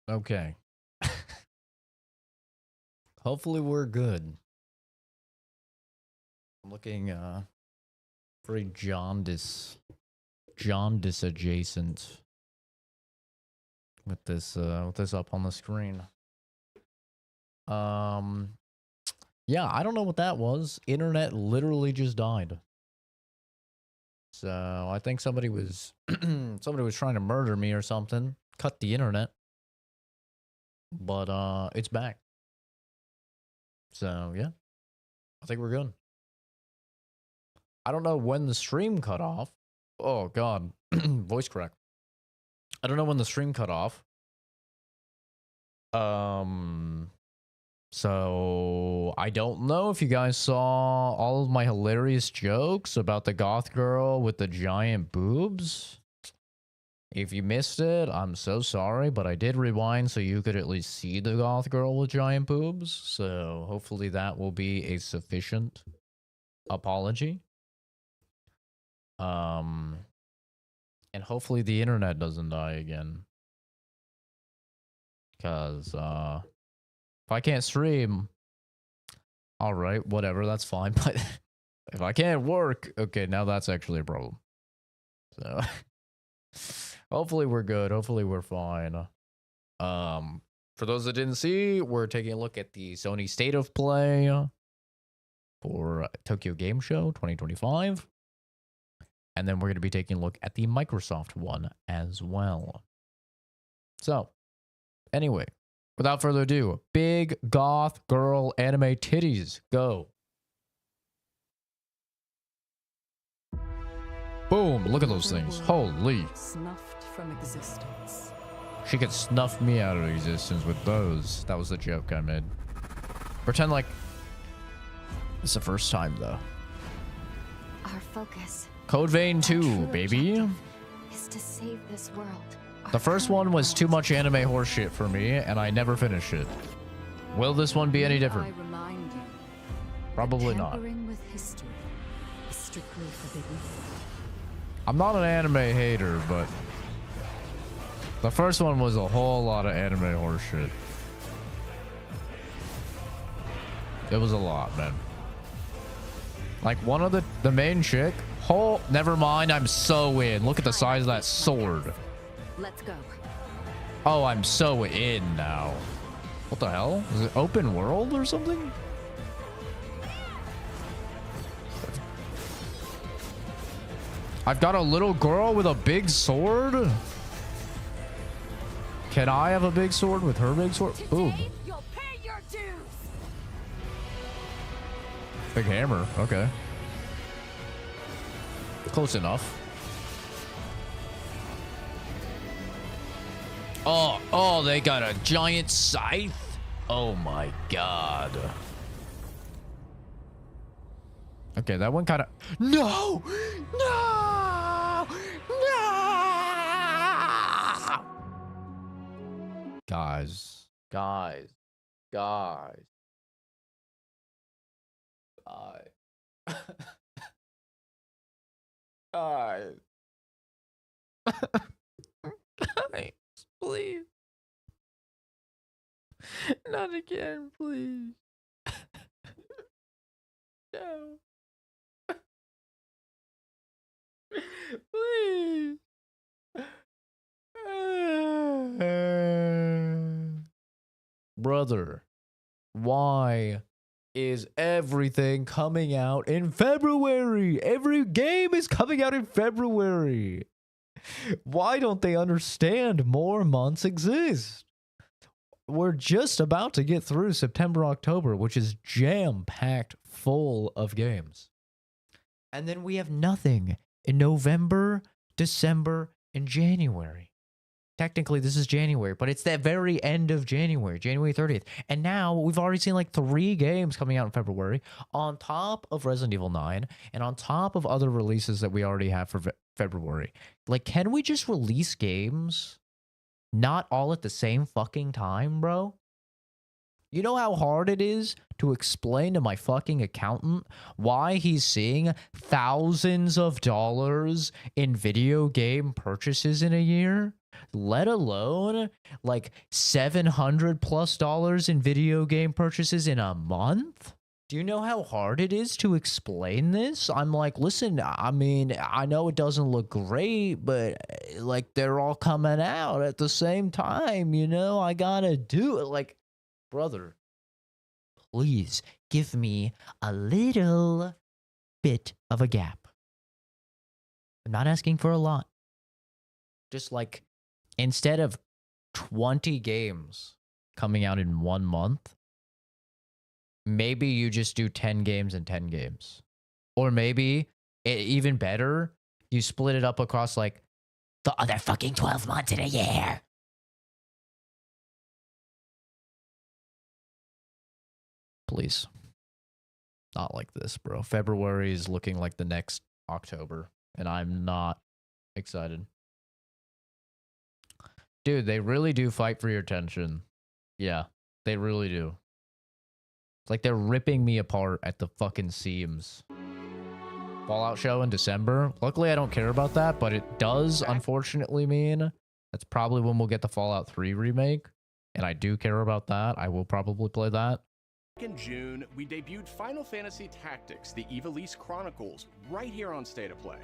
Okay. Hopefully we're good. I'm looking very jaundice adjacent with this up on the screen. Yeah, I don't know what that was. Internet literally just died. So I think somebody was somebody was trying to murder me or something. Cut the internet. But it's back. So yeah. I think we're good. I don't know when the stream cut off. Oh god. Voice crack. I don't know when the stream cut off. So I don't know if you guys saw all of my hilarious jokes about the goth girl with the giant boobs. If you missed it, I'm so sorry, but I did rewind so you could at least see the goth girl with giant boobs. So hopefully that will be a sufficient apology. And hopefully the internet doesn't die again. Because, if I can't stream, all right, whatever, that's fine. But if I can't work, okay, now that's actually a problem. So hopefully we're good. Hopefully we're fine. For those that didn't see, we're taking a look at the Sony State of Play for Tokyo Game Show 2025. And then we're going to be taking a look at the Microsoft one as well. So, anyway, without further ado, big goth girl anime titties, go. Boom, look at those things. Holy. Snuffed from existence. She could snuff me out of existence with those. That was the joke I made. Pretend like it's the first time, though. Our focus. Code Vein 2, baby. Is to save this world. The first one was too much anime horseshit for me, and I never finished it. Will this one be any different? I remind you, Probably not. tampering with history is strictly forbidden. I'm not an anime hater, but the first one was a whole lot of anime horseshit. It was a lot, man. Like one of the main chick. Never mind. I'm so in. Look at the size of that sword. Let's go. Oh, I'm so in now. What the hell? Is it open world or something? I've got a little girl with a big sword. Can I have a big sword with her big sword? Ooh. Today, you'll pay your dues. Big hammer. Okay. Close enough. Oh, they got a giant scythe? Oh my god. Okay, that one kind of... No! No! No! Guys. Guys. Guys. Guys. Guys. Guys. Please. Not again, please. No. Please. Brother, why is everything coming out in February? Every game is coming out in February. Why don't they understand more months exist? We're just about to get through September, October, which is jam-packed full of games. And then we have nothing in November, December, and January. Technically, this is January, but it's the very end of January, January 30th. And now we've already seen like 3 games coming out in February on top of Resident Evil 9 and on top of other releases that we already have for February. Like, can we just release games not all at the same fucking time, bro? You know how hard it is to explain to my fucking accountant why he's seeing thousands of dollars in video game purchases in a year? Let alone like $700+ in video game purchases in a month? Do you know how hard it is to explain this? I'm like, listen, I mean, I know it doesn't look great, but like they're all coming out at the same time, you know? I gotta do it. Like, brother, please give me a little bit of a gap. I'm not asking for a lot. Just like, instead of 20 games coming out in 1 month, maybe you just do 10 games and 10 games. Or maybe, even better, you split it up across like the other fucking 12 months in a year. Please. Not like this, bro. February is looking like the next October, and I'm not excited. Dude, they really do fight for your attention. Yeah, they really do. It's like they're ripping me apart at the fucking seams. Fallout show in December. Luckily, I don't care about that, but it does unfortunately mean that's probably when we'll get the Fallout 3 remake. And I do care about that. I will probably play that. In June, we debuted Final Fantasy Tactics, the Ivalice Chronicles, right here on State of Play.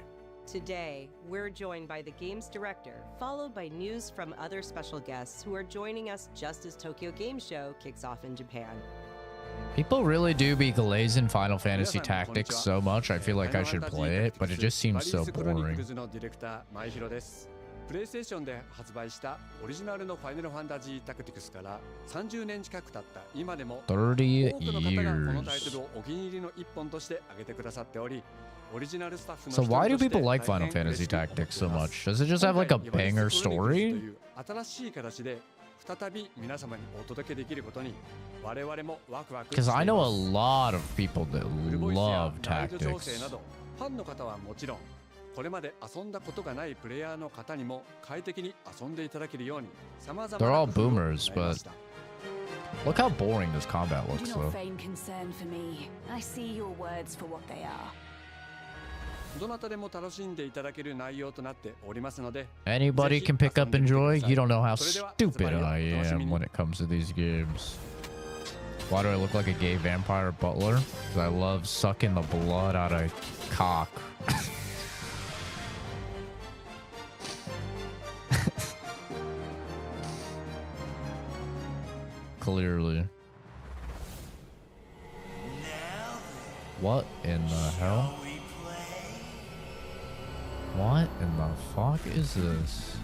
Today, we're joined by the game's director, followed by news from other special guests who are joining us just as Tokyo Game Show kicks off in Japan. People really do be glazing Final Fantasy Tactics so much, I feel like I should play it, but it just seems so boring. プレイステーションで発売したオリジナルのファイナルファンタジータクティクスから30年近く経った今でも多くの方がこのタイトルをお気に入りの一本として挙げてくださっており、オリジナルスタッフの一人として So why do people like Final Fantasy Tactics so much? Does it just have like a banger story? 新しい形で再び皆様にお届けできることに我々もワクワクしてい Because ます。 I know a lot of people that フルボイスや love ライド調整 tactics. などファンの方はもちろんこれまで遊んだことがないプレイヤーの方にも快適に遊んでいただけるように様々 They're な all 工夫を行い boomers, ま but した。 look how boring this combat Do looks not though. feign concern for me. I see your words for what they are. どなたでも楽しんでいただける内容となっておりますので、 Anybody can pick up and enjoy. You don't know how stupid I am when it comes to these games. Why do I look like a gay vampire butler? Because I love sucking the blood out of cock. Clearly. What in the hell? What in the fuck is this?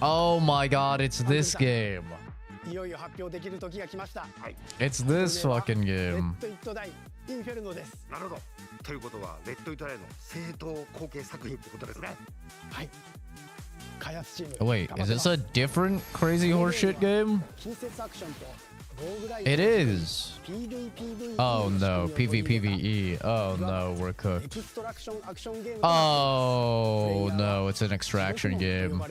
Oh my god, it's this game. いよいよ発表できる時が来ました。It's this fucking レ game. ッド・イット・ダイ・インフェルノです。なるほど。ということは、レッド・イット・ダイの正当後継作品ってことですね。はい。開発チーム。 Oh, wait, is this a different crazy horseshit game? 近接アクションとローグライ It is. PVPVE Oh no, PvPvE. Oh no, we're エ cooked. キストラクションアクションゲーム Oh no, it's an extraction game.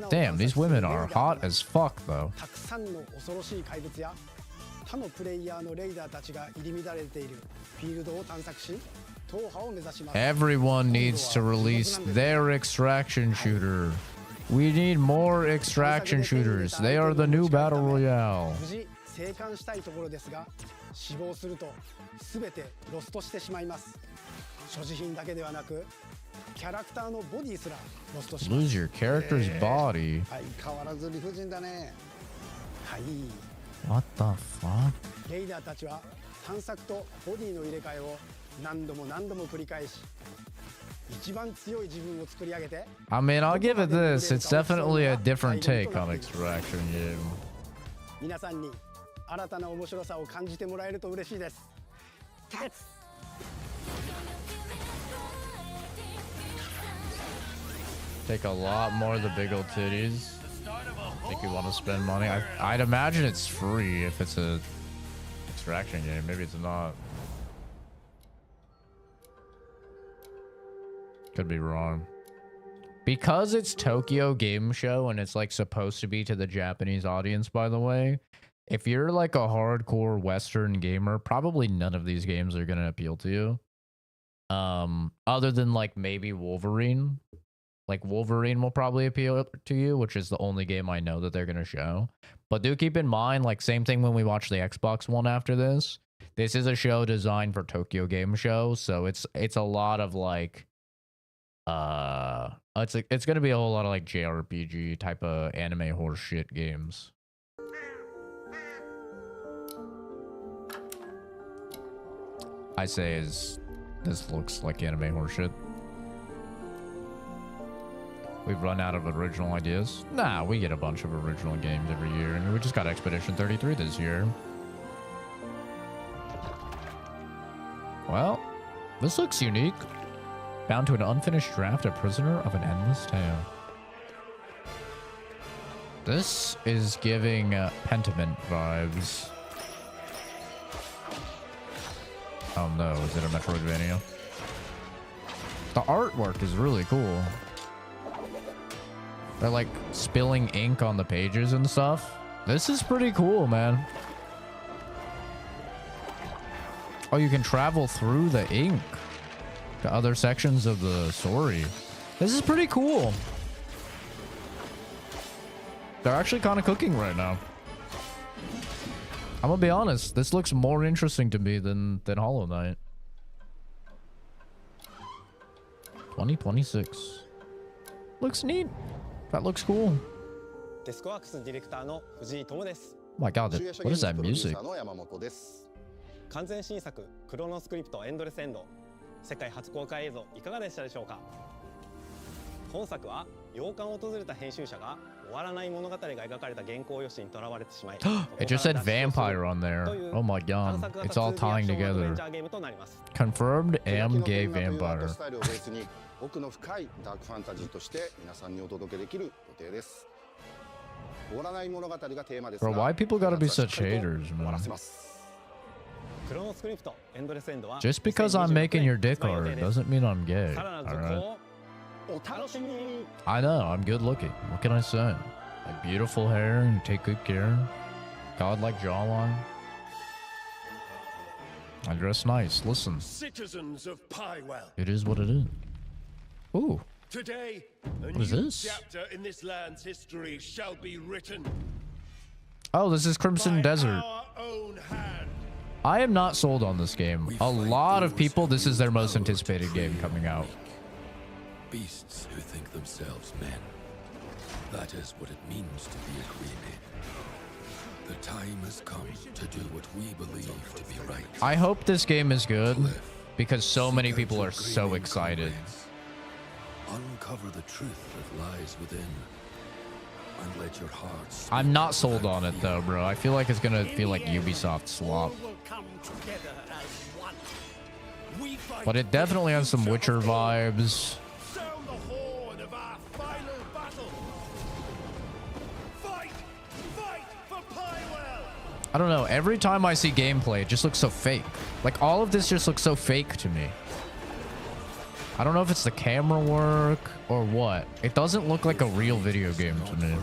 Damn, these women are hot as fuck though. たくさんの恐ろしい怪物や他のプレイヤーのレイダーたちが入り乱れているフィールドを探索し踏破を目指します。 Everyone needs to release their extraction shooter. We need more extraction shooters. They are the new battle royale. 無事生還したいところですが、死亡すると全てロストしてしまいます。所持品だけではなく、キャラクターのボディすらロストします。 Lose your character's body. 相変わらず理不尽だね。はい。 What the fuck? レイダーたちは探索とボディの入れ替えを何度も何度も繰り返し、一番強い自分を作り上げて。 I mean, I'll give it this. It's definitely a different take on extraction game. 皆さんに新たな面白さを感じてもらえると嬉しいです。Take a lot more of the big old titties. Think you want to spend money? I'd imagine it's free if it's a extraction game. Maybe it's not. Could be wrong. Because it's Tokyo Game Show and it's like supposed to be to the Japanese audience, by the way, if you're like a hardcore Western gamer, probably none of these games are gonna appeal to you. Other than like maybe Wolverine. Like Wolverine will probably appeal to you, which is the only game I know that they're gonna show. But do keep in mind, like same thing when we watch the Xbox one after this. This is a show designed for Tokyo Game Show, so it's a lot of like it's gonna be a whole lot of like JRPG type of anime horse shit games. I say is this looks like anime horse shit. We've run out of original ideas. Nah, we get a bunch of original games every year, and we just got Expedition 33 this year. Well, this looks unique. Bound to an unfinished draft, a prisoner of an endless tale. This is giving Pentiment vibes. Oh no, is it a Metroidvania? The artwork is really cool. They're like spilling ink on the pages and stuff. This is pretty cool, man. Oh, you can travel through the ink to other sections of the story. This is pretty cool. They're actually kind of cooking right now. I'm gonna be honest, this looks more interesting to me than Hollow Knight. 2026. Looks neat. That looks cool. Oh my god, what is that music? 完全新作クロノスクリプトエンドレスエンド世界初公開映像いかがでしたでしょうか。本作は洋館を訪れた編集者が終わらない物語が描かれた原稿用紙にとらわれてしまい It just said vampire on there. Oh my god, it's all tying together. Confirmed am gay vampire. 奥の深いダークファンタジーとして皆さんにお届けできる予定です。終わらない物語がテーマですが Bro, why people gotta be such haters, man? Just because I'm making your dick hard doesn't mean I'm gay, alright? I know, I'm good looking. What can I say? Like beautiful hair and you take good care. Godlike jawline. I dress nice. Listen. Citizens of Pywell. It is what it is. Ooh. Today, what is this? Chapter in this land's history shall be written. Oh, this is Crimson Desert. I am not sold on this game. A lot of people, this is their most anticipated game coming out. Beasts who think themselves men. That is what it means to be a created. The time has come to do what we believe to be right. I hope this game is good because so many people are so excited. Uncover the truth that lies within. And let your hearts. I'm not sold on it though, bro. I feel like it's gonna feel like Ubisoft swap. But it definitely has some Witcher vibes. I don't know. Every time I see gameplay, it just looks so fake. Like all of this just looks so fake to me. I don't know if it's the camera work or what. It doesn't look like a real video game to me.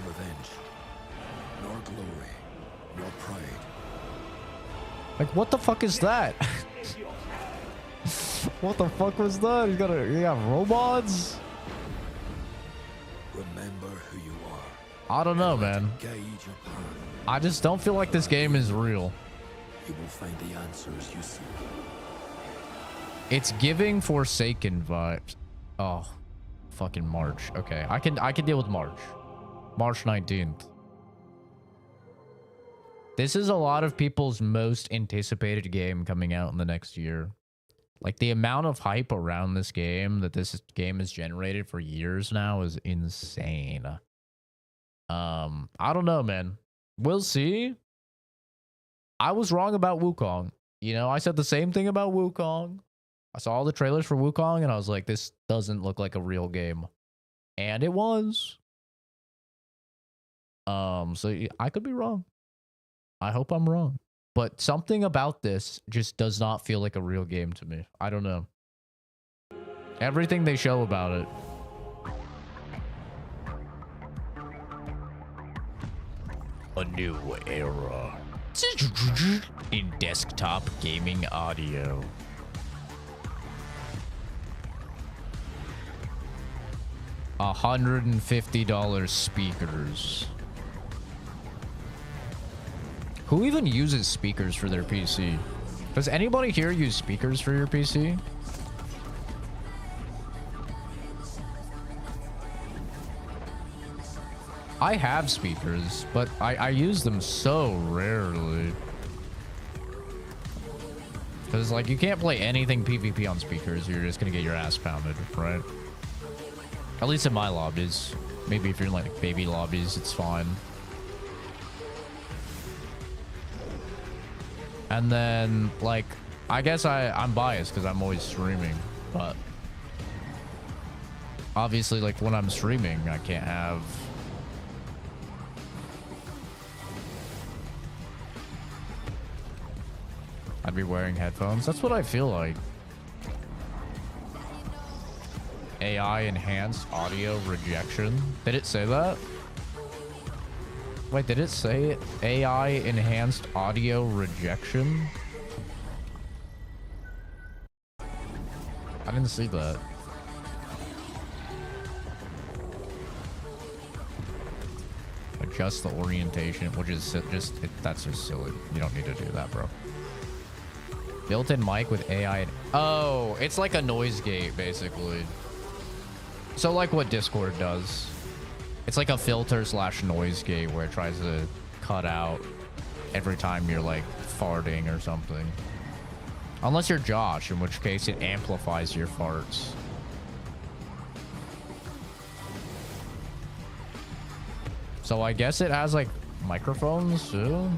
Nor glory, nor pride. Like what the fuck is that? What the fuck was that? You got robots? Remember who you are. I don't know, man. I just don't feel like this game is real. You will find the answers you seek. It's giving Forsaken vibes. Oh, fucking March. Okay, I can deal with March. March 19th. This is a lot of people's most anticipated game coming out in the next year. Like the amount of hype around this game that this game has generated for years now is insane. I don't know, man. We'll see. I was wrong about Wukong. You know, I said the same thing about Wukong. I saw all the trailers for Wukong and I was like, this doesn't look like a real game. And it was. So I could be wrong. I hope I'm wrong. But something about this just does not feel like a real game to me. I don't know. Everything they show about it A new era in desktop gaming audio. $150 speakers. Who even uses speakers for their PC? Does anybody here use speakers for your PC? I have speakers, but I use them so rarely. Because, like, you can't play anything PvP on speakers. You're just going to get your ass pounded, right? At least in my lobbies. Maybe if you're in, like, baby lobbies, it's fine. And then, like, I guess I'm biased because I'm always streaming. But obviously, like, when I'm streaming, I can't have... I'd be wearing headphones. That's what I feel like. AI enhanced audio rejection. Did it say that? Wait, did it say AI enhanced audio rejection? I didn't see that. Adjust the orientation, which is just that's just silly. You don't need to do that, bro. Built-in mic with AI. Oh, it's like a noise gate, basically. So like what Discord does. It's like a filter / noise gate where it tries to cut out every time you're like farting or something. Unless you're Josh, in which case it amplifies your farts. So I guess it has like microphones too.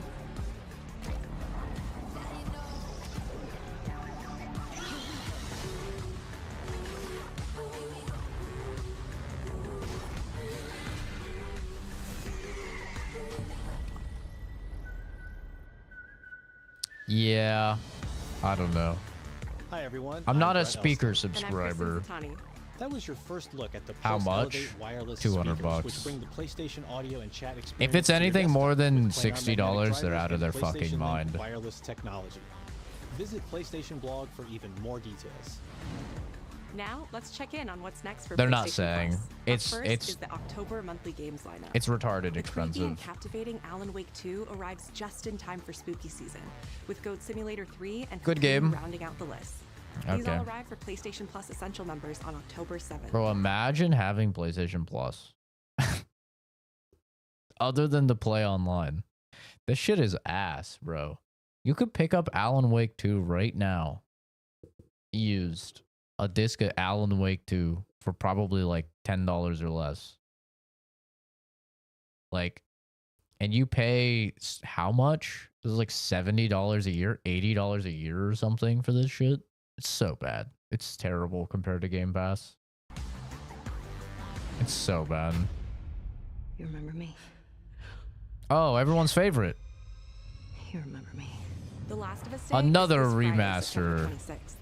Yeah, I don't know. Hi everyone. I'm not a speaker subscriber. That was your first look at the How much? wireless $200. which bring the PlayStation audio and chat experience. If it's anything more than $60, they're out of their fucking mind. Wireless technology. Visit PlayStation blog for even more details. Now, let's check in on what's next for They're PlayStation not saying. Plus. It's is the October monthly games lineup. It's retarded The expensive. creepy and captivating Alan Wake 2 arrives just in time for spooky season, with Goat Simulator 3 and Good Cocoon game. rounding out the list. These Okay. all arrive for PlayStation Plus Essential members on October 7th. Bro, imagine having PlayStation Plus. Other than to play online. This shit is ass, bro. You could pick up Alan Wake 2 right now. Used. A disc of Alan Wake 2 for probably like $10 or less. Like, and you pay how much? This is like $70 a year, $80 a year or something for this shit. It's so bad. It's terrible compared to Game Pass. It's so bad. You remember me? Oh, everyone's favorite. You remember me? The Last of Us Day Another is Friday, remaster. September 26th.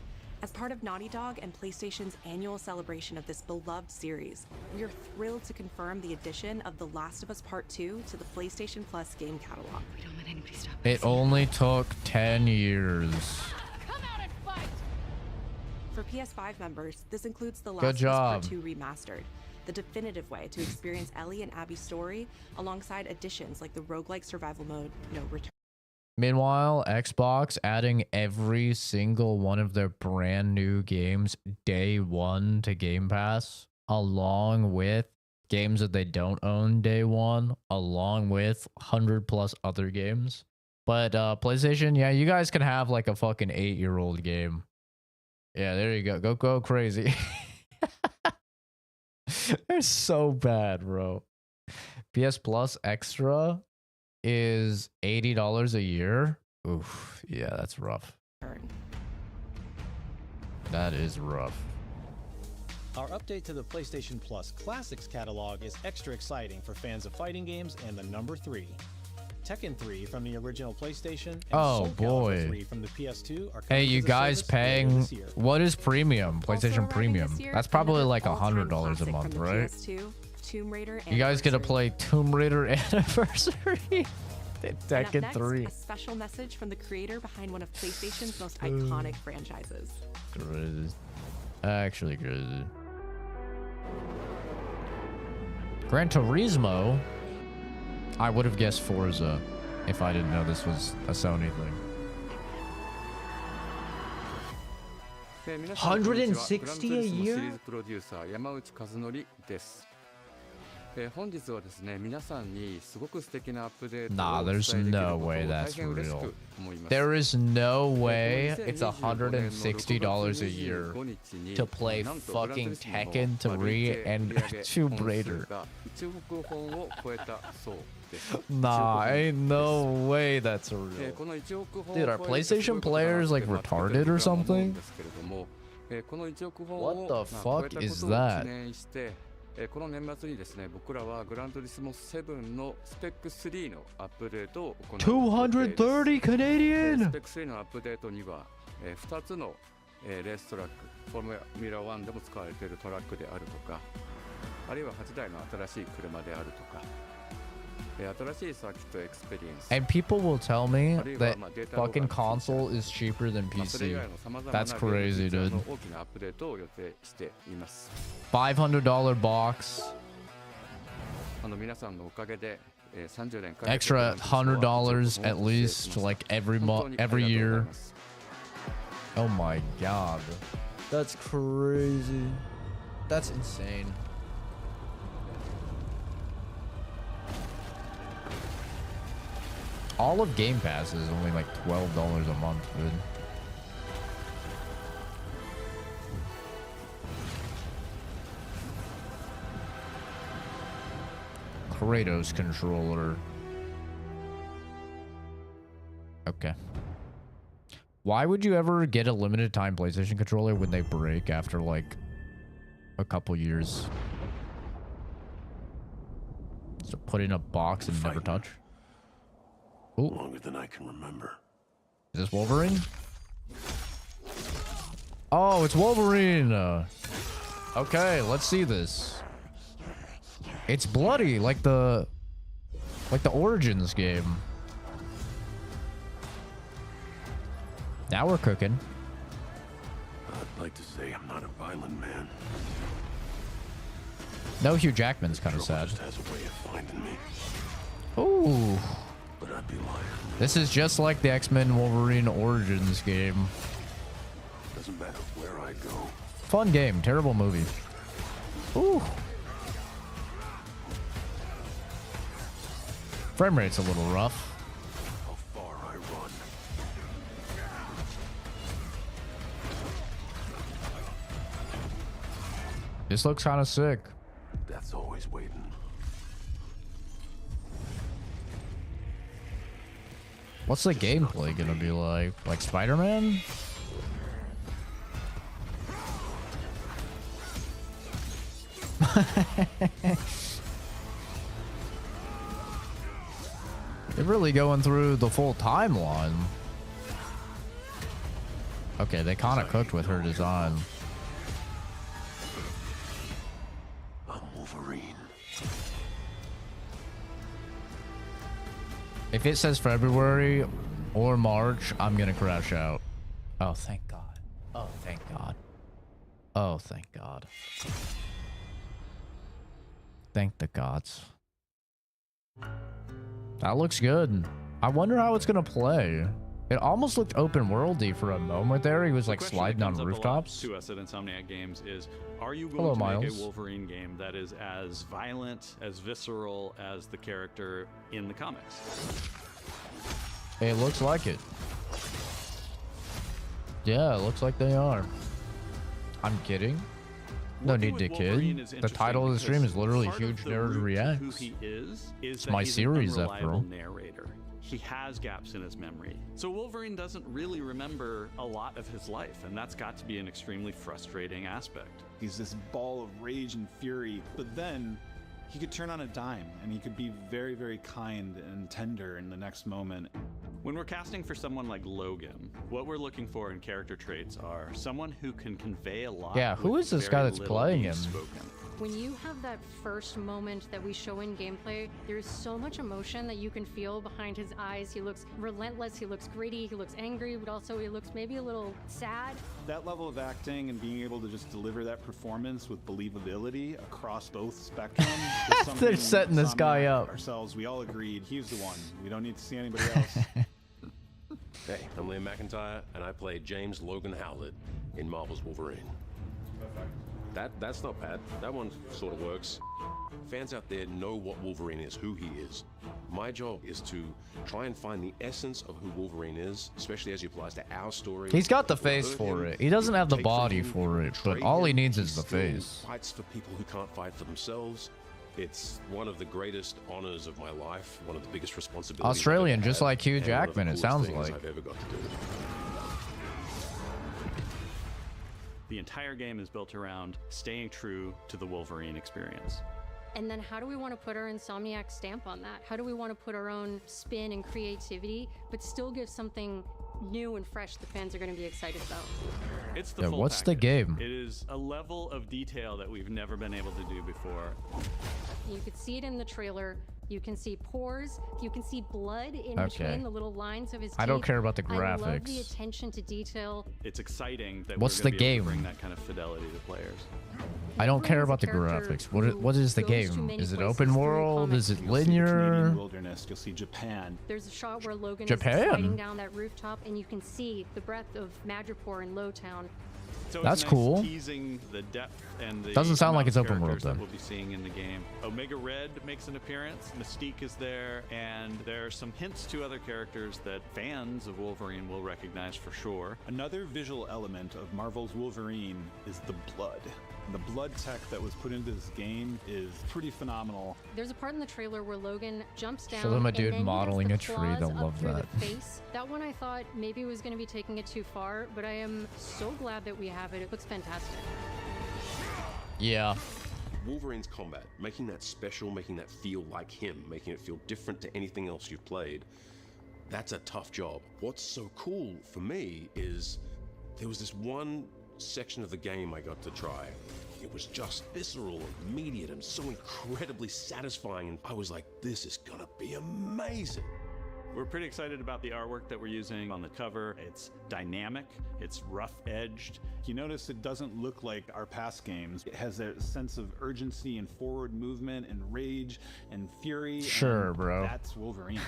As part of Naughty Dog and PlayStation's annual celebration of this beloved series, we are thrilled to confirm the addition of The Last of Us Part 2 to the PlayStation Plus game catalog. We don't let anybody stop. It only took 10 years. Come out and fight! For PS5 members, this includes The Good Last of Us job. Part 2 Remastered, the definitive way to experience Ellie and Abby's story, alongside additions like the roguelike survival mode, No Return. Meanwhile, Xbox adding every single one of their brand new games day one to Game Pass, along with games that they don't own day one, along with 100+ other games. But PlayStation, yeah, you guys can have like a fucking 8-year-old game. Yeah, there you go. Go crazy. They're so bad, bro. PS Plus Extra is $80 a year. Oof, yeah, that's rough. That is rough. Our update to the PlayStation Plus Classics catalog is extra exciting for fans of fighting games and the number 3. Tekken 3 from the original PlayStation and Oh, Soul Calibur boy. 3 from the PS2 are Hey, coming you to the guys service later paying? this year. What is premium? Also PlayStation arriving Premium. this year, That's probably another like all-time $100 a classic month, from the right? PS2, Tomb Raider You guys get to Anniversary. play Tomb Raider Anniversary. And up Tekken next, 3. a special message from the creator behind one of PlayStation's most iconic franchises. Crazy. Actually crazy. Gran Turismo. I would have guessed Forza if I didn't know this was a Sony thing. 160 a year? 本日はですね、皆さんにすごく素敵なアップデート Nah, を there's お伝えできる no ことを way 大 that's 変嬉し real. く思います。 There is no way it's $160 a year to play fucking Tekken 3 and Tomb Raider. Nah, ain't no way that's real. Dude, are PlayStation players like retarded or something? What the fuck is that? この年末にですね、僕らはグラントリスモ7のスペック3のアップデートを行う。230 Canadian! スペック3のアップデートには、2つの、レーストラック、フォーミュラ1でも使われているトラックであるとか、あるいは8台の新しい車であるとか、新しいサーキットエクスペリエンス。 And people will tell me that fucking console is cheaper than PC. That's crazy, dude. 大きなアップデートを予定しています。 $500 box. 皆さんのおかげで、30年 Extra $100 at least, like every month, every year. Oh my god. That's crazy. That's insane. All of Game Pass is only like $12 a month, dude. Kratos controller. Okay. Why would you ever get a limited time PlayStation controller when they break after like a couple years? So put in a box and never touch? Ooh. Longer than I can remember. Is this Wolverine? Oh, it's Wolverine. Okay, let's see this. It's bloody, like the Origins game. Now we're cooking. I'd like to say I'm not a violent man. No, Hugh Jackman's kind of Trouble sad. just has a way of finding me. Ooh. But I'd be lying. This is just like the X-Men Wolverine Origins game. Doesn't matter where I go. Fun game, terrible movie. Ooh. Frame rate's a little rough. How far I run. This looks kind of sick. Death's always waiting. What's the gameplay gonna be like? Like Spider-Man? They're really going through the full timeline. Okay, they kind of cooked with her design. I'm Wolverine. If it says February or March, I'm gonna crash out. Oh, thank God. Oh, thank God. Oh, thank God. Thank the gods. That looks good. I wonder how it's gonna play. It almost looked open worldy for a moment there. He was like sliding on rooftops. To us at Insomniac Games is, are you going Hello, to make Miles. a Wolverine game that is as violent, as visceral as the character in the comics? It looks like it. Yeah, it looks like they are. I'm kidding. No need to kid. The title of the stream is literally Huge Nerd Reacts. Who he is It's that my he's series, an after all. unreliable narrator. He has gaps in his memory. So Wolverine doesn't really remember a lot of his life, and that's got to be an extremely frustrating aspect. He's this ball of rage and fury, but then he could turn on a dime and he could be very, very kind and tender in the next moment. When we're casting for someone like Logan, what we're looking for in character traits are someone who can convey a lot. Yeah, who with is this very guy that's little playing being him? spoken. When you have that first moment that we show in gameplay, there's so much emotion that you can feel behind his eyes. He looks relentless, he looks gritty, he looks angry, but also he looks maybe a little sad. That level of acting and being able to just deliver that performance with believability across both spectrums. They're setting this guy up. Ourselves, we all agreed he was the one. We don't need to see anybody else. Hey, I'm Liam McIntyre, and I play James Logan Howlett in Marvel's Wolverine. That's not bad. That one sort of works. Fans out there know what Wolverine is, who he is. My job is to try and find the essence of who Wolverine is, especially as he applies to our story. He's got the face for it. He doesn't have the body for it, but all he needs is the face. Fights for people who can't fight for themselves. It's one of the greatest honors of my life, one of the biggest responsibilities. Australian, just like Hugh Jackman, it sounds like. I've ever got to do. The entire game is built around staying true to the Wolverine experience. And then how do we want to put our Insomniac stamp on that? How do we want to put our own spin and creativity, but still give something new and fresh the fans are going to be excited about? It's the full what's package. the game? It is a level of detail that we've never been able to do before. You could see it in the trailer. You can see pores. You can see blood in between the little lines of his teeth. I don't care about the I love the graphics. attention to detail. It's exciting that What's we're the gonna be able game? to bring that kind of fidelity to players. I don't care about the graphics. What is the game? Is it open world? Is it linear? Wilderness. You'll see Japan. There's a shot where Logan Japan? is sliding down that rooftop, and you can see the breadth of Madripoor in Lowtown. So That's it's nice cool. Teasing the depth and the Doesn't sound like amount it's of open world, characters that then. we'll be seeing in the game. Omega Red makes an appearance. Mystique is there, and there are some hints to other characters that fans of Wolverine will recognize for sure. Another visual element of Marvel's Wolverine is the blood. The blood tech that was put into this game is pretty phenomenal. There's a part in the trailer where Logan jumps down. Show them a and dude then he modeling has a the tree. claws They'll up love through that. The face. That one I thought maybe was going to be taking it too far, but I am so glad that we have it. It looks fantastic. Yeah. Wolverine's combat, making that special, making that feel like him, making it feel different to anything else you've played, that's a tough job. What's so cool for me is there was this one section of the game I got to try. It was just visceral and immediate and so incredibly satisfying, and I was like, this is gonna be amazing. We're pretty excited about the artwork that we're using on the cover. It's dynamic, it's rough-edged. You notice it doesn't look like our past games. It has a sense of urgency and forward movement and rage and fury. Sure, and bro. That's Wolverine.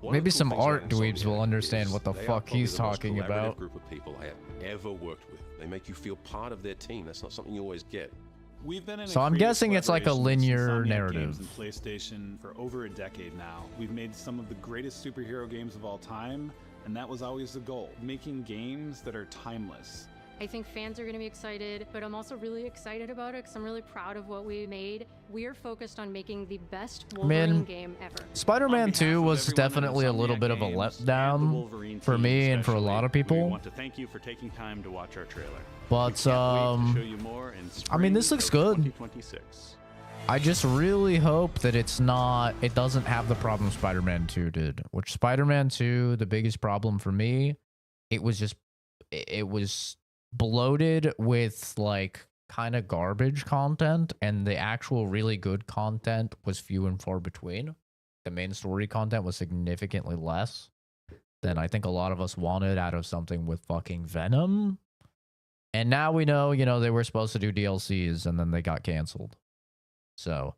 Maybe some art dweebs will understand what the fuck he's talking They are probably the most collaborative about. group of people I have ever worked with. They make you feel part of their team. That's not something you always get. We've been in So I'm guessing it's like a linear narrative. Games and PlayStation for over a decade now. We've made some of the greatest superhero games of all time, and that was always the goal, making games that are timeless. I think fans are going to be excited, but I'm also really excited about it because I'm really proud of what we made. We're focused on making the best Wolverine game ever. Spider-Man 2 was definitely a little bit of a letdown for me and for a lot of We people. want to thank you for taking time to watch our trailer. But We can't wait to show you more in I mean, this spring looks of good. 2026. I just really hope that it doesn't have the problem Spider-Man 2 did. Which Spider-Man 2, the biggest problem for me, it was bloated with like kind of garbage content, and the actual really good content was few and far between. The main story content was significantly less than I think a lot of us wanted out of something with fucking Venom. And now we know, they were supposed to do DLCs and then they got canceled. So,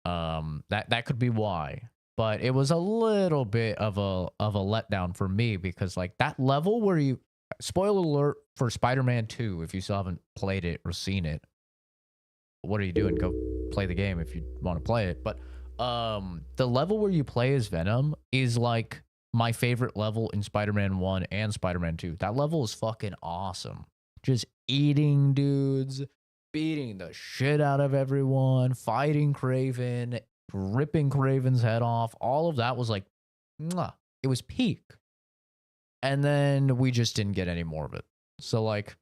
that could be why. But it was a little bit of a letdown for me because like that level where you, spoiler alert for Spider-Man 2, if you still haven't played it or seen it, what are you doing? Go play the game if you want to play it. But the level where you play as Venom is like my favorite level in Spider-Man 1 and Spider-Man 2. That level is fucking awesome. Just eating dudes, beating the shit out of everyone, fighting Kraven, ripping Kraven's head off. All of that was like, mwah, it was peak. And then we just didn't get any more of it. So like,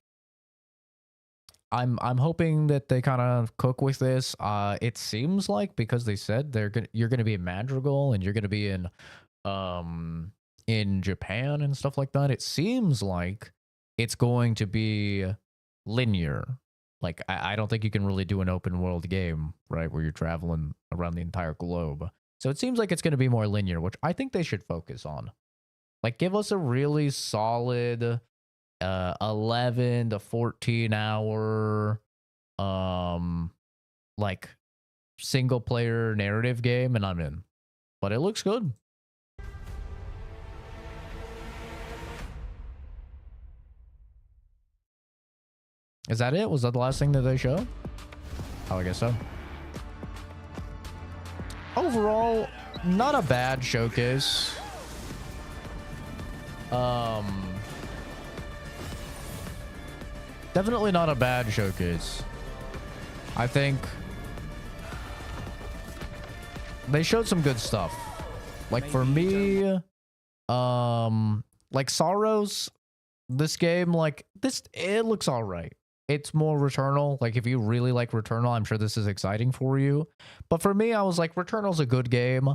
I'm hoping that they kind of cook with this. It seems like because they said you're gonna be in Madrigal and you're gonna be in Japan and stuff like that. It seems like it's going to be linear. Like, I don't think you can really do an open world game, right, where you're traveling around the entire globe. So it seems like it's going to be more linear, which I think they should focus on. Like, give us a really solid 11 to 14 hour like single player narrative game, and I'm in. But it looks good. Is that it? Was that the last thing that they showed? Oh, I guess so. Overall, not a bad showcase. Definitely not a bad showcase. I think they showed some good stuff. Like for me, like Sorrows, this game, like this, it looks all right. It's more Returnal. Like if you really like Returnal, I'm sure this is exciting for you. But for me, I was like, Returnal's a good game.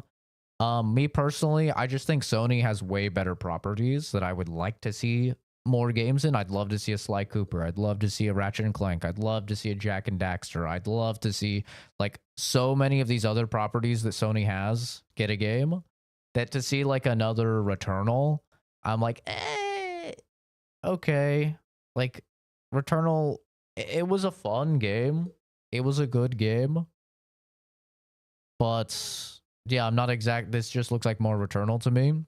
Me personally, I just think Sony has way better properties that I would like to see more games in. I'd love to see a Sly Cooper. I'd love to see a Ratchet and Clank. I'd love to see a Jack and Daxter. I'd love to see like so many of these other properties that Sony has get a game, that to see like another Returnal, I'm like, okay. Like Returnal, it was a fun game. It was a good game. But yeah, I'm not exact. This just looks like more Returnal to me.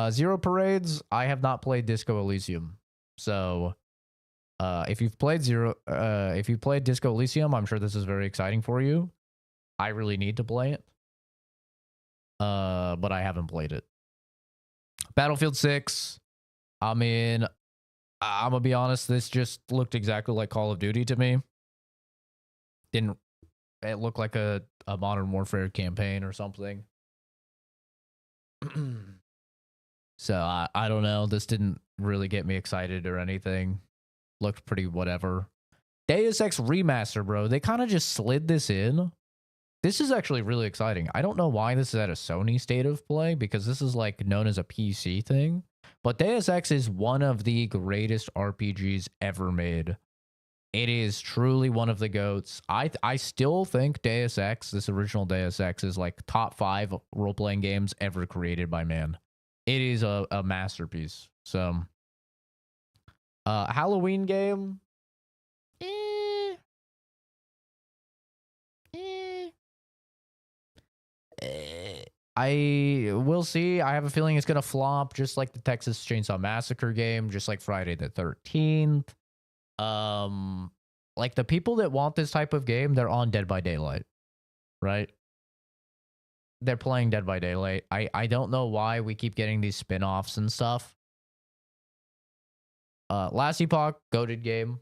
Zero Parades, I have not played Disco Elysium. So if you've played Disco Elysium, I'm sure this is very exciting for you. I really need to play it. But I haven't played it. Battlefield 6, I mean, I'm gonna be honest, this just looked exactly like Call of Duty to me. It looked like a Modern Warfare campaign or something. So I don't know. This didn't really get me excited or anything. Looked pretty whatever. Deus Ex Remaster, bro. They kind of just slid this in. This is actually really exciting. I don't know why this is at a Sony State of Play, because this is like known as a PC thing. But Deus Ex is one of the greatest RPGs ever made. It is truly one of the GOATs. I still think Deus Ex, this original Deus Ex, is like top 5 role-playing games ever created by man. It is a masterpiece. So, Halloween game. I will see. I have a feeling it's gonna flop, just like the Texas Chainsaw Massacre game, just like Friday the 13th. Like the people that want this type of game, they're on Dead by Daylight, right? They're playing Dead by Daylight. I don't know why we keep getting these spin-offs and stuff. Last Epoch, goated game.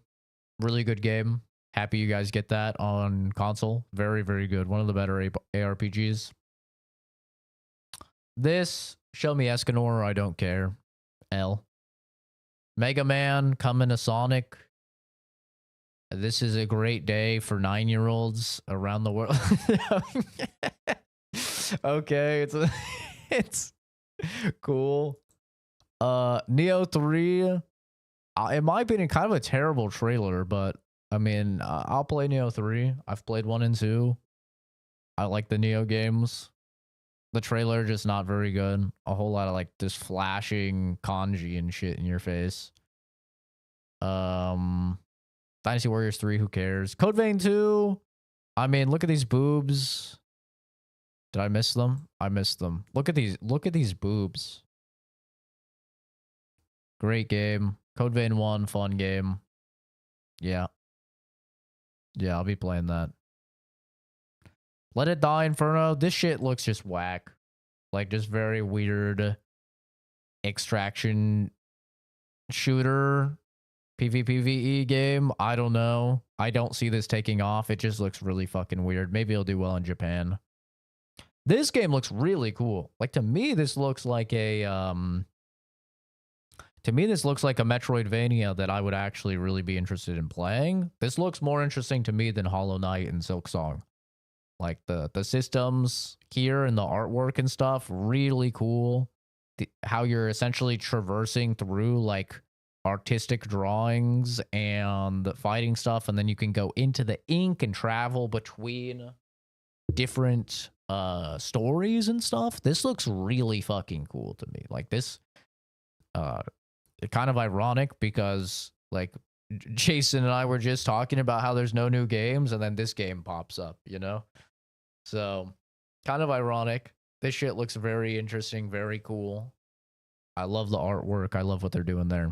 Really good game. Happy you guys get that on console. Very, very good. One of the better ARPGs. This, show me Escanor, I don't care. L. Mega Man coming to Sonic. This is a great day for 9-year-olds around the world. Okay, it's cool. Neo 3, in my opinion, kind of a terrible trailer, but I mean, I'll play Neo 3. I've played 1 and 2. I like the Neo games. The trailer just not very good. A whole lot of like this flashing kanji and shit in your face. Dynasty Warriors 3, who cares? Code Vein 2. I mean, look at these boobs. Did I miss them? I missed them. Look at these boobs. Great game. Code Vein 1, fun game. Yeah. Yeah, I'll be playing that. Let It Die Inferno. This shit looks just whack. Like, just very weird extraction shooter PvPvE game. I don't know. I don't see this taking off. It just looks really fucking weird. Maybe it'll do well in Japan. This game looks really cool. Like, to me, this looks like a Metroidvania that I would actually really be interested in playing. This looks more interesting to me than Hollow Knight and Silksong. Like, the systems here and the artwork and stuff, really cool. How you're essentially traversing through, like, artistic drawings and fighting stuff, and then you can go into the ink and travel between different stories and stuff. This looks really fucking cool to me. Like this, kind of ironic because like Jason and I were just talking about how there's no new games, and then this game pops up, you know? So kind of ironic. This shit looks very interesting, very cool. I love the artwork. I love what they're doing there.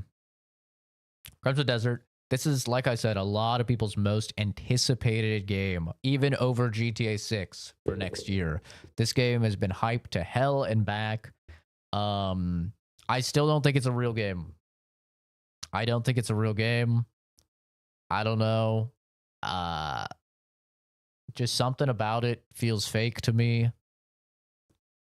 Crimson Desert. This is, like I said, a lot of people's most anticipated game, even over GTA 6 for next year. This game has been hyped to hell and back. I still don't think it's a real game. I don't think it's a real game. I don't know. Just something about it feels fake to me.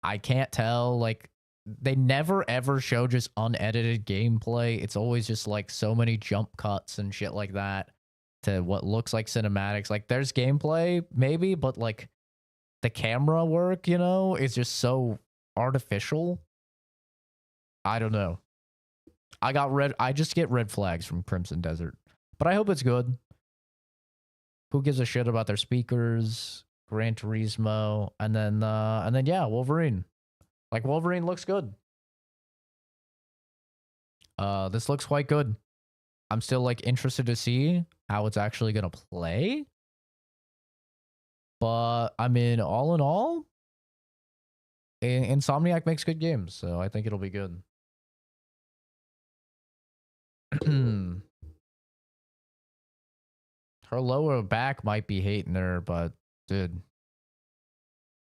I can't tell. Like, they never ever show just unedited gameplay. It's always just like so many jump cuts and shit like that to what looks like cinematics. Like, there's gameplay maybe, but like the camera work, you know, is just so artificial. I don't know. I just get red flags from Crimson Desert, but I hope it's good. Who gives a shit about their speakers? Gran Turismo, and then yeah, Wolverine. Like, Wolverine looks good. This looks quite good. I'm still like interested to see how it's actually gonna play. But I mean, all in all, Insomniac makes good games, so I think it'll be good. Her lower back might be hating her, but dude,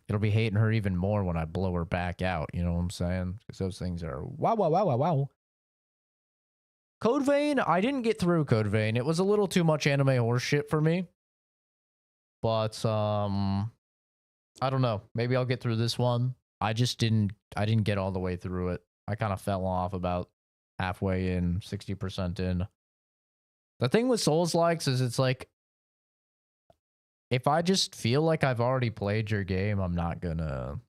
it'll be hating her even more when I blow her back out. You know what I'm saying? Because those things are wow, wow, wow, wow, wow. Code Vein, I didn't get through Code Vein. It was a little too much anime horse shit for me. But I don't know. Maybe I'll get through this one. I didn't get all the way through it. I kind of fell off about halfway in, 60% in. The thing with Souls-likes is it's like, if I just feel like I've already played your game, I'm not gonna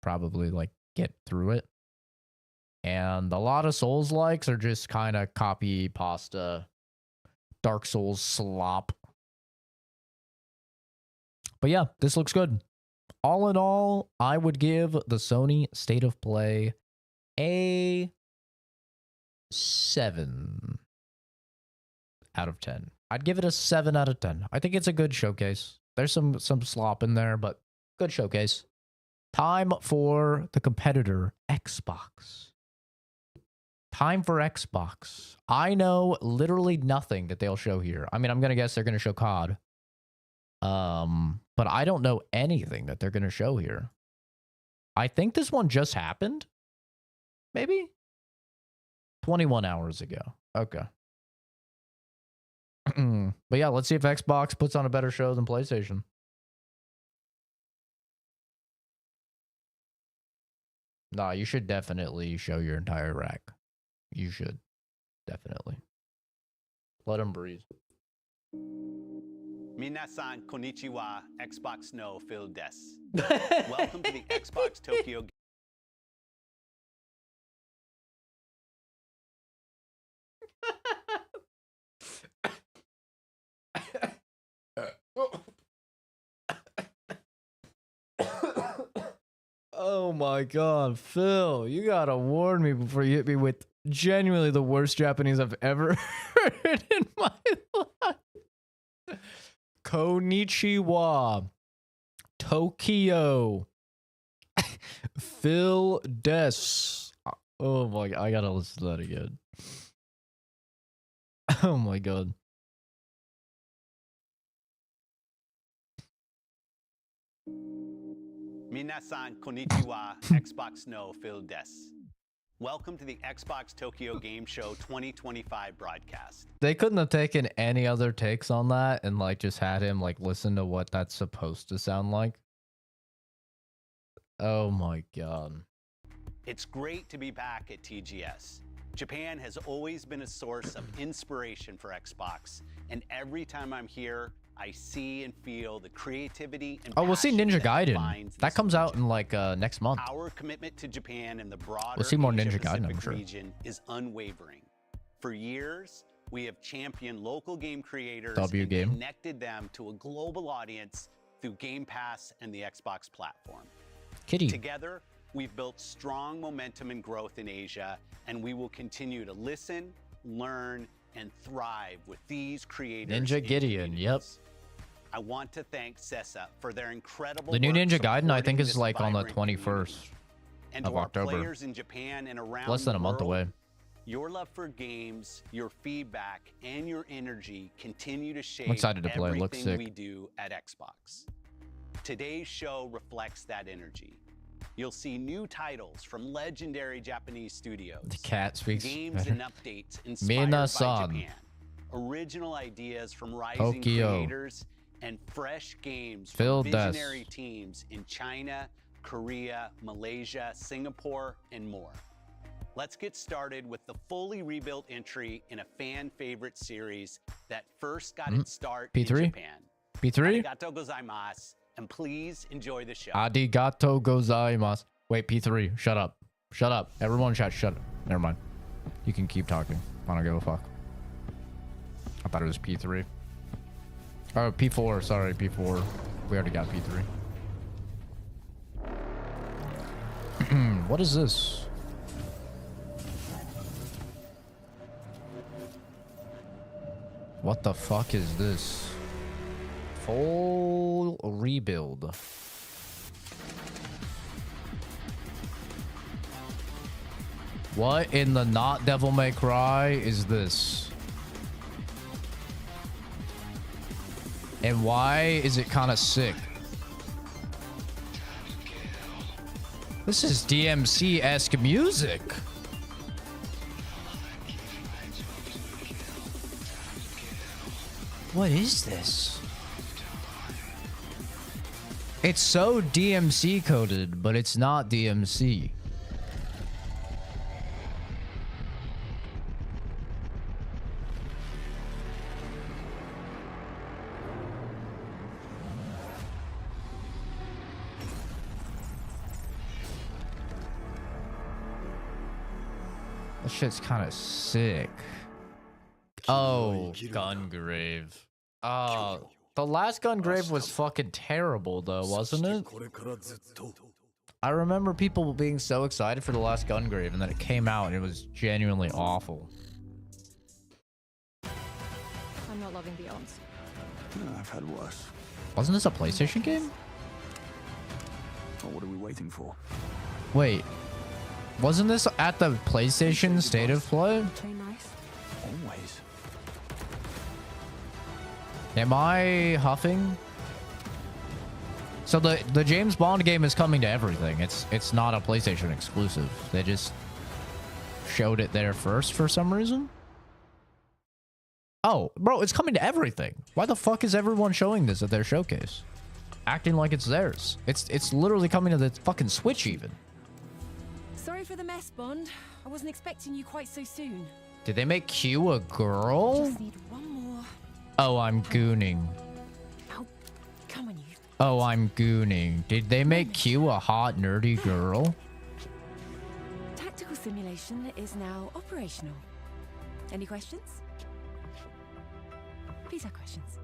probably like get through it. And a lot of Souls-likes are just kind of copy pasta, Dark Souls slop. But yeah, this looks good. All in all, I would give the Sony State of Play a 7 out of 10. I'd give it a 7 out of 10. I think it's a good showcase. There's some slop in there, but good showcase. Time for the competitor, Xbox. Time for Xbox. I know literally nothing that they'll show here. I mean, I'm going to guess they're going to show COD. But I don't know anything that they're going to show here. I think this one just happened. Maybe? 21 hours ago. Okay. But yeah, let's see if Xbox puts on a better show than PlayStation. Nah, you should definitely show your entire rack. You should. Definitely. Let them breathe. Minasan konnichiwa, Xbox no Phil des. Welcome to the Xbox Tokyo. Oh my god, Phil, you gotta warn me before you hit me with genuinely the worst Japanese I've ever heard in my life. Konnichiwa. Tokyo. Phil Des. Oh my god, I gotta listen to that again. Oh my god. Minasan konnichiwa, Xbox no Phil des. Welcome to the Xbox Tokyo Game Show 2025 broadcast. They couldn't have taken any other takes on that and like just had him like listen to what that's supposed to sound like. Oh my god. It's great to be back at TGS. Japan has always been a source of inspiration for Xbox, and every time I'm here, I see and feel the creativity and we'll see Ninja Gaiden. That comes out in like next month. Our commitment to Japan and the broader we'll see more Ninja Asia-Pacific Gaiden, I'm sure. region is unwavering. For years, we have championed local game creators W game. and connected them to a global audience through Game Pass and the Xbox platform. Kitty. Together, we've built strong momentum and growth in Asia, and we will continue to listen, learn, and thrive with these creators. Ninja Gideon, yep. I want to thank CESA for their incredible The new work Ninja Gaiden, I think, supporting is this like on the vibrant 21st and of to our October. players in Japan and around Less than the a month world, away. Your love for games, your feedback, and your energy continue to shape excited to play. It looks everything sick. we do at Xbox. Today's show reflects that energy. You'll see new titles from legendary Japanese studios. The cat speaks Games better. and updates inspired by Mina-san. Japan. Original ideas from rising Tokyo. creators and fresh games Phil from Des. visionary teams in China, Korea, Malaysia, Singapore, and more. Let's get started with the fully rebuilt entry in a fan favorite series that first got its start P3? in Japan. P3? Arigatou gozaimasu, and please enjoy the show. Arigato gozaimasu. Wait, P3. Shut up. Shut up. Everyone chat, shut up. Never mind. You can keep talking. I don't give a fuck. I thought it was P3. Oh, P4. Sorry, P4. We already got P3. What is this? What the fuck is this? Full rebuild. What in the not Devil May Cry is this? And why is it kind of sick? This is DMC-esque music. What is this? It's so DMC coded, but it's not DMC. That shit's kind of sick. Oh, Gungrave. The last Gungrave was fucking terrible though, wasn't it? I remember people being so excited for the last Gungrave, and then it came out and it was genuinely awful. I'm not loving Beyond. I've had worse. Wasn't this a PlayStation game? Oh, what are we waiting for? Wait. Wasn't this at the PlayStation State of Play? Very nice. Always. Am I huffing? So the James Bond game is coming to everything. It's not a PlayStation exclusive. They just showed it there first for some reason. Oh, bro, it's coming to everything. Why the fuck is everyone showing this at their showcase? Acting like it's theirs. It's literally coming to the fucking Switch even. Sorry for the mess, Bond. I wasn't expecting you quite so soon. Did they make Q a girl? Just need one more. Oh, I'm gooning. Oh, come on, you. Oh, I'm gooning. Did they make Q a hot, nerdy girl? Tactical simulation is now operational. Any questions? Please have questions.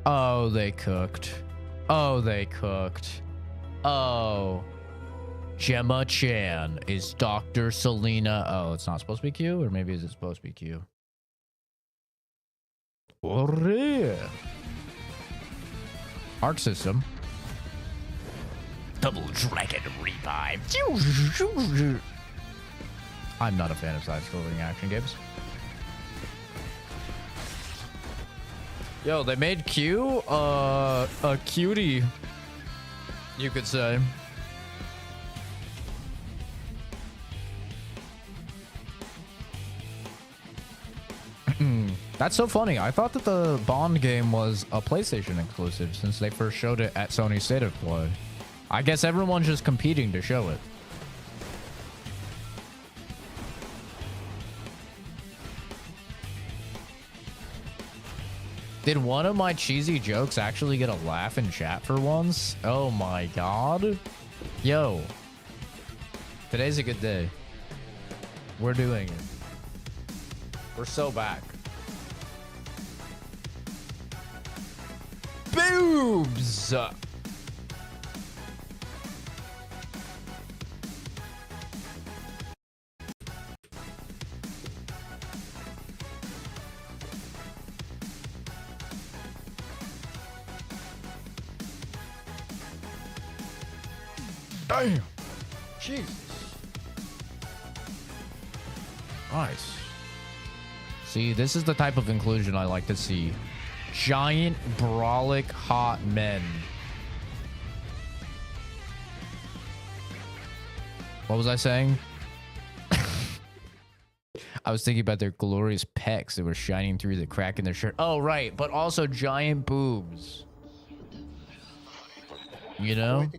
Oh, they cooked. Oh, they cooked. Oh. Gemma Chan is Dr. Selena. Oh, it's not supposed to be Q? Or maybe is it supposed to be Q? Arc system. Double Dragon Revive. I'm not a fan of side-scrolling action games. Yo, they made Q a cutie, you could say. That's so funny. I thought that the Bond game was a PlayStation exclusive since they first showed it at Sony State of Play. I guess everyone's just competing to show it. Did one of my cheesy jokes actually get a laugh in chat for once? Oh my god. Yo. Today's a good day. We're doing it. We're so back. Boobs! Damn! Jesus. Nice. See, this is the type of inclusion I like to see. Giant, brolic, hot men. What was I saying? I was thinking about their glorious pecs that were shining through the crack in their shirt. Oh, right. But also giant boobs. You know?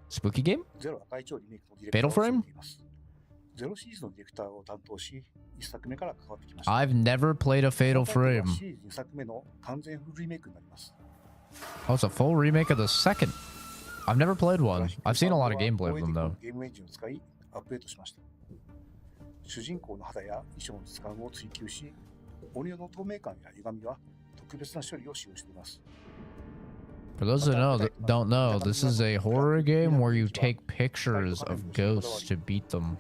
Spooky game? Fatal Frame? I've never played a Fatal Frame. Oh, it's a full remake of the second. I've never played one. I've seen a lot of gameplay of them, though. 主人公の肌や衣装の質感を追求し、音量の透明感や歪みは特別な処理を使用しています。 For those that don't know, this is a horror game where you take pictures of ghosts to beat them.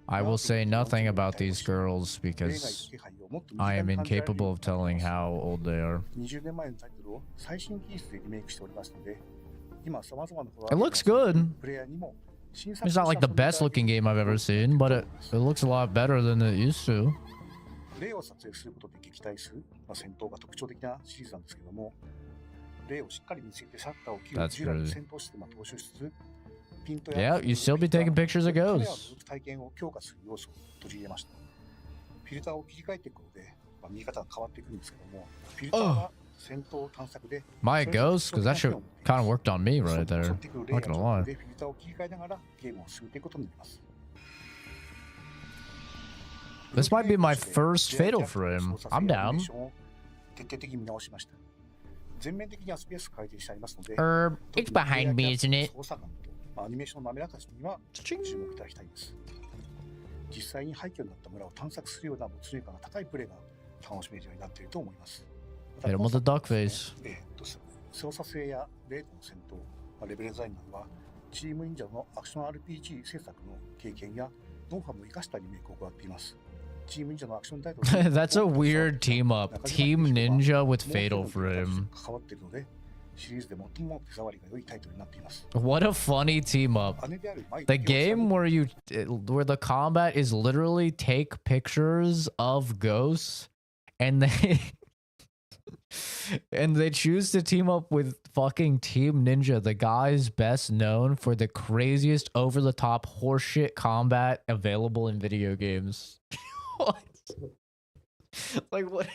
I will say nothing about these girls because I am incapable of telling how old they are. It looks good. It's not like the best looking game I've ever seen, but it looks a lot better than it used to. That's crazy. Yeah, you still be taking pictures of ghosts. Oh. My ghost? Because that shit kind of worked on me right there. Not gonna lie. This might be my first Fatal Frame. I'm down. It's behind me, isn't it? アニメーションの滑らかさには注目いただきたいです。実際に廃墟になった村を探索するような没入感が高いプレイが楽しめるようになっていると思います。Hit him with the duck face. 操作性やレートの戦闘、レベルデザインなどはチーム忍者のアクション RPG 制作の経験やノウハウも生かしたリメイクを行っています。チーム忍者のアクションタイトル That's a weird team up. Team Ninja with Fatal Frame. 関わっているので What a funny team up. The game where the combat is literally take pictures of ghosts and they choose to team up with fucking Team Ninja, the guys best known for the craziest over the top horseshit combat available in video games. What? Like what?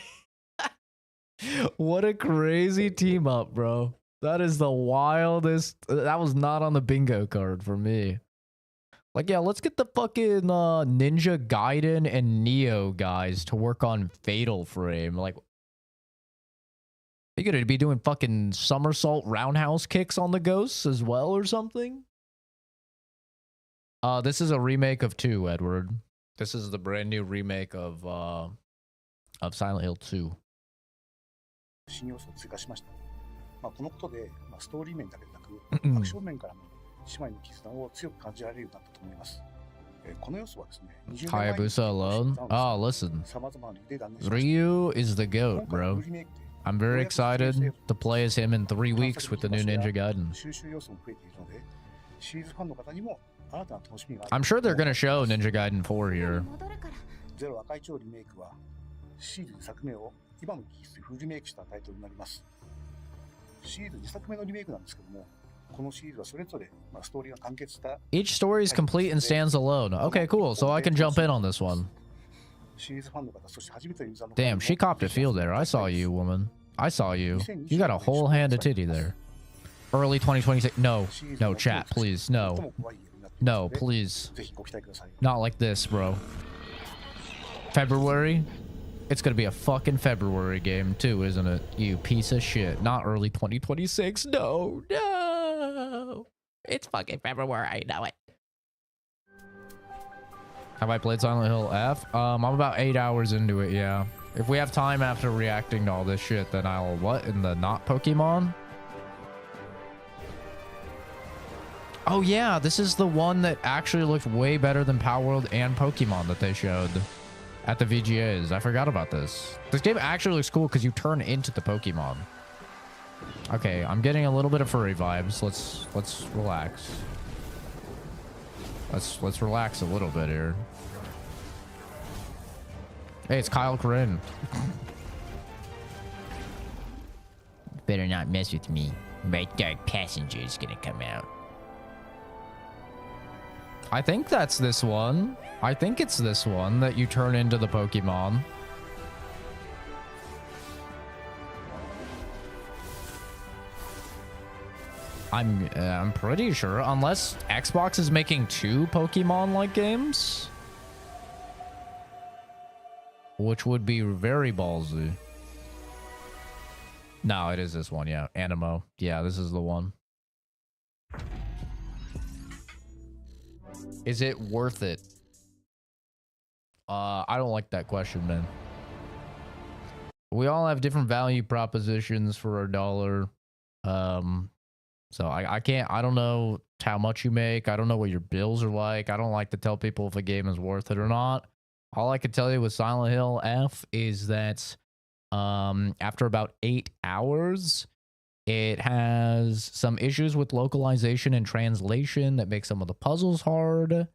What a crazy team up, bro. That is the wildest. That was not on the bingo card for me. Like, yeah, let's get the fucking Ninja Gaiden and Neo guys to work on Fatal Frame. Like, you gonna be doing fucking somersault roundhouse kicks on the ghosts as well or something? This is a remake of 2, Edward. This is the brand new remake of Silent Hill 2. 新要素を追加しました。このことで、ストーリー面だけでなく、アクション面からも姉妹の絆を強く感じられるようになったと思います。この要素はですね、Hayabusa alone? Oh, listen. Ryu is the GOAT, bro. I'm very excited to play as him in 3 weeks with the new Ninja Gaiden. I'm sure they're gonna show Ninja Gaiden 4 here. シリーズ2作目を今の技術でフルリメイクしたタイトルになります。シリーズ2作目のリメイクなんですけども、このシリーズはそれぞれストーリーが完結した。Each story is complete and stands alone. Okay, cool. So I can jump in on this one. Damn, she copped a feel there. I saw you, woman. I saw you. You got a whole hand of titty there. Early 2026. No, no, chat, please, no. No, please. Not like this, bro. February? It's gonna be a fucking February game too, isn't it? You piece of shit. Not early 2026. No, no. It's fucking February. I know it. Have I played Silent Hill F? I'm about 8 hours into it, yeah. If we have time after reacting to all this shit, then I'll... What? In the not Pokemon? Oh, yeah. This is the one that actually looked way better than Power World and Pokemon that they showed at the VGAs. I forgot about this. This game actually looks cool because you turn into the Pokemon. Okay, I'm getting a little bit of furry vibes. Let's relax. Let's relax a little bit here. Hey, it's Kyle Corinne. Better not mess with me. My dark passenger is gonna come out. I think that's this one. I think it's this one that you turn into the Pokemon. I'm pretty sure, unless Xbox is making 2 Pokemon-like games, which would be very ballsy. No, it is this one, yeah. Animo. Yeah, this is the one. Is it worth it? I don't like that question, man. We all have different value propositions for our dollar. So I can't, I don't know how much you make. I don't know what your bills are like. I don't like to tell people if a game is worth it or not. All I can tell you with Silent Hill F is that after about 8 hours, it has some issues with localization and translation that make some of the puzzles hard.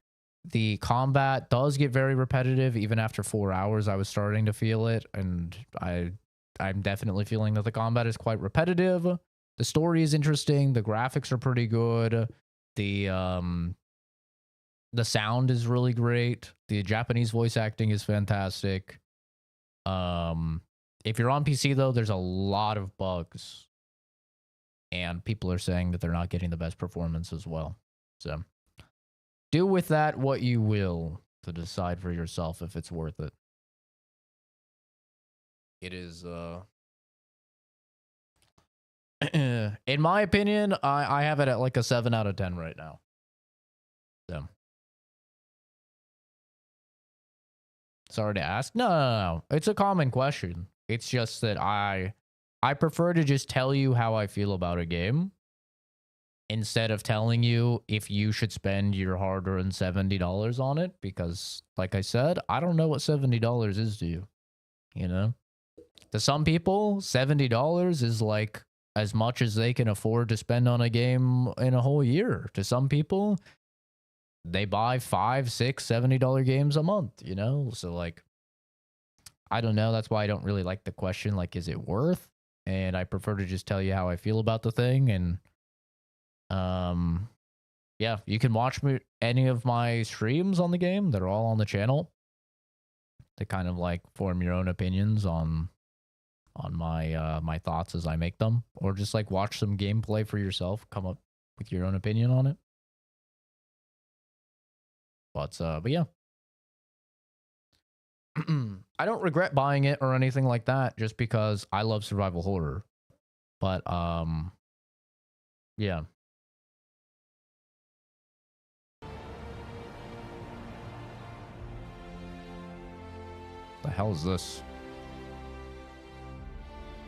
The combat does get very repetitive. Even after 4 hours, I was starting to feel it. And I'm definitely feeling that the combat is quite repetitive. The story is interesting. The graphics are pretty good. The sound is really great. The Japanese voice acting is fantastic. If you're on PC, though, there's a lot of bugs. And people are saying that they're not getting the best performance as well. So do with that what you will to decide for yourself if it's worth it. It is... in my opinion, I have it at like a 7 out of 10 right now. So. Sorry to ask. No. It's a common question. It's just that I prefer to just tell you how I feel about a game instead of telling you if you should spend your hard-earned $70 on it, because like I said, I don't know what $70 is to you. You know? To some people, $70 is like as much as they can afford to spend on a game in a whole year. To some people, they buy $5, $6, $70 games a month, you know? So, like, I don't know. That's why I don't really like the question, like, is it worth? And I prefer to just tell you how I feel about the thing. And, yeah, you can watch any of my streams on the game. They're all on the channel to kind of, like, form your own opinions on my my thoughts as I make them, or just like watch some gameplay for yourself, come up with your own opinion on it. But yeah. I don't regret buying it or anything like that just because I love survival horror. But yeah. The hell is this?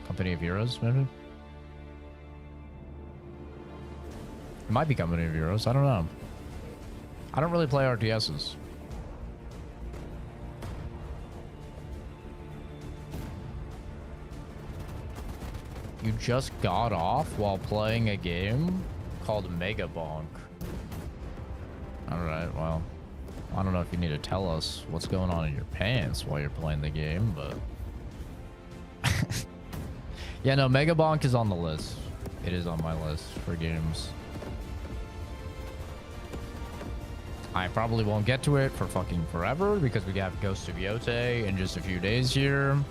Company of Heroes, maybe? It might be Company of Heroes. I don't know. I don't really play RTSs. You just got off while playing a game called Mega Bonk. Alright, well, I don't know if you need to tell us what's going on in your pants while you're playing the game, but... Yeah, no, Mega Bonk is on the list. It is on my list for games. I probably won't get to it for fucking forever because we have Ghost of Yotei in just a few days here.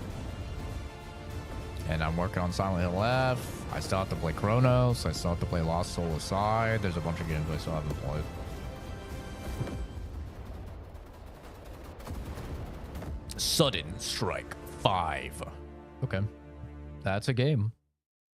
And I'm working on Silent Hill F. I still have to play Chronos. I still have to play Lost Soul Aside. There's a bunch of games I still haven't played. Sudden Strike 5. Okay. That's a game.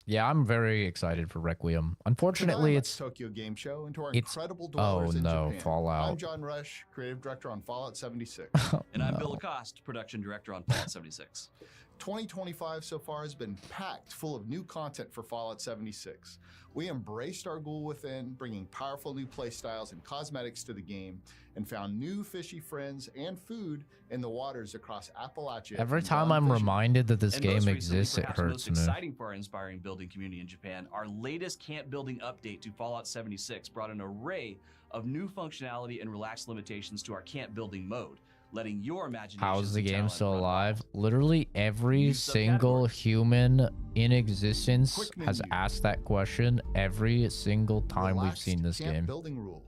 Yeah, I'm very excited for Requiem. Unfortunately, it's Tokyo Game Show and to our it's incredible dwellers in Japan. Fallout. I'm John Rush, creative director on Fallout 76. And I'm Bill Lacoste, production director on Fallout 76. 2025 so far has been packed full of new content for Fallout 76. We embraced our ghoul within, bringing powerful new playstyles and cosmetics to the game, and found new fishy friends and food in the waters across Appalachia. Every time I'm reminded that this game exists, it hurts most me. Exciting for our inspiring building community in Japan, our latest camp building update to Fallout 76 brought an array of new functionality and relaxed limitations to our camp building mode, letting your imagination. How is the game still alive? Literally every single human in existence has asked that question every single time we've seen this game. Building rules.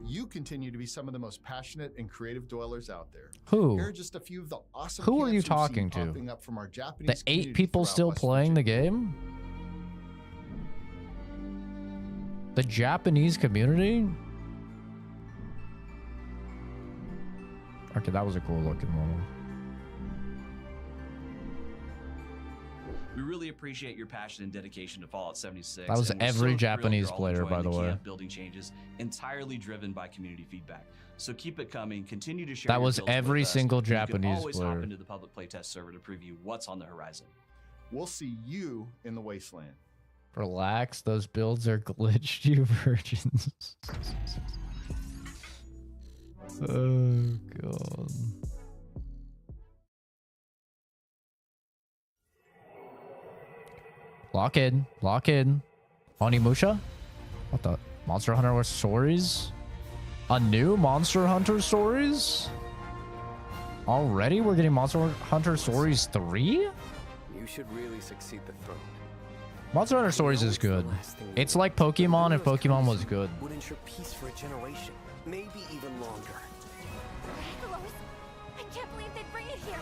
You continue to be some of the most passionate and creative dwellers out there. Who? Here are just a few of the awesome Who are you camps we've talking seen to? popping up from our Japanese The 8 community people throughout still West playing the game? The Japanese community? Okay, that was a cool looking one. We really appreciate your passion and dedication to Fallout 76. That was and we're every so Japanese thrilled you're all player, by enjoying the way. camp building changes entirely driven by community feedback. So keep it coming. Continue to share. That your was builds with every us, single and you Japanese can always player. hop into the public playtest server to preview what's on the horizon. We'll see you in the wasteland. Relax, those builds are glitched, you virgins. Oh, God. Lock in. Lock in. Onimusha? What the? Monster Hunter Stories? A new Monster Hunter Stories? Already? We're getting Monster Hunter Stories 3? You should really succeed the throne. Monster Hunter Stories is good. It's like Pokemon if Pokemon was good. Would ensure peace for a generation, maybe even longer. I can't believe they'd bring it here.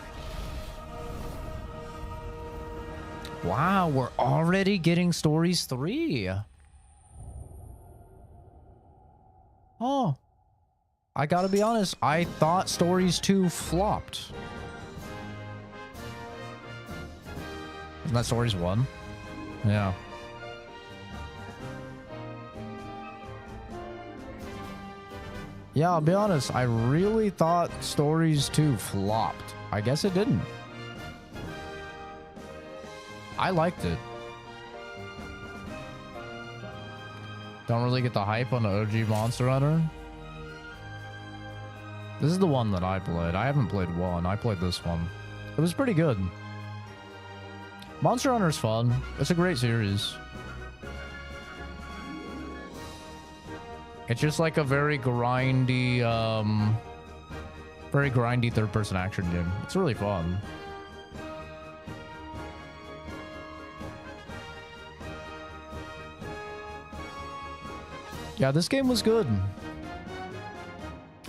Wow, we're already getting Stories 3. Oh. I gotta be honest, I thought Stories 2 flopped. Isn't that Stories 1? Yeah. Yeah, I'll be honest, I really thought Stories 2 flopped. I guess it didn't. I liked it. Don't really get the hype on the OG Monster Hunter. This is the one that I played. I haven't played 1. I played this one. It was pretty good. Monster Hunter's fun. It's a great series. It's just like a very grindy third-person action game. It's really fun. Yeah, this game was good.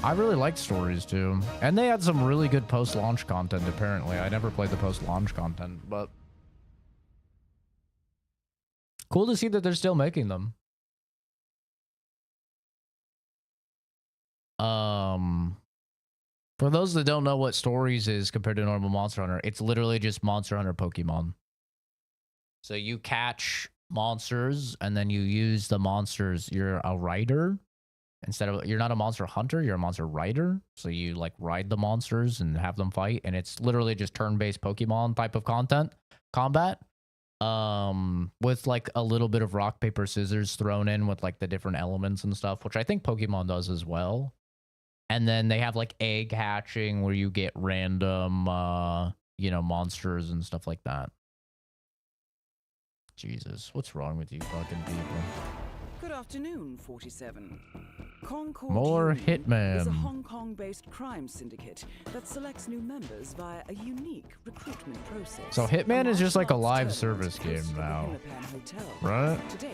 I really liked Stories too. And they had some really good post-launch content, apparently. I never played the post-launch content, but cool to see that they're still making them. For those that don't know what Stories is compared to normal Monster Hunter, it's literally just Monster Hunter Pokemon. So you catch monsters and then you use the monsters. You're a rider. You're not a monster hunter, you're a monster rider. So you like ride the monsters and have them fight, and it's literally just turn-based Pokemon type of combat. With like a little bit of rock, paper, scissors thrown in with like the different elements and stuff, which I think Pokemon does as well. And then they have like egg hatching where you get random monsters and stuff like that. Jesus, what's wrong with you fucking people? Good afternoon, 47. Concord More Union Hitman. is a Hong Kong-based crime syndicate that selects new members via a unique recruitment process. So Hitman is just like a live service game now, right? To date,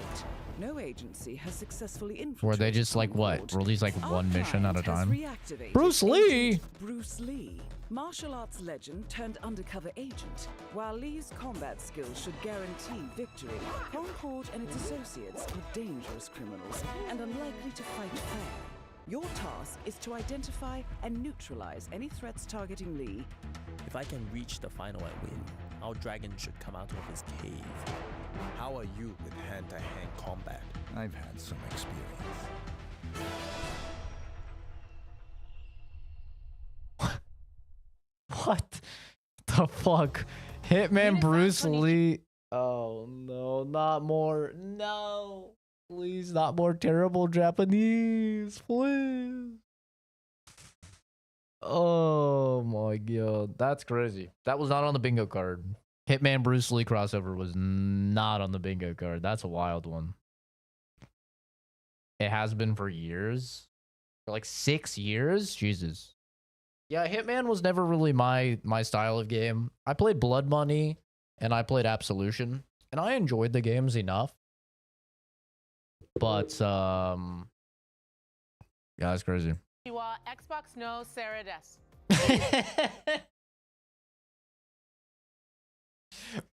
no agency has successfully infiltrated Where they just like what? Release like one mission at a time? reactivated Bruce Lee! Agent Bruce Lee, martial arts legend turned undercover agent. While Lee's combat skills should guarantee victory, Concord and its associates are dangerous criminals and unlikely to fight fair. Your task is to identify and neutralize any threats targeting Lee. If I can reach the final and win, our dragon should come out of his cave. How are you with hand-to-hand combat? I've had some experience. What the fuck? Hitman Bruce Lee. Oh no, not more. No. Please, not more terrible Japanese. Please. Oh my god. That's crazy. That was not on the bingo card. Hitman Bruce Lee crossover was not on the bingo card. That's a wild one. It has been for years. For like 6 years? Jesus. Yeah, Hitman was never really my style of game. I played Blood Money and I played Absolution, and I enjoyed the games enough. But yeah, that's crazy. Xbox no Sarah des.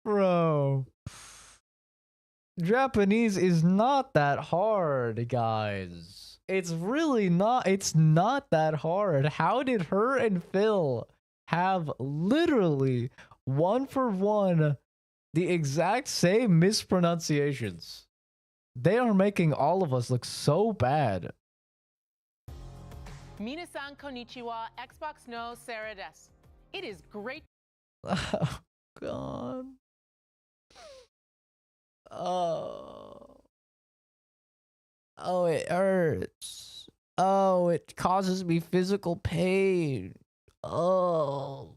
Bro. Japanese is not that hard, guys. It's really not. It's not that hard. How did her and Phil have literally 1-for-1 the exact same mispronunciations? They are making all of us look so bad. Minasan konnichiwa, Xbox no Sarah des. It is great. Oh, God. Oh. Oh, it hurts. Oh, it causes me physical pain. Oh.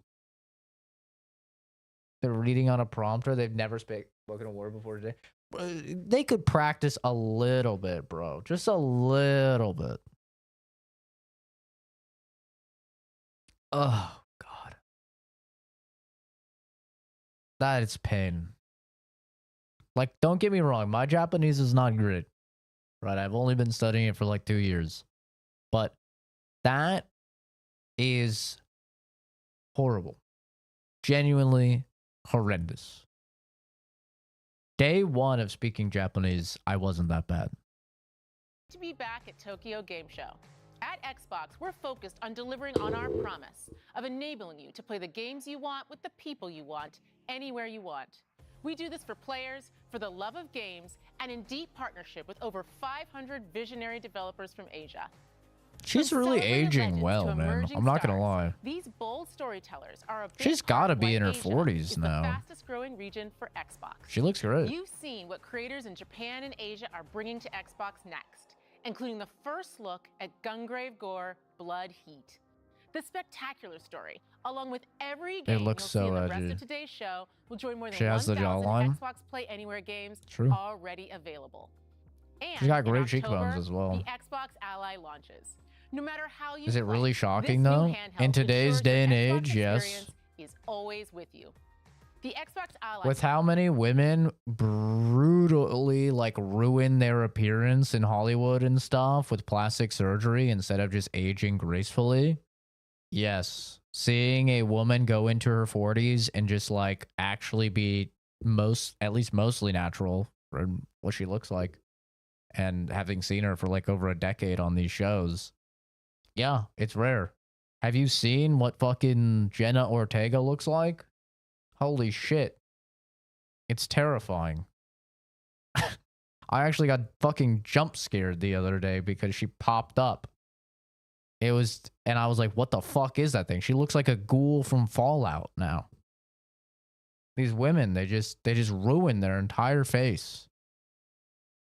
They're reading on a prompter. They've never spoken a word before today. They could practice a little bit, bro. Just a little bit. Oh, God. That is pain. Like, don't get me wrong. My Japanese is not great. Right? I've only been studying it for like 2 years. But that is horrible. Genuinely horrendous. Day 1 of speaking Japanese, I wasn't that bad. To be back at Tokyo Game Show. At Xbox, we're focused on delivering on our promise of enabling you to play the games you want with the people you want, anywhere you want. We do this for players, for the love of games, and in deep partnership with over 500 visionary developers from Asia. She's really aging well, man. I'm not gonna lie. These bold storytellers are a big She's gotta part be why in her Asia 40s is now. The fastest growing region for Xbox. She looks great. You've seen what creators in Japan and Asia are bringing to Xbox next, including the first look at Gungrave Gore Blood Heat. The spectacular story, along with every game It looks you'll so see in the rest edgy. of today's show, will join more than She has the 1,000 jawline. Xbox Play Anywhere games True. already available. And She's got in great October, cheekbones as well. The Xbox Ally launches. No matter how you Is it play, really this shocking new though? handheld In today's ensures day and your Xbox age, yes. experience is always with you. The Xbox Ally With how many women brutally like ruin their appearance in Hollywood and stuff with plastic surgery instead of just aging gracefully. Yes. Seeing a woman go into her 40s and just like actually be at least mostly natural from what she looks like, and having seen her for like over a decade on these shows. Yeah, it's rare. Have you seen what fucking Jenna Ortega looks like? Holy shit. It's terrifying. I actually got fucking jump scared the other day because she popped up. And I was like, what the fuck is that thing? She looks like a ghoul from Fallout now. These women, they just ruin their entire face.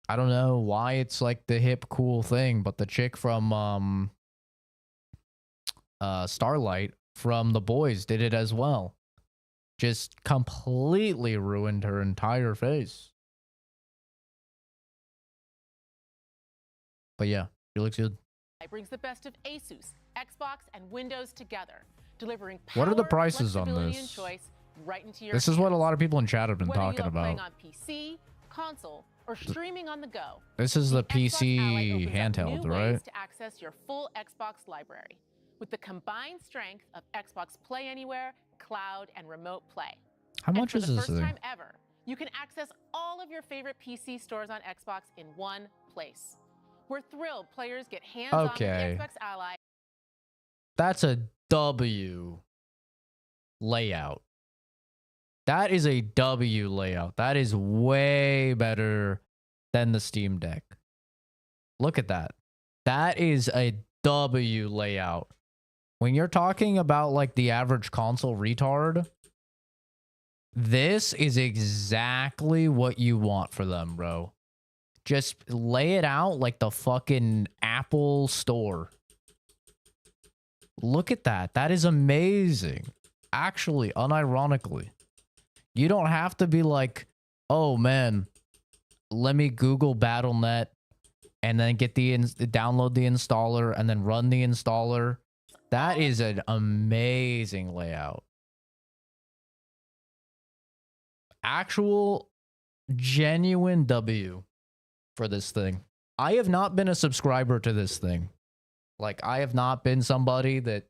I don't know why it's like the hip cool thing, but the chick from Starlight from The Boys did it as well. Just completely ruined her entire face. But yeah, she looks good. It brings the best of Asus, Xbox, and Windows together, delivering What are the power, prices on flexibility, this? and choice right into your This is what a lot of people in chat have been Whether talking you love playing about. on PC, console, or streaming on the go. This is the Ally PC opens up handheld, new right? ways to access your full Xbox library with the combined strength of Xbox Play Anywhere, Cloud, and Remote Play. How much and is for the this first thing? time ever, you can access all of your favorite PC stores on Xbox in one place. We're thrilled players get hands-on Okay. with the Xbox Ally. That's a W layout. that is a W layout. That is way better than the Steam Deck. Look at that. That is a W layout. When you're talking about like the average console retard, this is exactly what you want for them, bro. Just lay it out like the fucking Apple Store. Look at that. That is amazing. Actually, unironically. You don't have to be like, oh man, let me Google Battle.net and then get download the installer and then run the installer. That is an amazing layout. Actual genuine W for this thing. I have not been a subscriber to this thing. Like, I have not been somebody that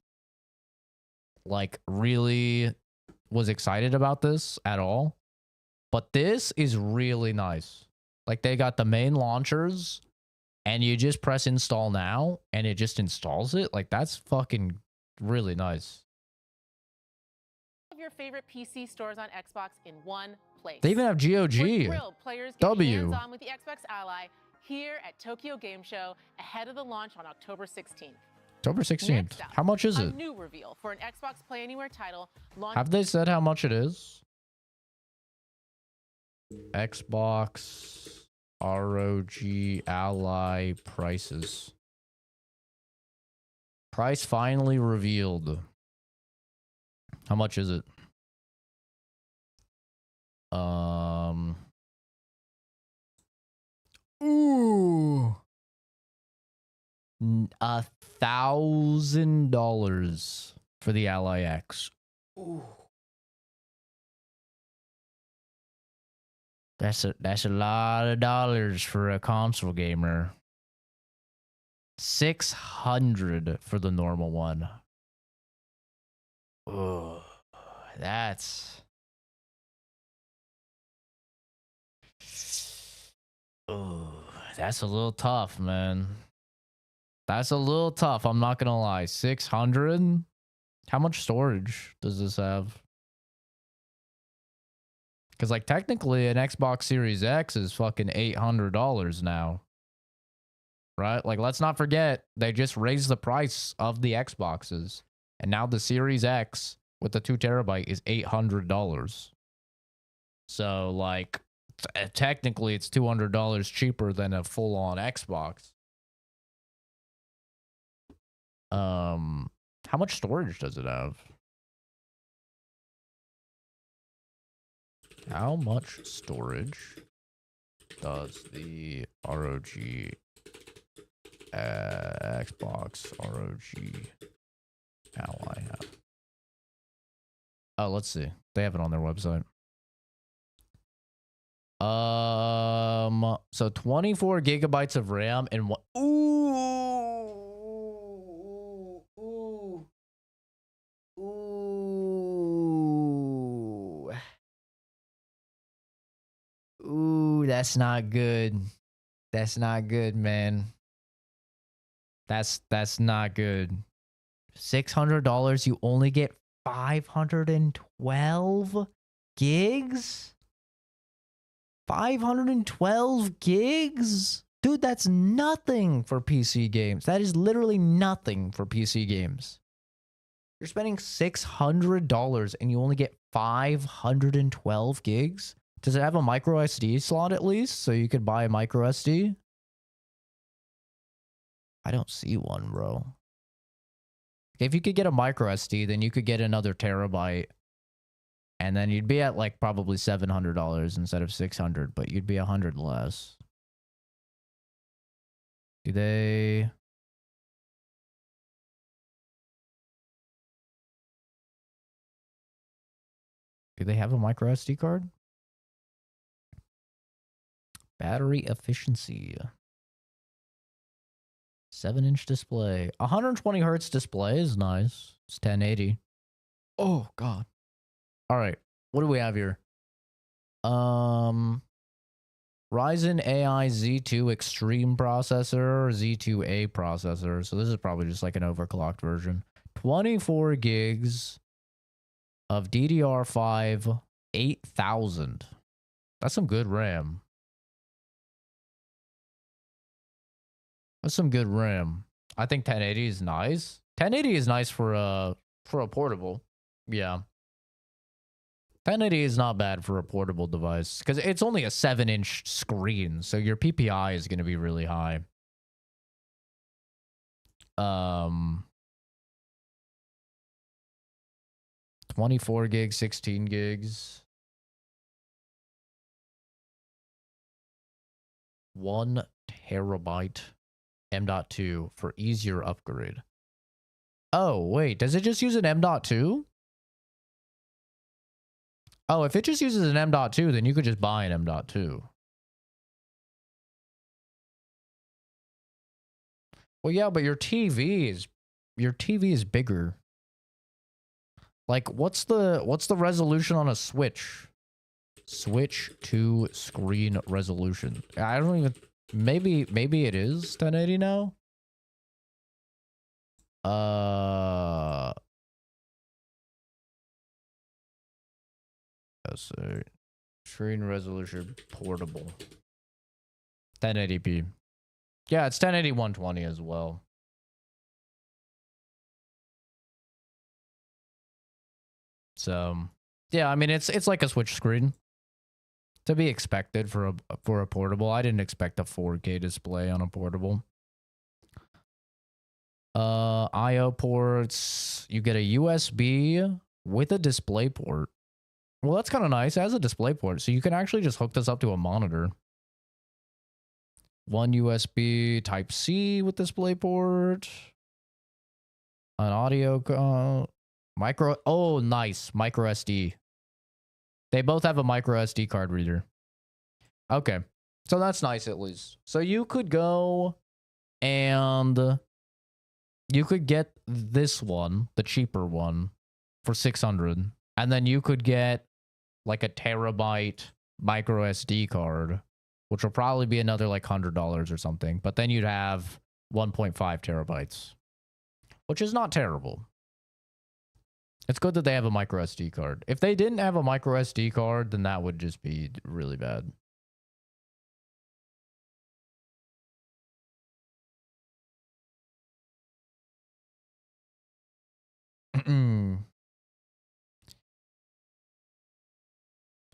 like really was excited about this at all. But this is really nice. Like, they got the main launchers and you just press install now and it just installs it. Like, that's fucking really nice. Your favorite PC stores on Xbox in one place. They even have GOG. We're thrilled players get hands-on with the Xbox Ally here at Tokyo Game Show ahead of the launch on October 16th. October 16th. How much is it? A new reveal for an Xbox Play Anywhere title. Have they said how much it is? Xbox ROG Ally prices. Price finally revealed. How much is it? Ooh. $1,000 for the Ally X. Ooh. That's a lot of dollars for a console gamer. $600 for the normal one. Oh, that's a little tough, man. That's a little tough. I'm not gonna lie. 600. How much storage does this have? Because like technically, an Xbox Series X is fucking $800 now, right? Like, let's not forget they just raised the price of the Xboxes. And now the Series X with the 2 terabyte is $800. So, like, technically it's $200 cheaper than a full-on Xbox. How much storage does it have? How much storage does the ROG Xbox ROG Ally have? Oh, let's see. They have it on their website. So 24 gigabytes of RAM and what? Ooh, that's not good. That's not good, man. That's not good. $600, you only get 512 gigs? 512 gigs? Dude, that's nothing for PC games. That is literally nothing for PC games. You're spending $600 and you only get 512 gigs? Does it have a micro SD slot at least? So you could buy a micro SD? I don't see one, bro. If you could get a micro SD, then you could get another terabyte. And then you'd be at like probably $700 instead of $600, but you'd be $100 less. Do they have a micro SD card? Battery efficiency. 7-inch display. 120 hertz display is nice. It's 1080. Oh, God. All right. What do we have here? Ryzen AI Z2 Extreme processor, Z2A processor. So this is probably just like an overclocked version. 24 gigs of DDR5 8,000. That's some good RAM. That's some good RAM. I think 1080 is nice. 1080 is nice for a portable. Yeah. 1080 is not bad for a portable device because it's only a 7-inch screen, so your PPI is going to be really high. 24 gigs, 16 gigs. 1 terabyte M.2 for easier upgrade. Oh, wait, does it just use an M.2? Oh, if it just uses an M.2, then you could just buy an M.2. Well, yeah, but your TV is bigger. Like, what's the resolution on a Switch? Switch to screen resolution. I don't even. Maybe it is 1080 now. Let's see. Screen resolution portable. 1080p. Yeah, it's 1080 120 as well. So, yeah, I mean it's like a Switch screen. To be expected for a portable. I didn't expect a 4K display on a portable. I/O ports. You get a USB with a display port. Well, that's kind of nice. It has a display port, so you can actually just hook this up to a monitor. One USB Type-C with display port. An audio micro. Oh, nice. Micro SD. They both have a micro SD card reader. Okay. So that's nice at least. So you could go and you could get this one, the cheaper one, for $600. And then you could get like a terabyte micro SD card, which will probably be another like $100 or something. But then you'd have 1.5 terabytes, which is not terrible. It's good that they have a micro SD card. If they didn't have a micro SD card, then that would just be really bad.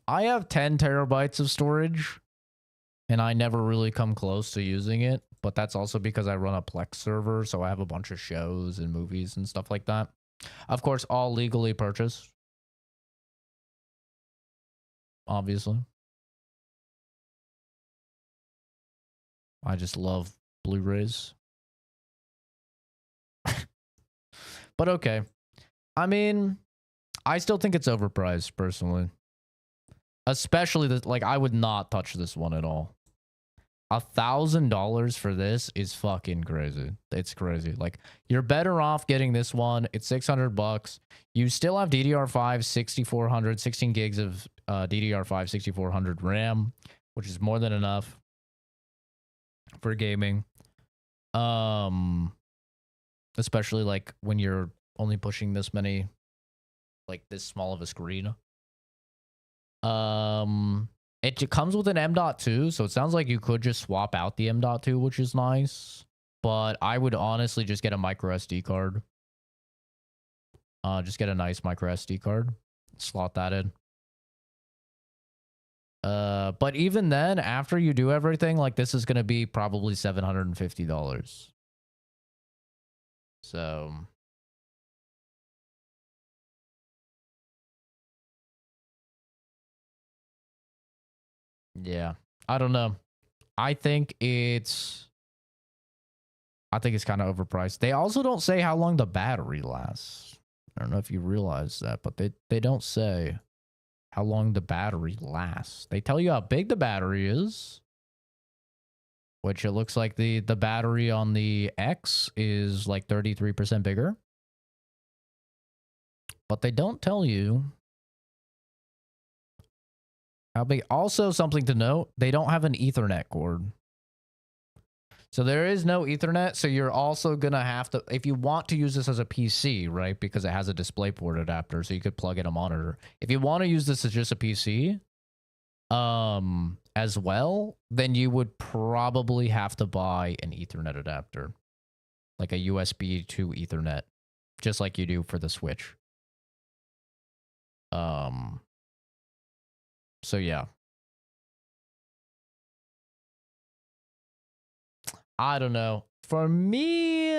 I have 10 terabytes of storage, and I never really come close to using it. But that's also because I run a Plex server, so I have a bunch of shows and movies and stuff like that. Of course, all legally purchased. Obviously. I just love Blu-rays. But okay. I mean, I still think it's overpriced, personally. Especially, like, I would not touch this one at all. $1,000 for this is fucking crazy. It's crazy. Like, you're better off getting this one. It's $600. You still have DDR5 6400, 16 gigs of DDR5 6400 RAM, which is more than enough for gaming. Especially like when you're only pushing this many, like this small of a screen. It comes with an M.2, so it sounds like you could just swap out the M.2, which is nice. But I would honestly just get a micro SD card. Just get a nice micro SD card. Slot that in. But even then, after you do everything, like this is going to be probably $750. So... yeah, I don't know. I think it's kind of overpriced. They also don't say how long the battery lasts. I don't know if you realize that, but they don't say how long the battery lasts. They tell you how big the battery is, which it looks like the battery on the X is like 33% bigger. But they don't tell you how big. Also, something to note, they don't have an Ethernet cord. So there is no Ethernet, so you're also gonna have to, if you want to use this as a PC, right, because it has a DisplayPort adapter, so you could plug in a monitor. If you want to use this as just a PC, as well, then you would probably have to buy an Ethernet adapter, like a USB to Ethernet, just like you do for the Switch. So yeah. I don't know. For me,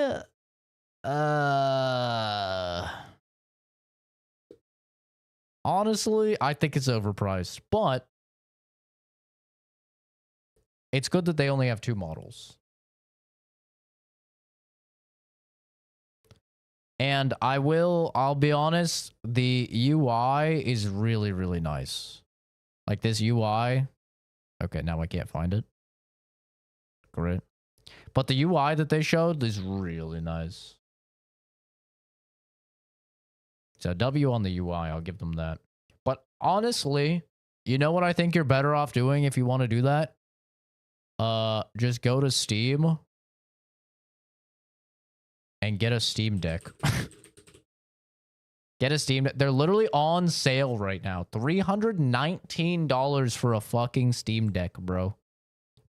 honestly, I think it's overpriced, but it's good that they only have 2 models. And I'll be honest, the UI is really, really nice. Like this UI. Okay, now I can't find it. Great. But the UI that they showed is really nice. So W on the UI, I'll give them that. But honestly, you know what I think you're better off doing if you want to do that? Just go to Steam and get a Steam Deck. Get a Steam Deck. They're literally on sale right now. $319 for a fucking Steam Deck, bro.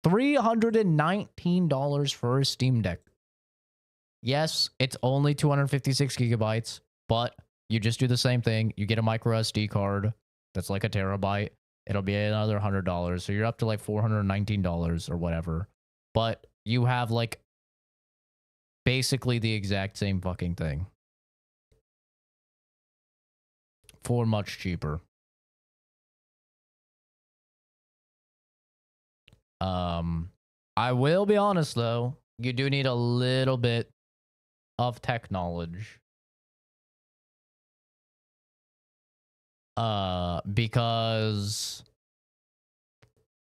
$319 for a Steam Deck. Yes, it's only 256 gigabytes, but you just do the same thing. You get a micro SD card that's like a terabyte. It'll be another $100. So you're up to like $419 or whatever. But you have like basically the exact same fucking thing for much cheaper. I will be honest though, you do need a little bit of tech knowledge. Because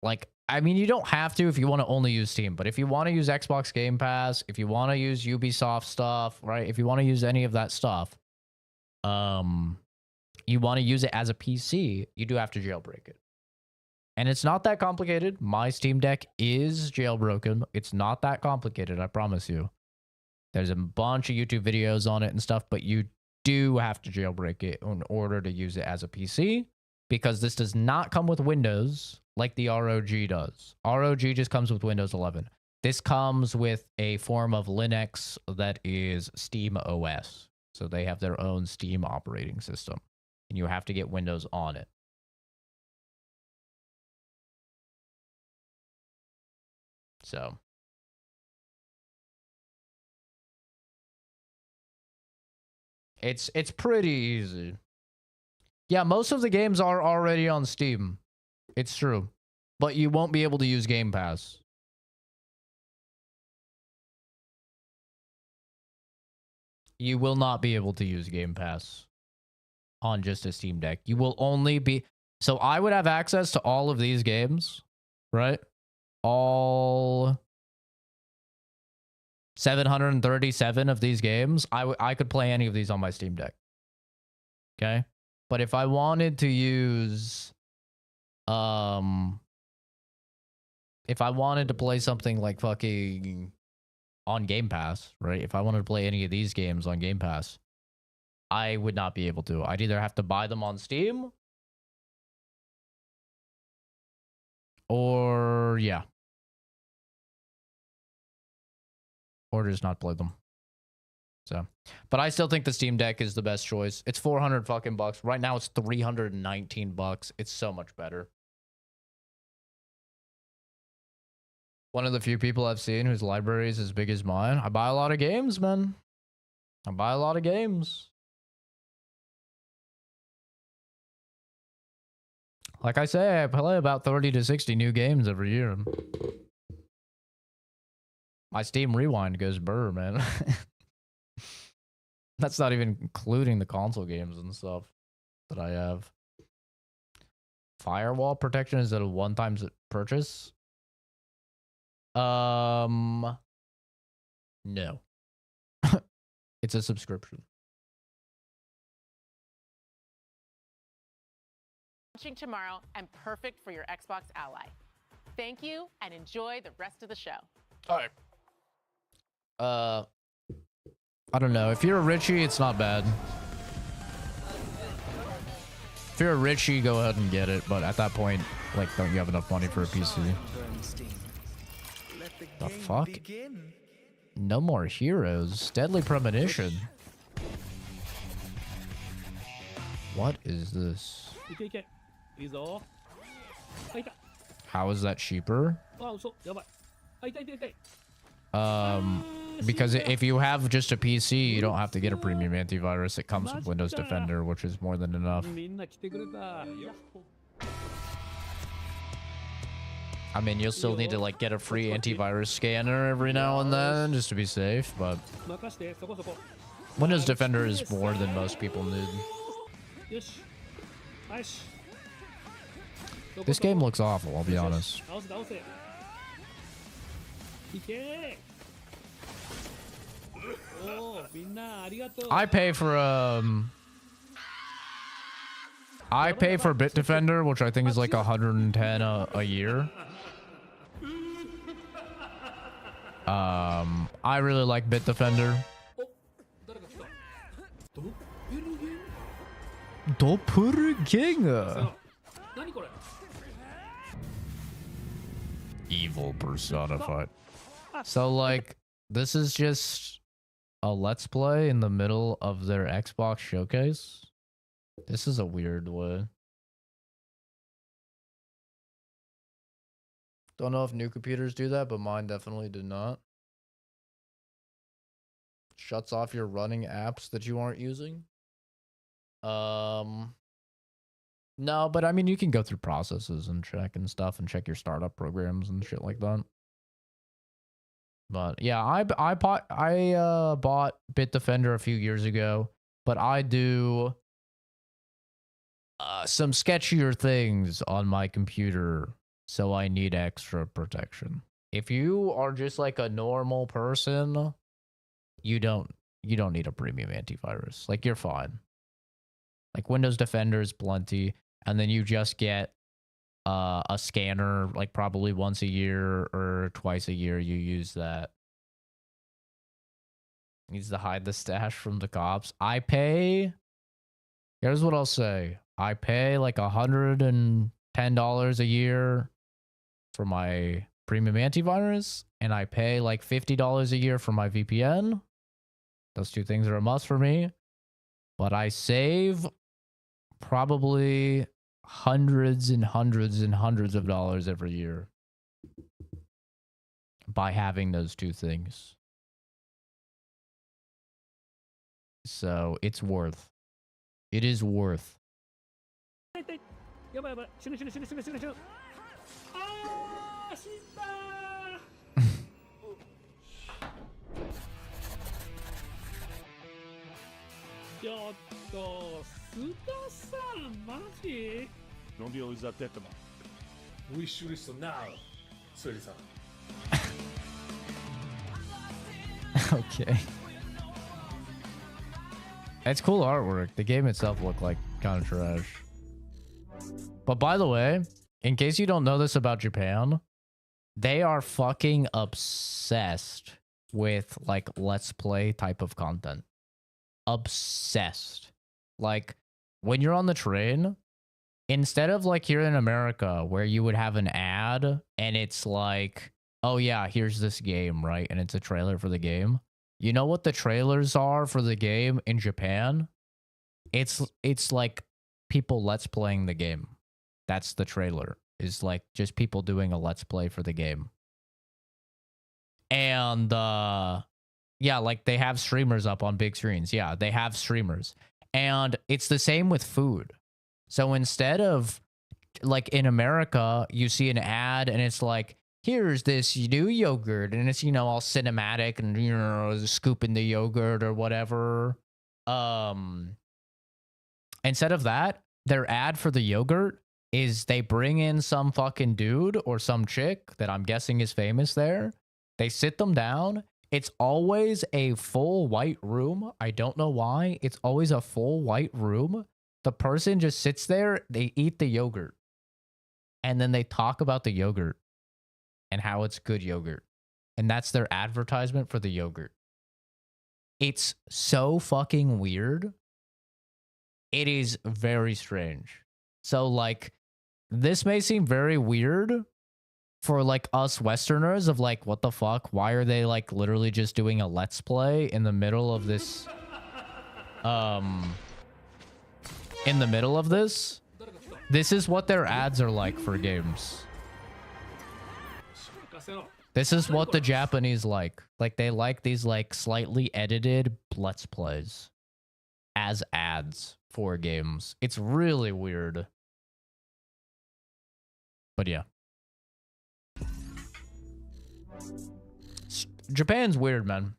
like, I mean, you don't have to if you want to only use Steam, but if you want to use Xbox Game Pass, if you want to use Ubisoft stuff, right? If you want to use any of that stuff, you want to use it as a PC, you do have to jailbreak it. And it's not that complicated. My Steam Deck is jailbroken. It's not that complicated, I promise you. There's a bunch of YouTube videos on it and stuff, but you do have to jailbreak it in order to use it as a PC, because this does not come with Windows like the ROG does. ROG just comes with Windows 11. This comes with a form of Linux that is Steam OS. So they have their own Steam operating system, and you have to get Windows on it. So it's pretty easy. Yeah, most of the games are already on Steam. It's true. But you won't be able to use Game Pass. You will not be able to use Game Pass on just a Steam Deck. You will only be... So I would have access to all of these games, right? All 737 of these games. I could play any of these on my Steam Deck. Okay? But if I wanted to use... if I wanted to play something like fucking on Game Pass, right? If I wanted to play any of these games on Game Pass, I would not be able to. I'd either have to buy them on Steam or, yeah. Or just not play them. So, but I still think the Steam Deck is the best choice. It's 400 fucking bucks. Right now it's 319 bucks. It's so much better. One of the few people I've seen whose library is as big as mine. I buy a lot of games, man. I buy a lot of games. Like I say, I play about 30 to 60 new games every year. My Steam Rewind goes burr, man. That's not even including the console games and stuff that I have. Firewall protection, is it a one-time purchase? No. It's a subscription. Launching tomorrow and perfect for your Xbox Ally. Thank you and enjoy the rest of the show. All right. I don't know. If you're a Richie, it's not bad. If you're a Richie, go ahead and get it. But at that point, like, don't you have enough money for a PC? The fuck? No more heroes. Deadly premonition. What is this? How is that cheaper? Because if you have just a PC, you don't have to get a premium antivirus. It comes with Windows Defender, which is more than enough. I mean, you'll still need to like get a free antivirus scanner every now and then just to be safe, but Windows Defender is more than most people need. This game looks awful, I'll be honest. I pay for Bitdefender, which I think is like 110 a year. I really like Bitdefender. Doppelganger. Evil personified. So like, this is just a let's play in the middle of their Xbox showcase. This is a weird way. Don't know if new computers do that, but mine definitely did not. Shuts off your running apps that you aren't using. No, but I mean, you can go through processes and check and stuff and check your startup programs and shit like that. But yeah, I bought Bitdefender a few years ago, but I do some sketchier things on my computer, so I need extra protection. If you are just like a normal person, you don't need a premium antivirus. Like, you're fine. Like, Windows Defender is plenty, and then you just get a scanner like probably once a year or twice a year. You use that. Needs to hide the stash from the cops. I pay. Here's what I'll say. I pay like $110 a year for my premium antivirus, and I pay like $50 a year for my VPN. Those two things are a must for me. But I save probably hundreds and hundreds and hundreds of dollars every year by having those two things. So it's worth. It is worth. Don't deal with that tetama. Wish list now, Suri-san. Okay. It's cool artwork. The game itself looked like kind of trash. But by the way, in case you don't know this about Japan, they are fucking obsessed with like let's play type of content. Obsessed. Like, when you're on the train, instead of like here in America where you would have an ad and it's like, oh yeah, here's this game, right? And it's a trailer for the game. You know what the trailers are for the game in Japan? It's like people let's playing the game. That's the trailer. Is like just people doing a let's play for the game. And yeah, like they have streamers up on big screens. Yeah, they have streamers. And it's the same with food. So instead of like in America, you see an ad and it's like, here's this new yogurt, and it's, you know, all cinematic and, you know, scooping the yogurt or whatever. Instead of that, their ad for the yogurt is they bring in some fucking dude or some chick that I'm guessing is famous there. They sit them down. It's always a full white room. I don't know why. It's always a full white room. The person just sits there, they eat the yogurt, and then they talk about the yogurt and how it's good yogurt. and that's their advertisement for the yogurt. It's so fucking weird. It is very strange. So like, this may seem very weird for like us Westerners of like, what the fuck? Why are they like literally just doing a let's play in the middle of this? In the middle of this? This is what their ads are like for games. This is what the Japanese like. Like, they like these like slightly edited let's plays as ads for games. It's really weird. But yeah. Japan's weird, man.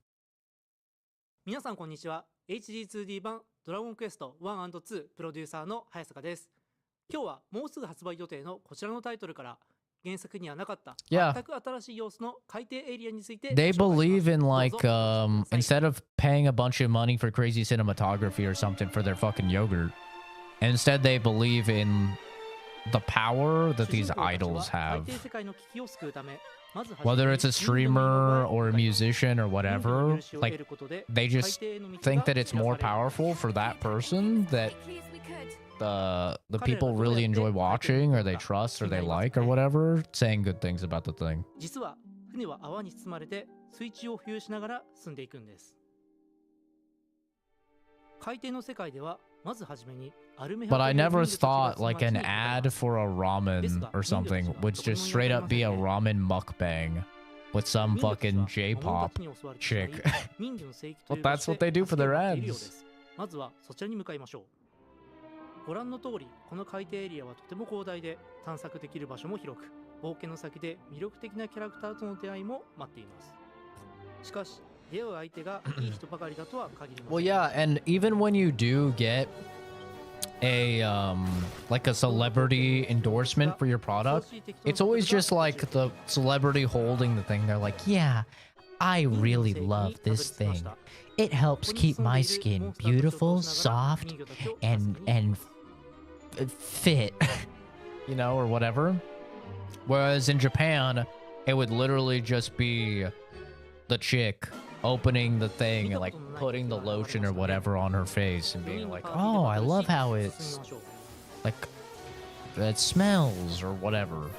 皆さんこんにちは。HD2D 版ドラゴンクエスト1&2プロデューサーの早坂です。今日はもうすぐ発売予定のこちらのタイトルから原作にはなかった全く新しい要素の海底エリアについて They believe in like instead of paying a bunch of money for crazy cinematography or something for their fucking yogurt, instead they believe in the power that these idols have. Whether it's a streamer or a musician or whatever, like they just think that it's more powerful for that person that the people really enjoy watching or they trust or they like or whatever, saying good things about the thing. 実は船は泡に包まれて水中を浮遊しながら進んでいくんです。海底の世界ではまずはじめに But I never thought like an ad for a ramen or something would just straight up be a ramen mukbang with some fucking J-pop chick. Well, that's what they do for their ads. まずはそちらに向かいましょう。ご覧の通り、この海底エリアはとても広大で探索できる場所も広く、冒険の先で魅力的なキャラクターとの出会いも待っています。しかし、出会う相手がいい人ばかりだとは限りません。Well, yeah, and even when you do get a like a celebrity endorsement for your product, it's always just like the celebrity holding the thing. They're like, yeah, I really love this thing. It helps keep my skin beautiful, soft, and fit, you know, or whatever. Whereas in Japan, it would literally just be the chick opening the thing and like putting the lotion or whatever on her face and being like, oh, I love how it's like it smells or whatever.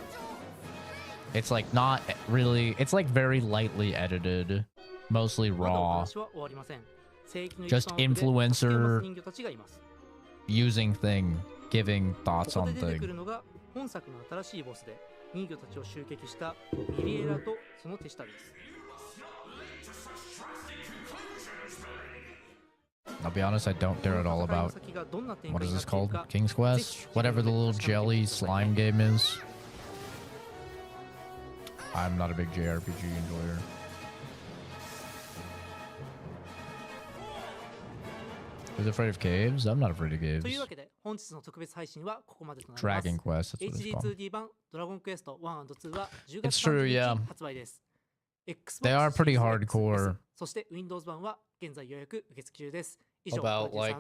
It's like not really, it's like very lightly edited, mostly raw, just influencer using thing, giving thoughts on thing. I'll be honest, I don't care at all about, what is this called? King's Quest? Whatever the little jelly slime game is. I'm not a big JRPG enjoyer. Who's afraid of caves? I'm not afraid of caves. Dragon Quest, that's what it's called. It's true, yeah. They are pretty hardcore. About like,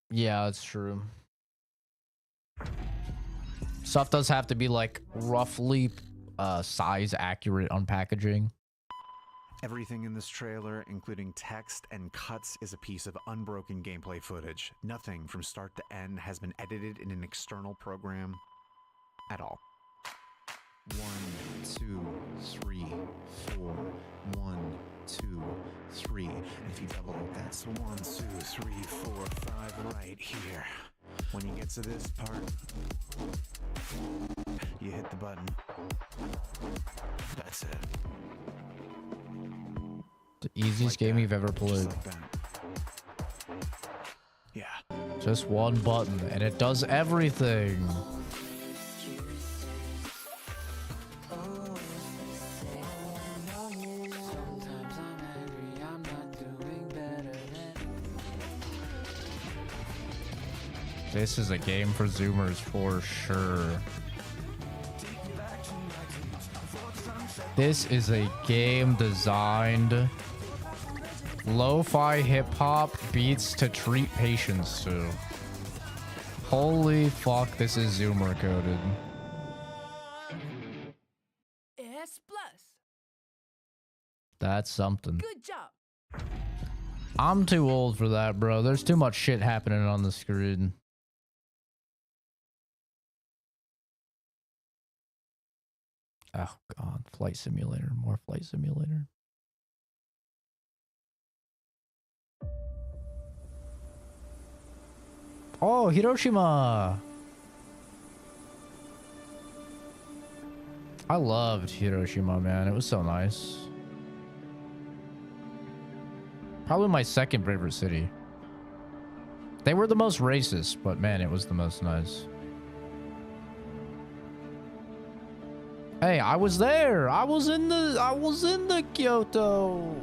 yeah, it's true. Stuff does have to be like roughly size accurate on packaging. Everything in this trailer, including text and cuts, is a piece of unbroken gameplay footage. Nothing from start to end has been edited in an external program at all. 1, 2, 3, 4, 1, 2, 3. And if you double it, that's 1, 2, 3, 4, 5 right here. When you get to this part, you hit the button. That's it. The easiest game you've ever played. Yeah. Just one button and it does everything. This is a game for Zoomers for sure. This is a game designed lo-fi hip-hop beats to treat patients to. Holy fuck, this is Zoomer coded. That's something. Good job. I'm too old for that, bro. There's too much shit happening on the screen. Oh god, flight simulator, more flight simulator. Oh, Hiroshima. I loved Hiroshima, man. It was so nice. Probably my second favorite city. They were the most racist, but man, it was the most nice. Hey, I was there. I was in the Kyoto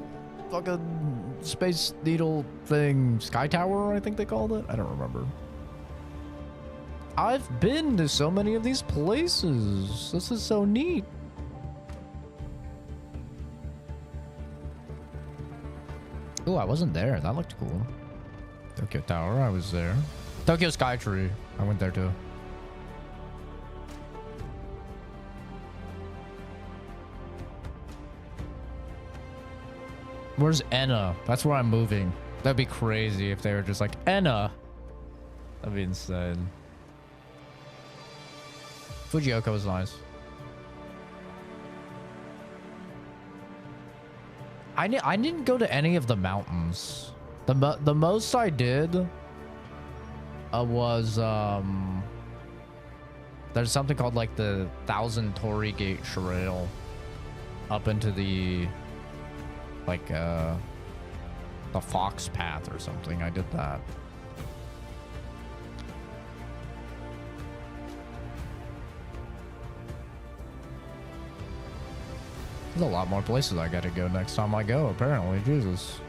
fucking Space Needle thing, Sky Tower, I think they called it. I don't remember. I've been to so many of these places. This is so neat. Oh, I wasn't there. That looked cool. Tokyo Tower, I was there. Tokyo Skytree, I went there too. Where's Enna? That's where I'm moving. That'd be crazy if they were just like, Enna. That'd be insane. Fujioka was nice. I didn't go to any of the mountains. The most I did was there's something called like the 1,000 Torii Gate Trail up into the like the Fox Path or something. I did that. There's a lot more places I gotta go next time I go, apparently. Jesus.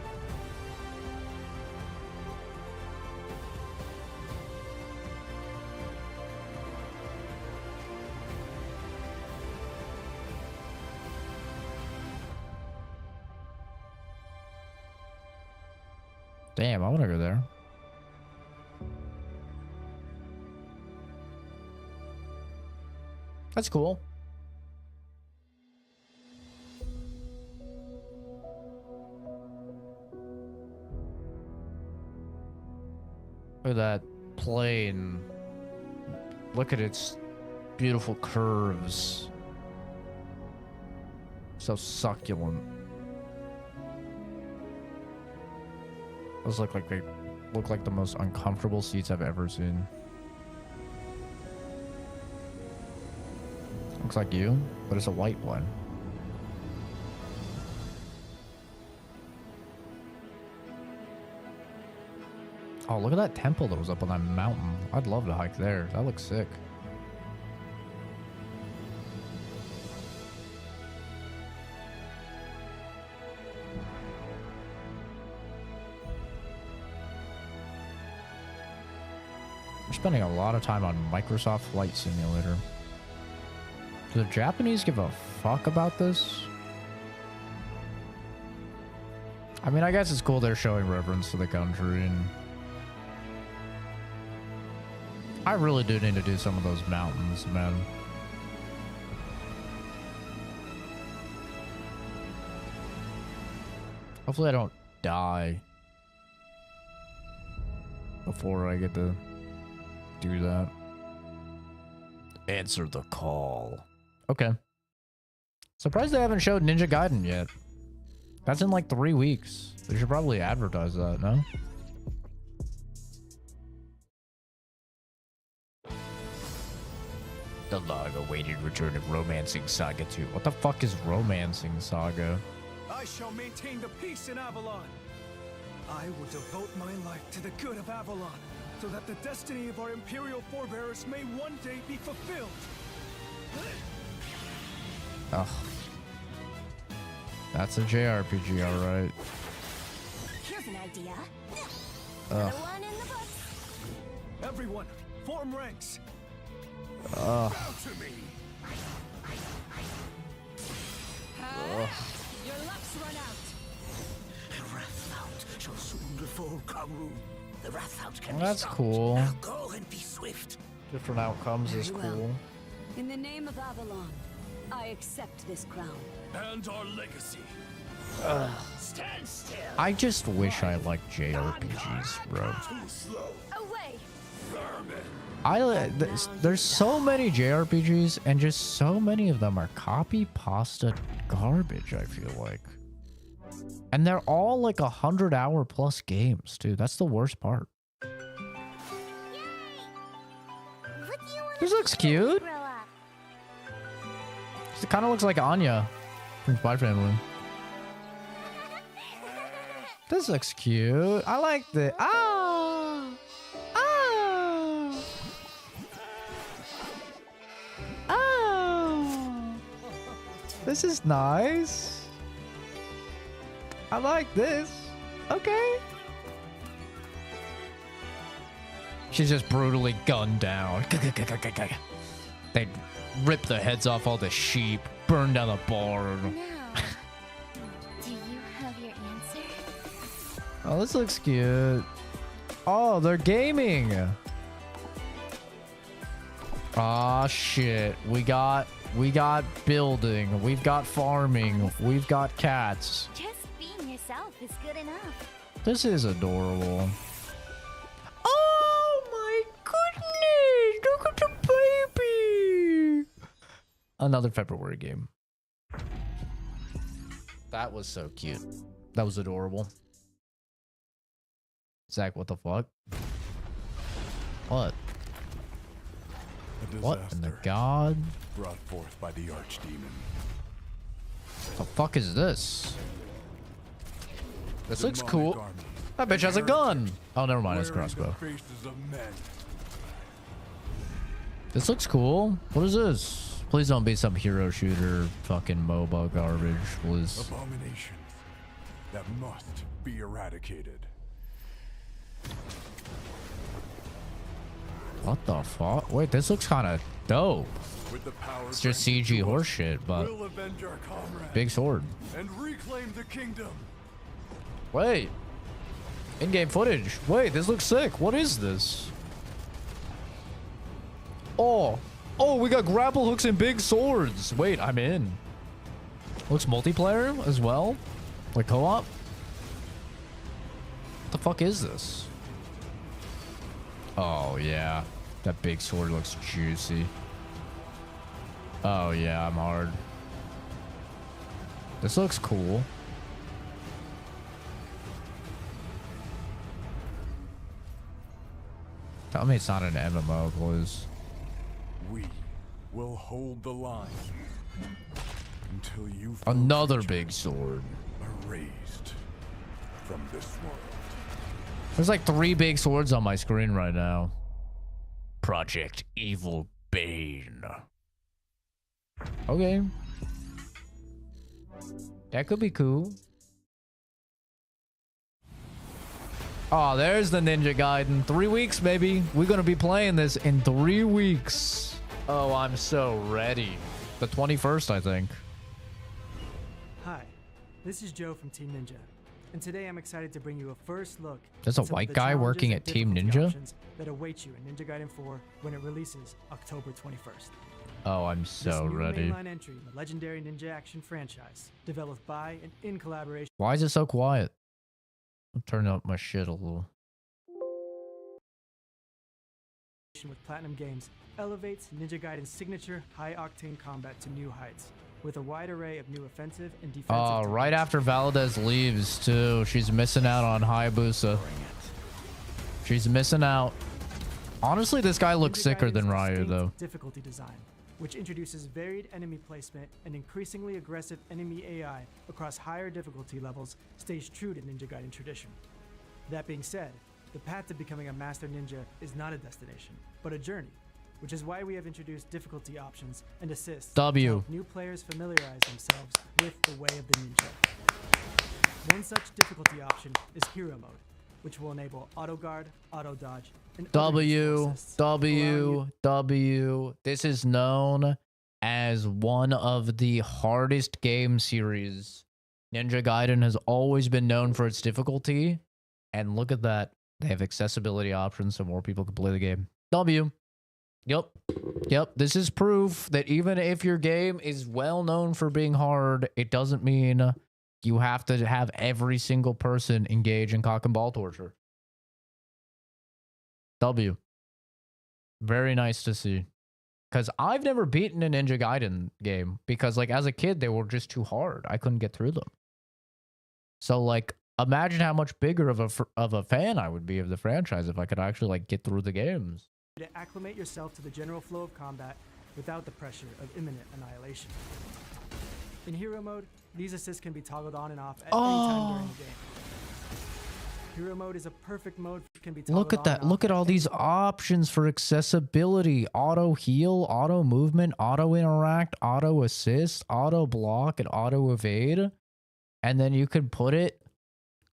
Damn, I wanna go there. That's cool. Look at that plane. Look at its beautiful curves. So succulent. Those look like the most uncomfortable seats I've ever seen. Looks like you, but it's a white one. Oh, look at that temple that was up on that mountain. I'd love to hike there. That looks sick. We're spending a lot of time on Microsoft Flight Simulator. Do the Japanese give a fuck about this? I mean, I guess it's cool they're showing reverence to the country, and I really do need to do some of those mountains, man. Hopefully I don't die before I get to do that. Answer the call. Okay. Surprised they haven't showed Ninja Gaiden yet. That's in like 3 weeks. They should probably advertise that, no? The long-awaited return of Romancing Saga 2. What the fuck is Romancing Saga? I shall maintain the peace in Avalon. I will devote my life to the good of Avalon, so that the destiny of our Imperial forebears may one day be fulfilled. Ugh. That's a JRPG, alright. Here's an idea. Ugh. One in the books. Everyone, form ranks. Ugh. To me. Ugh. Your luck's run out. Wrathhout shall soon befall Karu. The Wrathhout can That's be stopped. cool. Now go and be swift. Different outcomes is Very well. cool. In the name of Avalon, I accept this crown. And our legacy. I just wish I liked JRPGs, bro. There's so many JRPGs and just so many of them are copy pasta garbage, I feel like. And they're all like 100-hour plus games, too. That's the worst part. This looks cute. It kind of looks like Anya from Spy Family. This looks cute. I like the This is nice. I like this. Okay. She's just brutally gunned down. They rip the heads off all the sheep, burn down the barn. Now, do you have your answer? Oh, this looks cute. Oh, they're gaming. Ah, shit. We got building. We've got farming. We've got cats. Just being yourself is good enough. This is adorable. Oh my goodness! Look at the baby! Another February game. That was so cute. That was adorable. Zach, what the fuck? What? What in the god? Brought forth by the archdemon. The fuck is this? This looks cool. That bitch has a gun. Oh, never mind. It's a crossbow. This looks cool. What is this? Please don't be some hero shooter fucking MOBA garbage, please. Abomination that must be eradicated. What the fuck? Wait, this looks kind of dope. It's just CG horseshit, but big sword. And reclaim the kingdom. Wait. In-game footage. Wait, this looks sick. What is this? Oh. Oh, we got grapple hooks and big swords. Wait, I'm in. Looks multiplayer as well? Like co-op? What the fuck is this? Oh, yeah. That big sword looks juicy. Oh, yeah, I'm hard. This looks cool. Tell me it's not an MMO, please. We will hold the line until you Another big sword. erased from this world. There's like 3 big swords on my screen right now. Project Evil Bane. Okay. That could be cool. Oh, there's the Ninja Gaiden. 3 weeks, baby. We're gonna be playing this in 3 weeks. Oh, I'm so ready. The 21st, I think. Hi, this is Joe from Team Ninja, and today I'm excited to bring you a first look. There's a at some of white the guy challenges working and at Team difficulty Ninja? options that await you in Ninja Gaiden 4 when it releases October 21st. Oh, I'm so this new ready. mainline entry in the legendary Ninja action franchise, developed by and in collaboration. Why is it so quiet? I'll turn up my shit a little. With Platinum Games, elevates Ninja Gaiden's signature high-octane combat to new heights, with a wide array of new offensive and defensive. Oh, right after Valdez leaves, too. She's missing out on Hayabusa. She's missing out. Honestly, this guy looks sicker than Ryu, though. Difficulty design, which introduces varied enemy placement and increasingly aggressive enemy AI across higher difficulty levels, stays true to Ninja Gaiden tradition. That being said, the path to becoming a master ninja is not a destination, but a journey, which is why we have introduced difficulty options and assists to help new players familiarize themselves with the way of the ninja. One such difficulty option is Hero Mode, which will enable auto guard, auto dodge, and other useful assists, allowing W. This is known as one of the hardest game series. Ninja Gaiden has always been known for its difficulty, and look at that. They have accessibility options so more people can play the game. W. Yep. This is proof that even if your game is well known for being hard, it doesn't mean you have to have every single person engage in cock and ball torture. W. Very nice to see. Because I've never beaten a Ninja Gaiden game. Because, like, as a kid, they were just too hard. I couldn't get through them. So, like, imagine how much bigger of a fan I would be of the franchise if I could actually, like, get through the games. To acclimate yourself to the general flow of combat without the pressure of imminent annihilation. In hero mode, these assists can be toggled on and off at any time during the game. Hero mode is a perfect mode that can be toggled Look at on that. and off Look at all these options for accessibility. Auto heal, auto movement, auto interact, auto assist, auto block, and auto evade. And then you can put it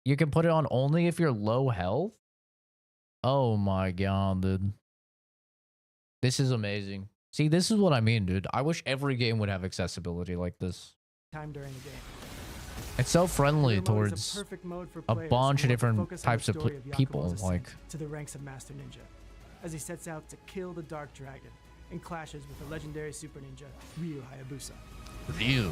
on only if you're low health. Oh my god, dude. This is amazing. See, this is what I mean, dude. I wish every game would have accessibility like this. time during the game. It's so friendly Hero mode is towards perfect mode for a players bunch who of want to different focus on the types of story of people. Yakuza's Like, ascent to the ranks of Master Ninja, as he sets out to kill the Dark Dragon and clashes with the legendary Super Ninja Ryu Hayabusa. Ryu.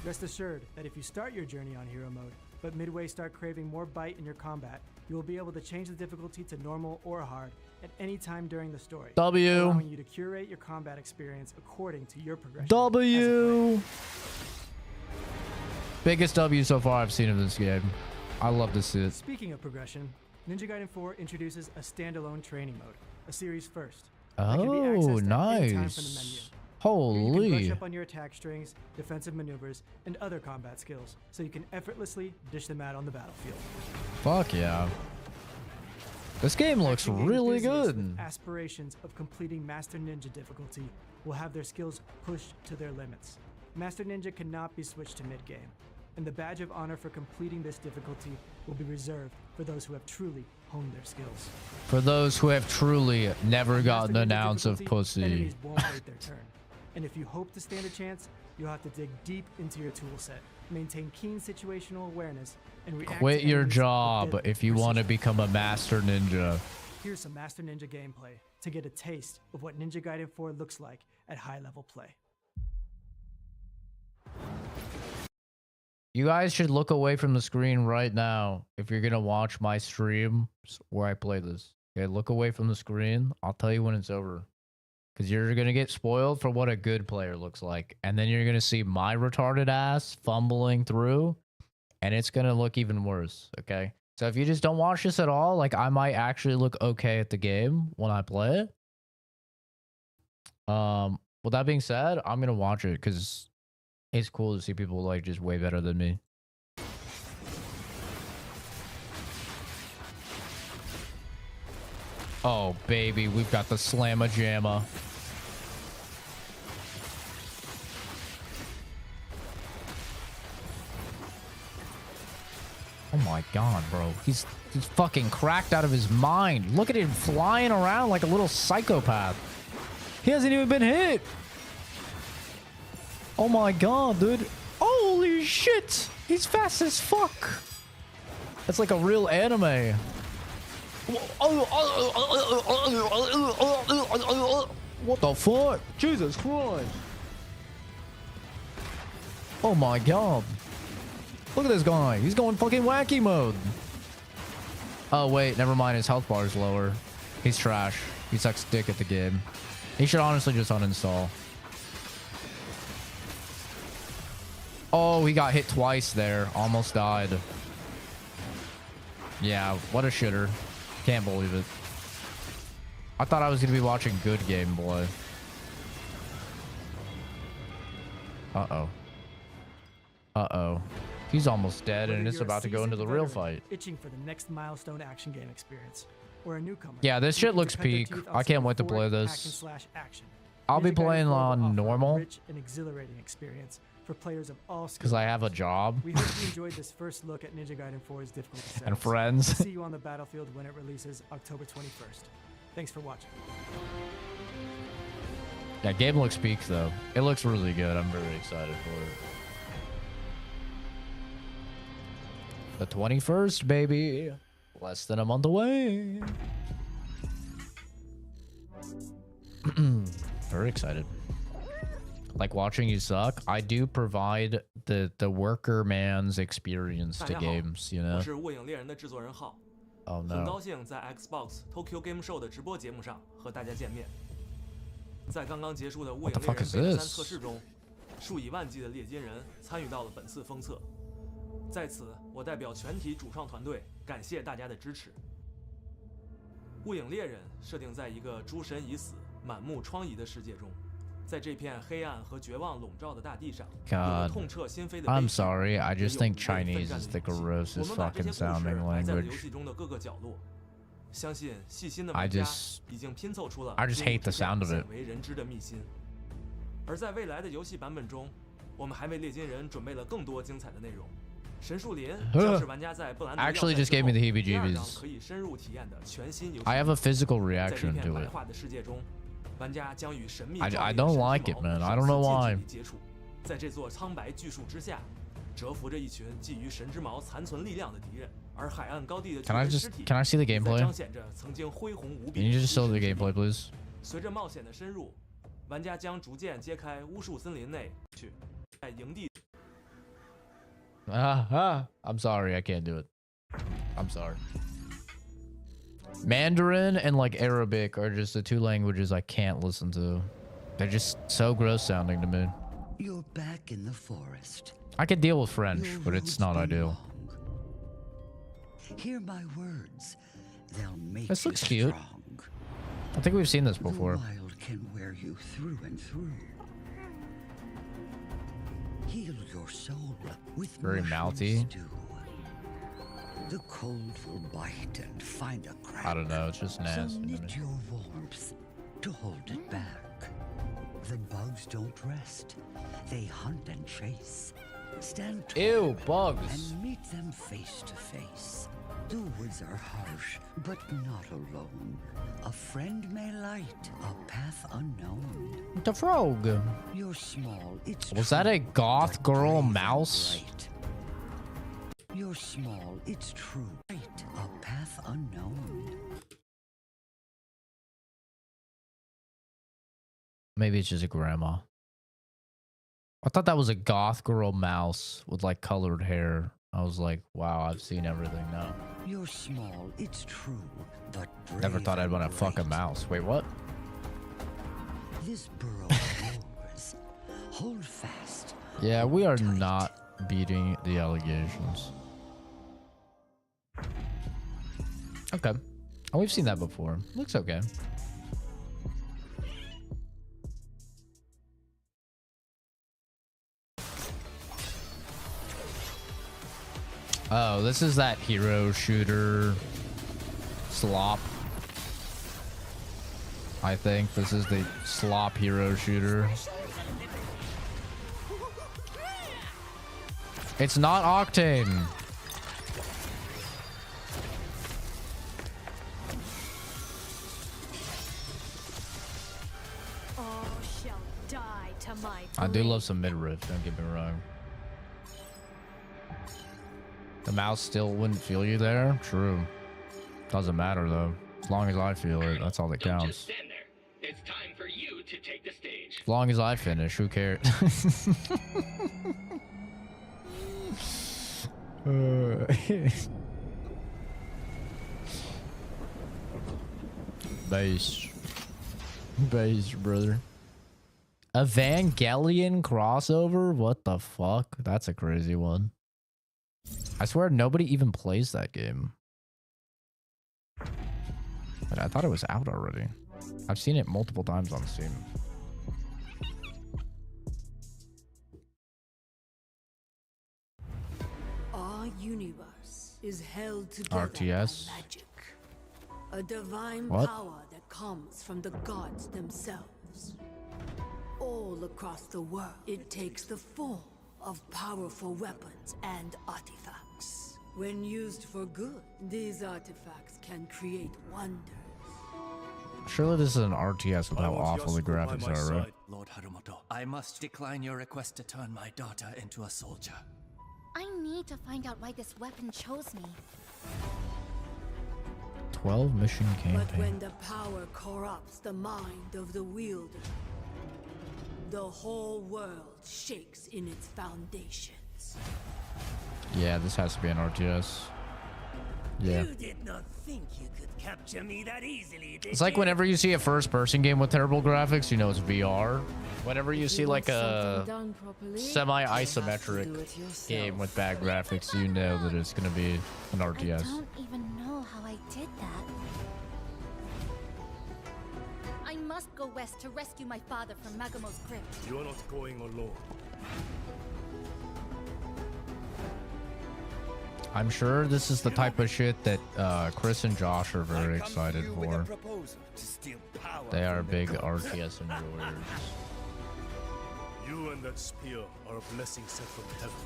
Rest assured that if you start your journey on hero mode, but midway start craving more bite in your combat, you will be able to change the difficulty to normal or hard at any time during the story. W. Allowing you to curate your combat experience according to your progression. W. Biggest W so far I've seen in this game. I love to see it. Speaking of progression, Ninja Gaiden 4 introduces a standalone training mode, a series first. that can be Oh, accessed at any time from the menu. nice. Here you can brush Holy. up on your attack strings, defensive maneuvers, and other combat skills, so you can effortlessly dish them out on the battlefield. Fuck yeah. This game looks Action game really enthusiasts good. with aspirations of completing Master Ninja difficulty will have their skills pushed to their limits. Master Ninja cannot be switched to mid-game, and the badge of honor for completing this difficulty will be reserved for those who have truly honed their skills. For those who have truly never gotten an ounce of pussy. Enemies won't wait their turn. And if you hope to stand a chance, you'll have to dig deep into your toolset, maintain keen situational awareness, and react Quit to your enemies with job deadly if you want to become a master ninja. Here's some Master Ninja gameplay to get a taste of what Ninja Gaiden 4 looks like at high-level play. You guys should look away from the screen right now if you're going to watch my stream where I play this. Okay, look away from the screen. I'll tell you when it's over. Because you're going to get spoiled for what a good player looks like. And then you're going to see my retarded ass fumbling through. And it's going to look even worse, okay? So if you just don't watch this at all, like, I might actually look okay at the game when I play it. With that being said, I'm going to watch it because it's cool to see people, like, just way better than me. Oh, baby, we've got the Slamma-Jamma. Oh my god, bro. He's fucking cracked out of his mind. Look at him flying around like a little psychopath. He hasn't even been hit. Oh my god, dude. Holy shit. He's fast as fuck. That's like a real anime. What the fuck? Jesus Christ. Oh my god. Look at this guy. He's going fucking wacky mode. Oh, wait. Never mind. His health bar is lower. He's trash. He sucks dick at the game. He should honestly just uninstall. Oh, he got hit twice there. Almost died. Yeah, what a shitter. Can't believe it. I thought I was going to be watching good gameplay. Uh-oh. Uh-oh. He's almost dead, and it's about to go into the real fight. Itching for the next milestone action game experience, or a newcomer. Yeah, this shit looks peak. I can't wait to play this. I'll be playing on normal Rich and exhilarating experience for players of all skills. because I have a job We hope you enjoyed this first look at Ninja Gaiden 4's difficulty settings. and friends. See you on the battlefield when it releases October 21st. Thanks for watching. Yeah, game looks peak though. It looks really good. I'm very excited for it. The 21st, baby. Less than a month away. Very excited. Like watching you suck. I do provide the worker man's experience to games, you 我 know? 是卧影猎人的制作人浩， Oh 很 no. 高兴在 Xbox Tokyo Game Show 的直播节目上和大家见面。在刚刚结束的卧影猎人 Beta 3测试中，数以万计的猎金人参与到了本次封测。在此，我代表全体主创团队感谢大家的支持。卧影猎人设定在一个诸神已死、满目疮痍的世界中。 在这片黑暗和绝望笼罩的大地上， God, I'm sorry. I just think Chinese is the grossest fucking sounding language. I just hate the sound of it. 而在未来的游戏版本中，我们还为猎金人准备了更多精彩的内容。神树林将是玩家在布兰德 Actually just gave me the 第二 heebie-jeebies. 张可以深入体验的全新游戏。 I have a physical 在 reaction 这片 to 白 it. 化的世界中，玩家将与神秘 I don't like it, man. I don't know why. 接触，在这座苍白巨树之下，蛰伏着一群觊觎神之矛残存力量的敌人，而海岸高地的巨 Can I 人 just 尸体 can I see the 在 gameplay? 彰显着曾经恢宏无 Can 比 you 的 just show the gameplay, please? 随着冒险的深入，玩家将逐渐揭开巫术森林内去，在营地。 I'm sorry, I can't do it. I'm sorry. Mandarin and like Arabic are just the two languages I can't listen to. They're just so gross sounding to me. You're back in the forest. I could deal with French, but it's not ideal. Hear my words. They'll make This you looks cute. strong. I think we've seen this before. The wild can wear you through and through. Heal your soul with Very mouthy. stew. The cold will bite and find a crack. I don't know, it's just nasty So to me. knit your warmth to hold it back. The bugs don't rest. They hunt and chase. Stand tall Ew, bugs. and meet them face to face. The woods are harsh, but not alone. A friend may light a path unknown. The frog. You're small, it's Was that a true, goth but girl brave and mouse? bright. You're small, it's true. Light a path unknown. Maybe it's just a grandma. I thought that was a goth girl mouse with like colored hair. I was like, wow, I've seen everything now. You're small, it's true, but brave Never thought I'd and want to fuck a bright. mouse. Wait, what? This burrow is yours. Hold fast. Yeah, we are not beating the allegations. Okay. Oh, we've seen that before. Looks okay. Oh, this is that hero shooter slop. I think this is the slop hero shooter. It's not Octane. All shall die to my I do love some mid-riff, don't get me wrong. The mouse still wouldn't feel you there? True. Doesn't matter though. As long as I feel it, that's all that Don't counts. just stand there. It's time for you to take the stage. As long as I finish, who cares? Base. Base, brother. Evangelion crossover? What the fuck? That's a crazy one. I swear nobody even plays that game. But I thought it was out already. I've seen it multiple times on Steam. Our universe is held together RTS? by magic. A divine What? power that comes from the gods themselves. All across the world, it takes the form of powerful weapons and artifacts. When used for good, these artifacts can create wonders. Surely this is an RTS with how awful the Justice by graphics my are, right? side, Lord Harumoto. I must decline your request to turn my daughter into a soldier. I need to find out why this weapon chose me. 12 mission But campaign. when the power corrupts the mind of the wielder, the whole world shakes in its foundations. Yeah, this has to be an RTS. Yeah. You did not think you could capture me that easily, did It's like you? whenever you see a first-person game with terrible graphics, you know it's VR. Whenever you see like a semi-isometric game with bad graphics, you know that it's gonna be an RTS. I don't even know how I did that. I must go west to rescue my father from Magamo's grip. You are not going alone. I'm sure this is the type of shit that Chris and Josh are very excited for. They are big RTS enjoyers. You and that spear are a blessing sent from heaven.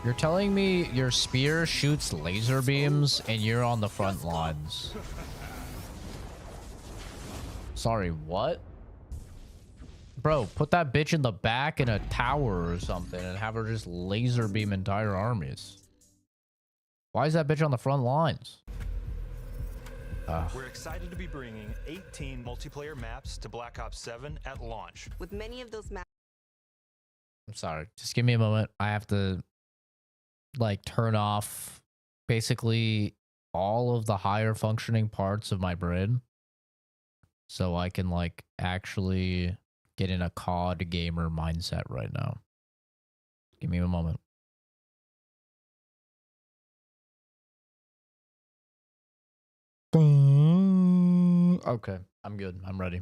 You're telling me your spear shoots laser beams and you're on the front lines? Sorry, what? Bro, put that bitch in the back in a tower or something and have her just laser beam entire armies. Why is that bitch on the front lines? We're excited to be bringing 18 multiplayer maps to Black Ops 7 at launch. With many of those maps. I'm sorry. Just give me a moment. I have to like turn off basically all of the higher functioning parts of my brain so I can like actually get in a COD gamer mindset right now. Give me a moment. Okay, I'm good. I'm ready.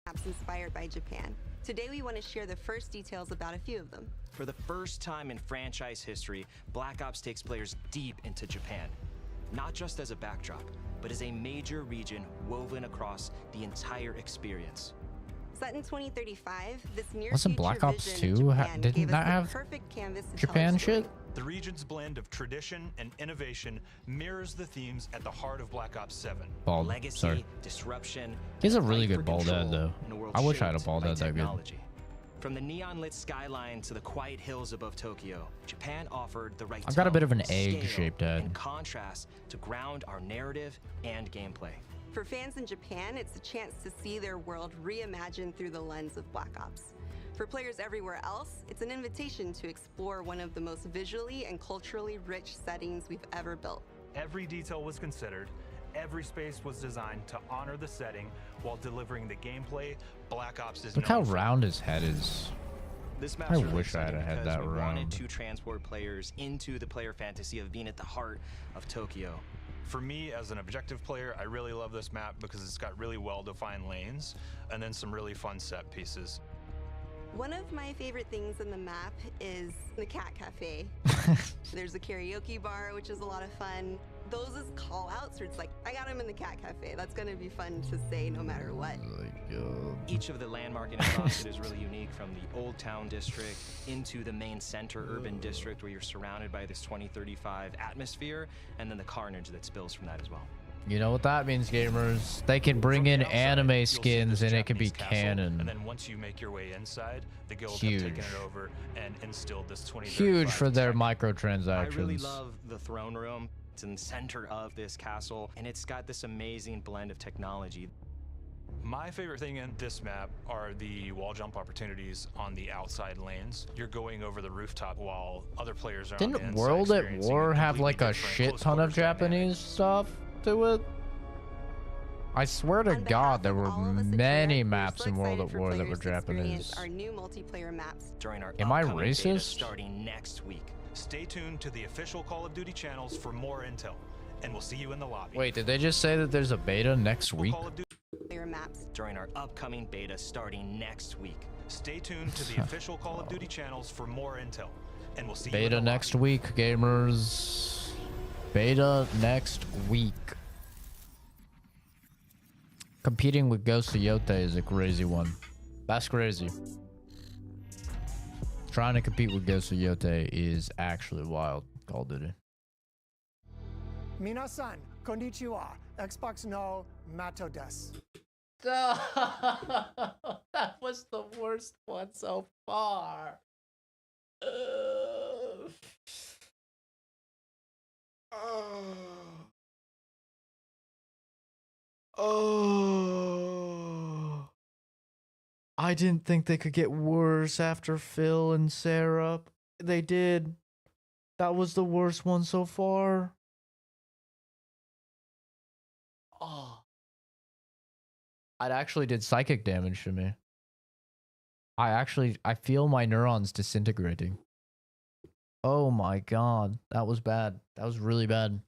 Maps inspired by Japan. Today we want to share the first details about a few of them. For the first time in franchise history, Black Ops takes players deep into Japan. Not just as a backdrop, but as a major region woven across the entire experience. Set in 2035, this near Wasn't Black Ops 2 didn't that have Japan shit? The region's blend of tradition and innovation mirrors the themes at the heart of Black Ops 7. Bald. Legacy, Sorry. disruption. He has a really good bald head though. I wish I had a bald head that good. From the neon-lit skyline to the quiet hills above Tokyo, Japan offered the right I've got a bit of an scale, egg-shaped head. in contrast to ground our narrative and gameplay. For fans in Japan, it's a chance to see their world reimagined through the lens of Black Ops. For players everywhere else, it's an invitation to explore one of the most visually and culturally rich settings we've ever built. Every detail was considered. Every space was designed to honor the setting while delivering the gameplay Black Ops is Look how round his head is. This I wish I had exciting had because that we wanted round. to transport players into the player fantasy of being at the heart of Tokyo. For me, as an objective player, I really love this map because it's got really well-defined lanes and then some really fun set pieces. One of my favorite things in the map is the cat cafe. There's a karaoke bar, which is a lot of fun. Those is call outs where it's like, I got him in the cat cafe. That's gonna be fun to say no matter what. Each of the landmarking across it is really unique, from the Old Town District into the main center urban district where you're surrounded by this 2035 atmosphere, and then the carnage that spills from that as well. You know what that means, gamers? They can bring in anime skins and it can be canon. And then once you make your way inside, the guild have Huge. taken it over and instilled this 2035 Huge for their I microtransactions. really love the throne room. It's in the center of this castle, and it's got this amazing blend of technology. My favorite thing in this map are the wall jump opportunities on the outside lanes. You're going over the rooftop while other players are on the Didn't inside World at experiencing War a have completely like a different shit close ton of quarters dynamic. Japanese stuff to it? I swear to God, there were many maps in World at War that were Japanese. Our new multiplayer maps during our Am I upcoming beta racist? starting next week. Stay tuned to the official Call of Duty channels for more intel, and we'll see you in the lobby. Wait, did they just say that there's a beta next week? maps during our upcoming beta starting next week. Stay tuned to the official Call of Duty channels for more intel, and we'll see you in Beta the next week, gamers. Beta next week. Competing with Ghost of Yote is a crazy one. That's crazy. Trying to compete with Ghost of Yote is actually wild. Call of Duty. Minasan, konnichiwa. Xbox no mato desu. That was the worst one so far. Oh. I didn't think they could get worse after Phil and Sarah. They did. That was the worst one so far. Oh. It actually did psychic damage to me. I feel my neurons disintegrating. Oh my god. That was bad. That was really bad.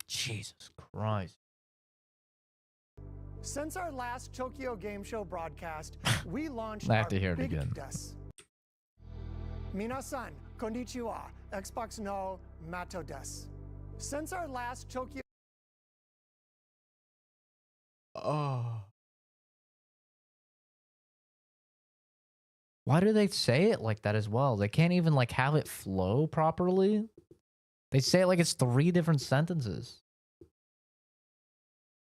Jesus Christ. Since our last Tokyo Game Show broadcast, we launched I have our to hear it big again. desu. Minasan, konnichiwa. Xbox no Mato desu. Since our last Tokyo... Oh. Why do they say it like that as well? They can't even like have it flow properly. They say it like it's 3 different sentences.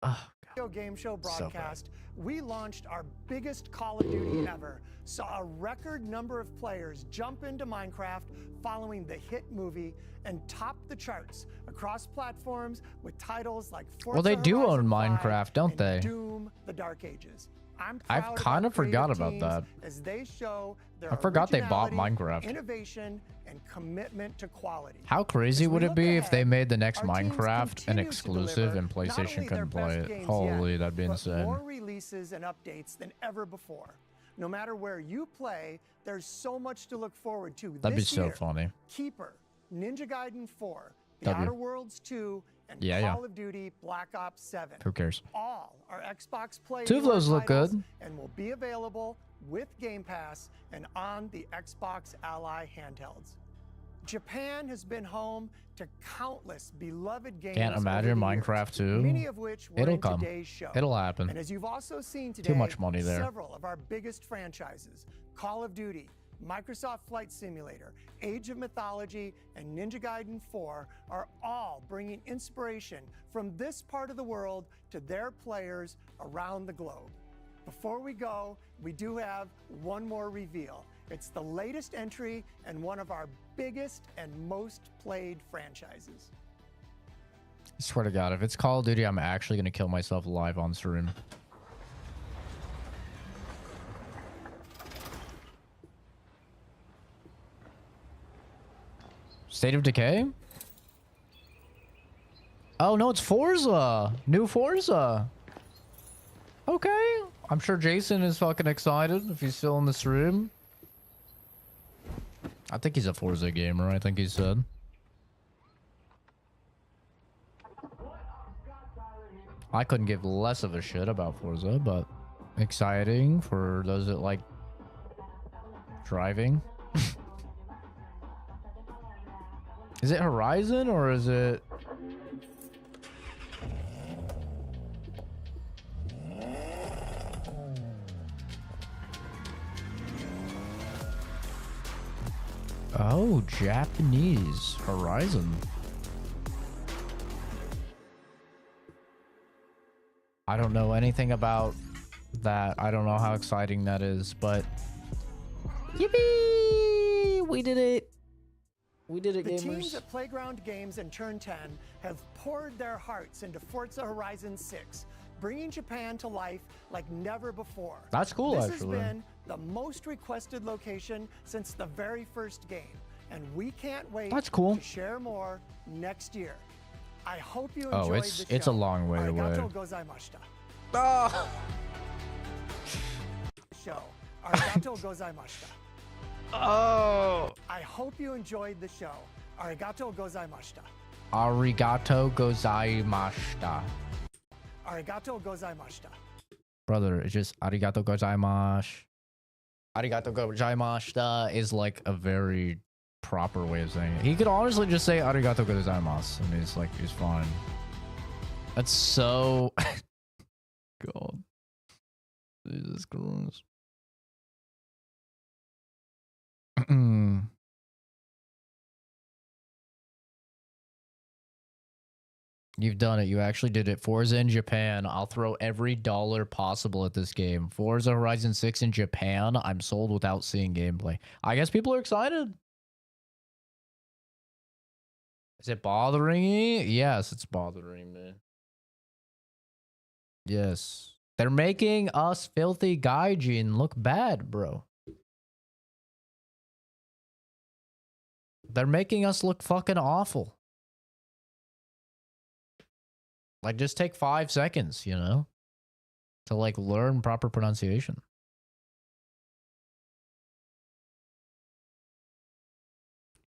Oh, Game Show broadcast, we launched our biggest Call of Duty ever. Saw a record number of players jump into Minecraft following the hit movie and topped the charts across platforms with titles like Forza well, they do Horizon own 5 Minecraft, don't and they? Doom: The Dark Ages. I've kind of forgot about that. As they show their I forgot they bought originality, Minecraft. Innovation and commitment to quality. How crazy would it be if they made the next our teams Minecraft an continue to exclusive deliver and not only PlayStation their couldn't play best it? games Holy, yet, that'd be but insane. more releases and updates than ever before. No matter where you play, there's so much to look forward to. That'd be this so year. funny. Keeper, Ninja Gaiden 4, The W. Outer Worlds 2, and Yeah, Call of Duty Black Ops 7. Who cares? All are Xbox Play 2 of those look titles good. and will be available with Game Pass and on the Xbox Ally handhelds. Japan has been home to countless beloved games. Can't imagine over the years, Minecraft 2. many of which were It'll in come. today's show. It'll happen. And as you've also seen today, Too much money there. several of our biggest franchises, Call of Duty, Microsoft Flight Simulator, Age of Mythology, and Ninja Gaiden 4 are all bringing inspiration from this part of the world to their players around the globe. Before we go, we do have one more reveal. It's the latest entry and one of our biggest and most played franchises. I swear to God, if it's Call of Duty, I'm actually going to kill myself live on stream. State of Decay? Oh, no, it's Forza. New Forza. Okay. I'm sure Jason is fucking excited if he's still in this room. I think he's a Forza gamer, I think he said. I couldn't give less of a shit about Forza, but exciting for those that like driving. Is it Horizon or is it... Oh, Japanese Horizon. I don't know anything about that. I don't know how exciting that is, but yippee! We did it. We did it, The gamers. teams at Playground Games and Turn 10 have poured their hearts into Forza Horizon 6, bringing Japan to life like never before. That's cool, this actually. This has been the most requested location since the very first game, and we can't wait That's cool. to share more next year. I hope you Oh, enjoyed it's the a show. long way away. Arigatou gozaimashita. Oh. Show. Arigatou gozaimashita. Oh. I hope you enjoyed the show. Arigatou gozaimashita. Arigato gozaimashita. Arigatou gozaimashita. Brother, it's just arigato gozaimasu. Arigato gozaimashita is like a very proper way of saying it. He could honestly just say arigato gozaimasu and he's like, he's fine. That's so... God. Jesus Christ. You've done it. You actually did it. Forza in Japan. I'll throw every dollar possible at this game. Forza Horizon 6 in Japan. I'm sold without seeing gameplay. I guess people are excited. Is it bothering you? Yes, it's bothering me. Yes. They're making us filthy gaijin look bad, bro. They're making us look fucking awful. Like, just take 5 seconds, you know, to like learn proper pronunciation.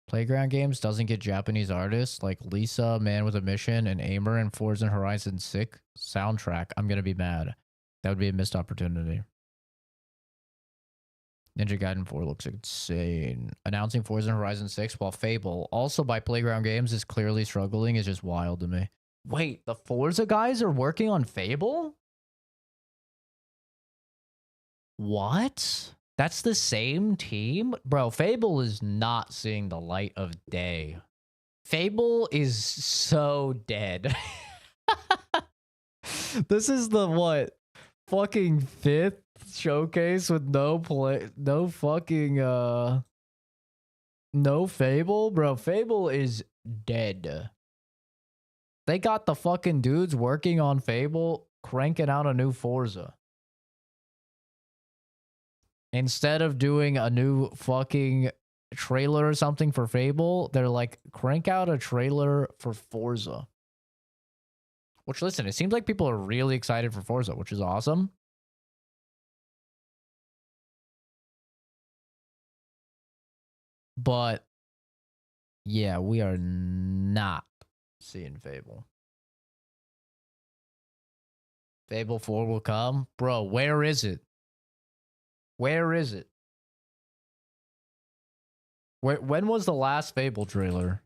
Playground Games doesn't get Japanese artists like Lisa, Man with a Mission, and Aimer and Forza Horizon 6 soundtrack. I'm gonna be mad. That would be a missed opportunity. Ninja Gaiden 4 looks insane. Announcing Forza Horizon 6 while Fable, also by Playground Games, is clearly struggling is just wild to me. Wait, the Forza guys are working on Fable? What? That's the same team? Bro, Fable is not seeing the light of day. Fable is so dead. This is the what? Fucking 5th showcase with no fucking no Fable? Bro, Fable is dead. They got the fucking dudes working on Fable cranking out a new Forza. Instead of doing a new fucking trailer or something for Fable, they're like, crank out a trailer for Forza. Which, listen, it seems like people are really excited for Forza, which is awesome. But, yeah, we are not seeing Fable. Fable 4 will come? Bro, where is it? Where is it? When was the last Fable trailer?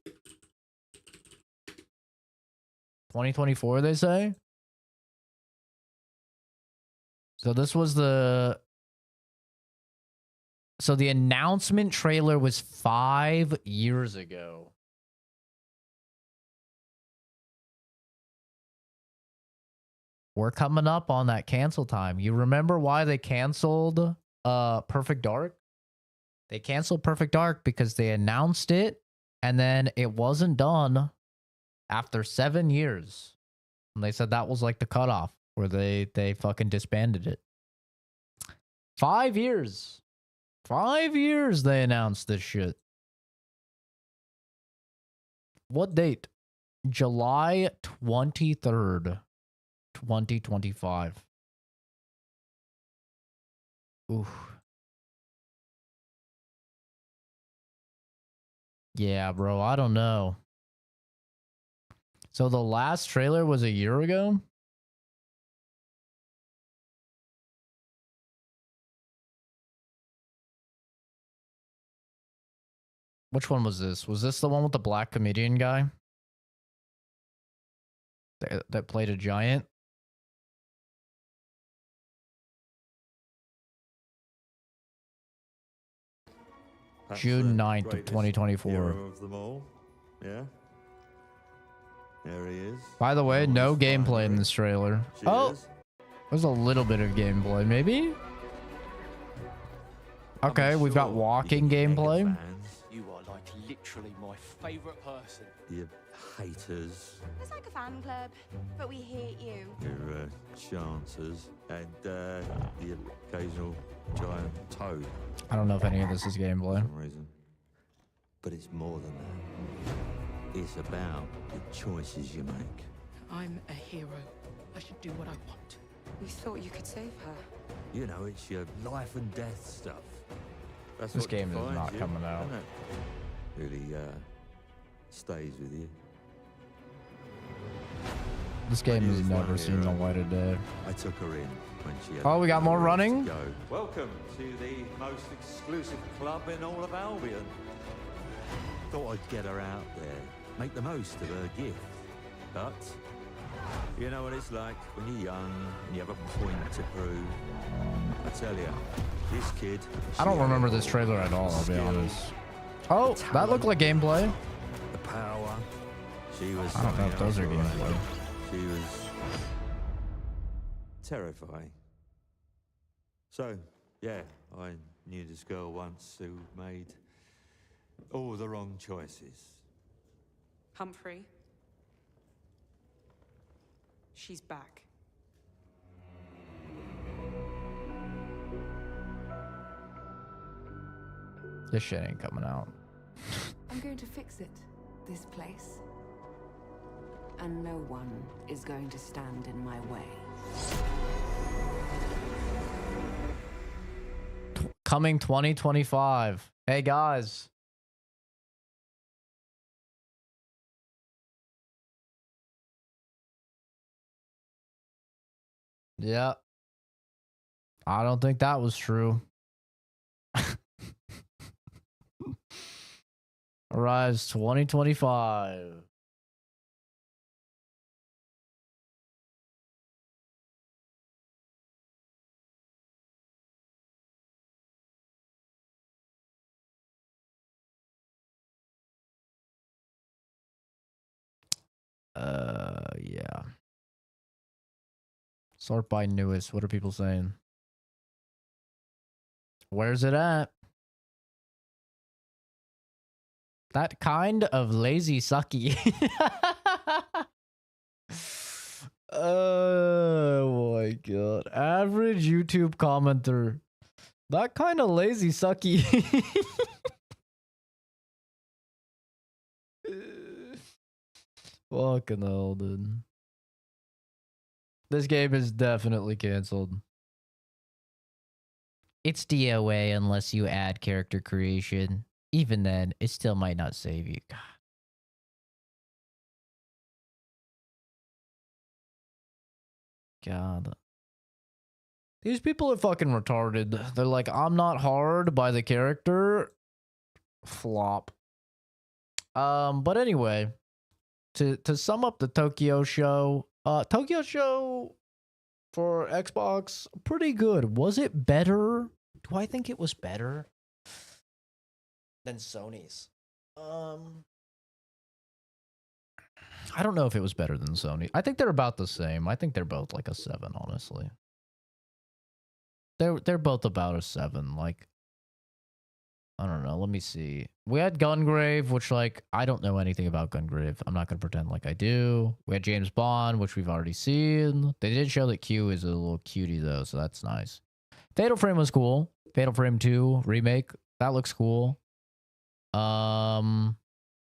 2024, they say? So this was the... So the announcement trailer was 5 years ago. We're coming up on that cancel time. You remember why they canceled Perfect Dark? They canceled Perfect Dark because they announced it and then it wasn't done after 7 years. And they said that was like the cutoff where they fucking disbanded it. 5 years. 5 years they announced this shit. What date? July 23rd, 2025. Oof. Yeah, bro, I don't know. So the last trailer was a year ago? Which one was this? Was this the one with the black comedian guy? That played a giant? June 9th of 2024. Of them all. Yeah. There he is. By the way, no gameplay in this trailer. Oh, there's a little bit of gameplay, maybe? Okay, we've got walking gameplay. You are like literally my favorite person. You haters. It's like a fan club, but we hate you. Your chancers. And the occasional giant toad. I don't know if any of this is gameplay. For some reason. But it's more than that. It's about the choices you make. I'm a hero. I should do what I want. We thought you could save her. You know, it's your life and death stuff. That's This what game is defines not you, coming out. isn't it? Really stays with you. This game has never seen the light of day. I took her in when she had Oh, we got more nowhere to running? go. Welcome to the most exclusive club in all of Albion. Thought I'd get her out there, make the most of her gift. But you know what it's like when you're young and you have a point to prove. I tell you, this kid. I don't remember this trailer at all, I'll be honest. Oh, that looked like gameplay. The power. She was. I don't know if those are gameplay. She was terrifying. So, yeah, I knew this girl once who made all the wrong choices. Humphrey. She's back. This shit ain't coming out. I'm going to fix it, this place. And no one is going to stand in my way. Coming 2025. Hey guys. Yeah. I don't think that was true. Arrives 2025. Yeah. Sort by newest. What are people saying? Where's it at? That kind of lazy sucky. Oh my god. Average YouTube commenter. That kind of lazy sucky. Fucking hell, dude. This game is definitely canceled. It's DOA unless you add character creation. Even then, it still might not save you. God. These people are fucking retarded. They're like, I'm not hard by the character. Flop. But anyway, to sum up the Tokyo show, Tokyo show for Xbox, pretty good. Was it better? Do I think it was better than Sony's? I don't know if it was better than Sony. I think they're about the same. I think they're both like a 7, honestly. They're both about a 7. Like, I don't know. Let me see. We had Gungrave, which, like, I don't know anything about Gungrave. I'm not going to pretend like I do. We had James Bond, which we've already seen. They did show that Q is a little cutie, though, so that's nice. Fatal Frame was cool. Fatal Frame 2 remake. That looks cool.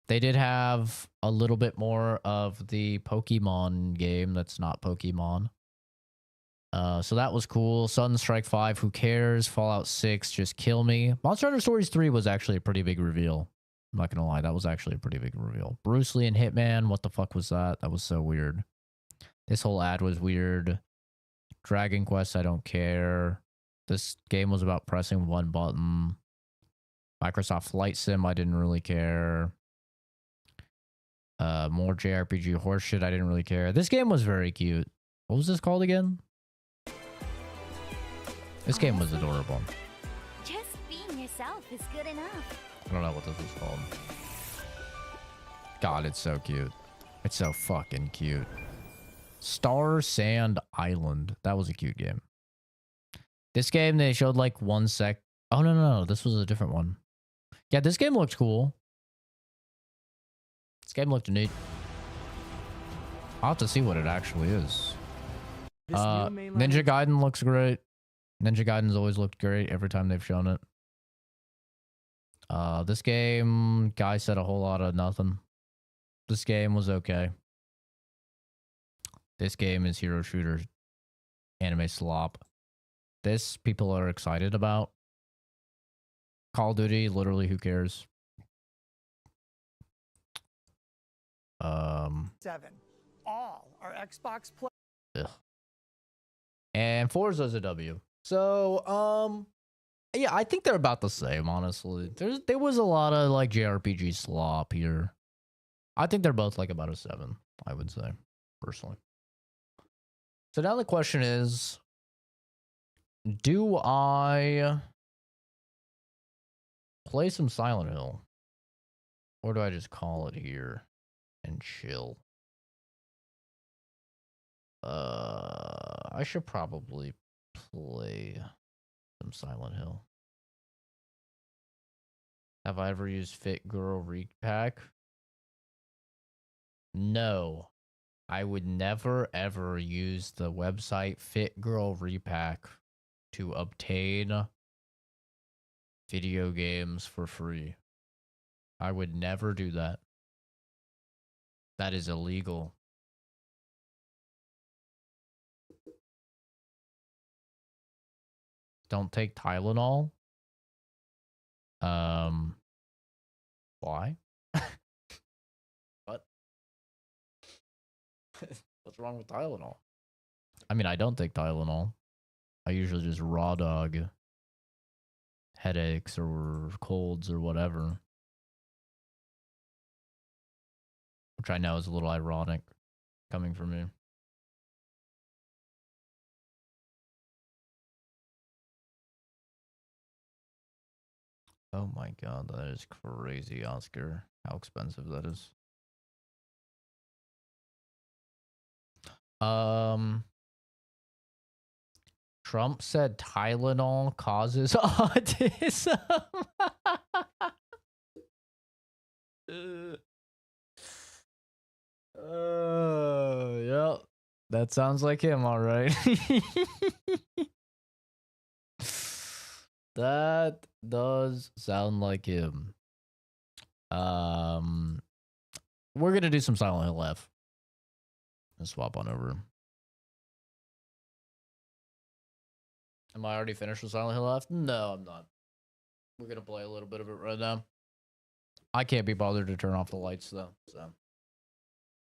They did have a little bit more of the Pokemon game that's not Pokemon. So that was cool. Sudden Strike 5, who cares? Fallout 6, just kill me. Monster Hunter Stories 3 was actually a pretty big reveal. I'm not gonna lie, that was actually a pretty big reveal. Bruce Lee and Hitman, what the fuck was that? That was so weird. This whole ad was weird. Dragon Quest, I don't care. This game was about pressing one button. Microsoft Flight Sim, I didn't really care. More JRPG horseshit, I didn't really care. This game was very cute. What was this called again? This game was adorable. Just being yourself is good enough. I don't know what this was called. God, it's so cute. It's so fucking cute. Star Sand Island. That was a cute game. This game, they showed like 1 sec. Oh, no. This was a different one. Yeah, this game looked cool. This game looked neat. I'll have to see what it actually is. Ninja Gaiden looks great. Ninja Gaiden's always looked great every time they've shown it. This game, guy said a whole lot of nothing. This game was okay. This game is hero shooter anime slop. This people are excited about. Call of Duty, literally, who cares? 7. All are Xbox Play. Ugh. And Forza's a W. So, yeah, I think they're about the same, honestly. There was a lot of, like, JRPG slop here. I think they're both, like, about a 7, I would say, personally. So now the question is, do I play some Silent Hill? Or do I just call it here and chill? I should probably play some Silent Hill. Have I ever used Fit Girl Repack? No. I would never ever use the website Fit Girl Repack to obtain video games for free. I would never do that. That is illegal. Don't take Tylenol. Why? What? What's wrong with Tylenol? I mean, I don't take Tylenol. I usually just raw dog headaches or colds or whatever. Which I know is a little ironic coming from me. Oh my god, that is crazy, Oscar. How expensive that is. Trump said Tylenol causes autism. Yeah, that sounds like him, all right. That does sound like him. We're gonna do some Silent Hill F. Let's swap on over. Am I already finished with Silent Hill F? No, I'm not. We're gonna play a little bit of it right now. I can't be bothered to turn off the lights though, so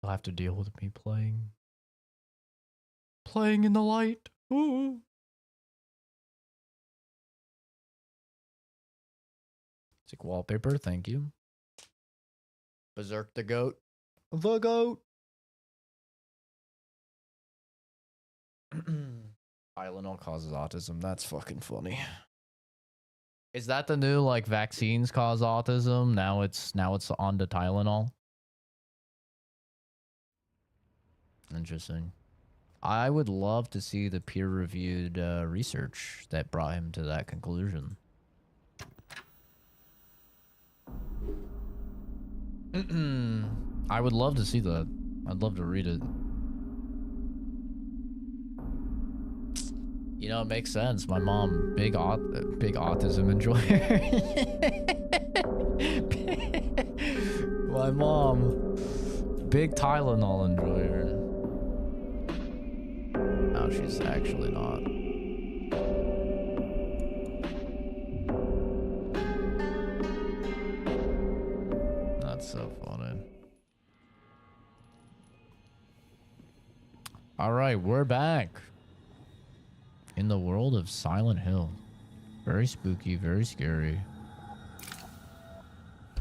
you'll have to deal with me playing in the light. Ooh. It's like wallpaper, thank you. Berserk the goat. The goat. Tylenol causes autism. That's fucking funny. Is that the new like vaccines cause autism? Now it's on to Tylenol. Interesting. I would love to see the peer-reviewed research that brought him to that conclusion. I would love to see that. I'd love to read it. You know, it makes sense. My mom, big autism enjoyer. My mom, big Tylenol enjoyer. No, she's actually not. That's so funny. All right, we're back. In the world of Silent Hill. Very spooky, very scary.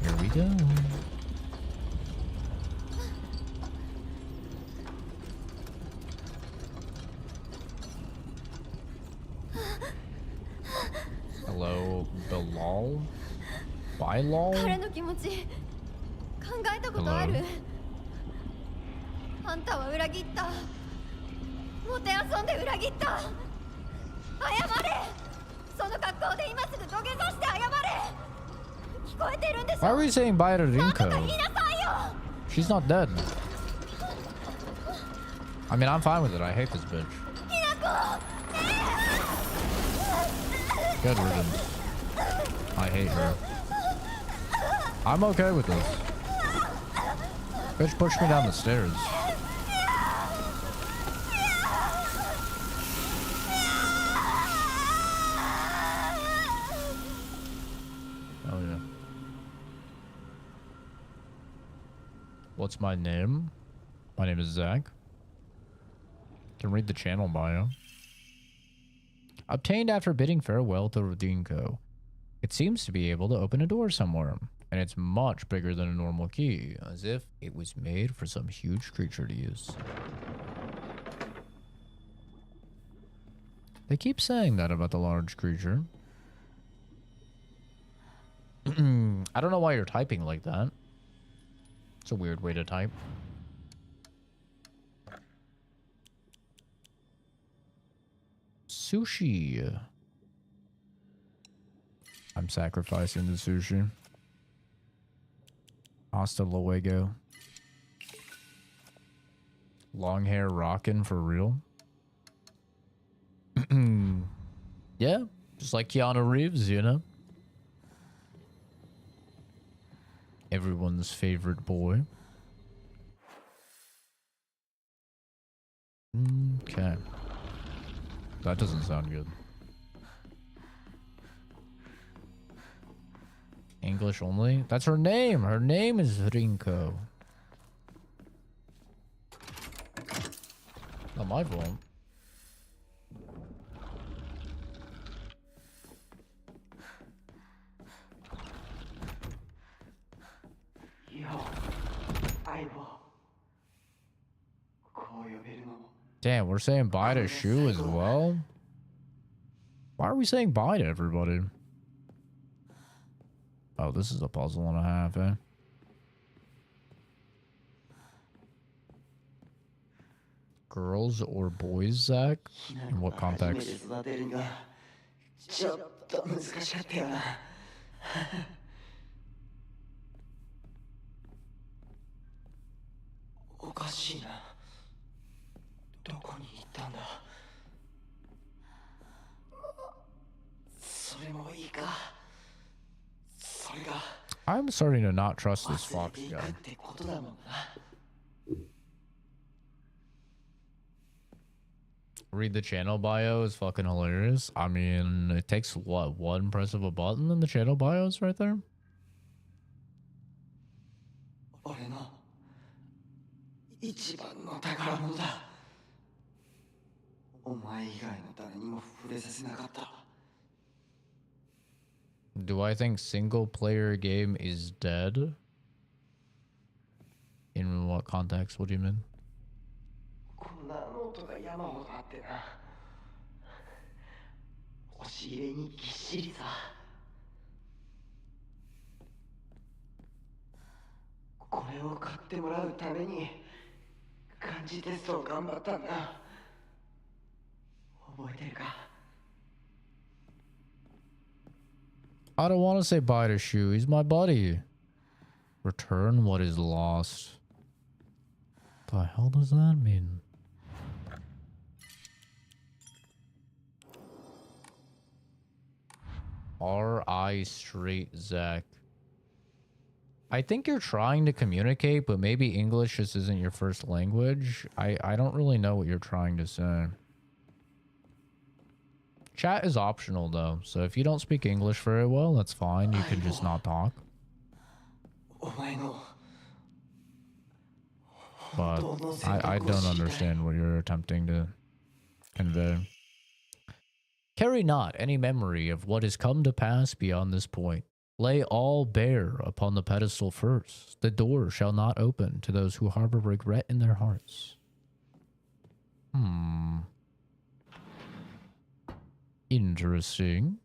Here we go. Hello, Bilal? Bilal? Hello? あんたは裏切った。もてあそんで裏切った。謝れ。その格好で今すぐ土下座して謝れ。聞こえてるんでしょ。 Why are we saying bye to Rinko? She's not dead. I mean, I'm fine with it. I hate this bitch. Good riddance. I hate her. I'm okay with this. Bitch pushed me down the stairs. Oh yeah. What's my name? My name is Zach. Can read the channel bio. Obtained after bidding farewell to Rodinko. It seems to be able to open a door somewhere, and it's much bigger than a normal key, as if it was made for some huge creature to use. They keep saying that about the large creature. I don't know why you're typing like that. It's a weird way to type. Sushi. I'm sacrificing the sushi. Hasta luego. Long hair rockin' for real. Yeah, just like Keanu Reeves, you know. Everyone's favorite boy. Okay. That doesn't sound good. English only? That's her name. Her name is Rinko. Not my fault. Damn, we're saying bye to Shu as well? Why are we saying bye to everybody? Oh, this is a puzzle and a half, eh? Girls or boys, Zach? In what context? I'm starting to not trust this Fox guy. Read the channel bio is fucking hilarious. I mean, it takes what, one press of a button and the channel bio is right there? Do I think single player game is dead? In what context? What do you mean? I don't want to say bye to Shu. He's my buddy. Return what is lost. The hell does that mean? R.I. Straight Zach. I think you're trying to communicate, but maybe English just isn't your first language. I don't really know what you're trying to say. Chat is optional though, so if you don't speak English very well, that's fine. You can just not talk. But I don't understand what you're attempting to convey. Carry not any memory of what has come to pass beyond this point. Lay all bare upon the pedestal first. The door shall not open to those who harbor regret in their hearts. Interesting.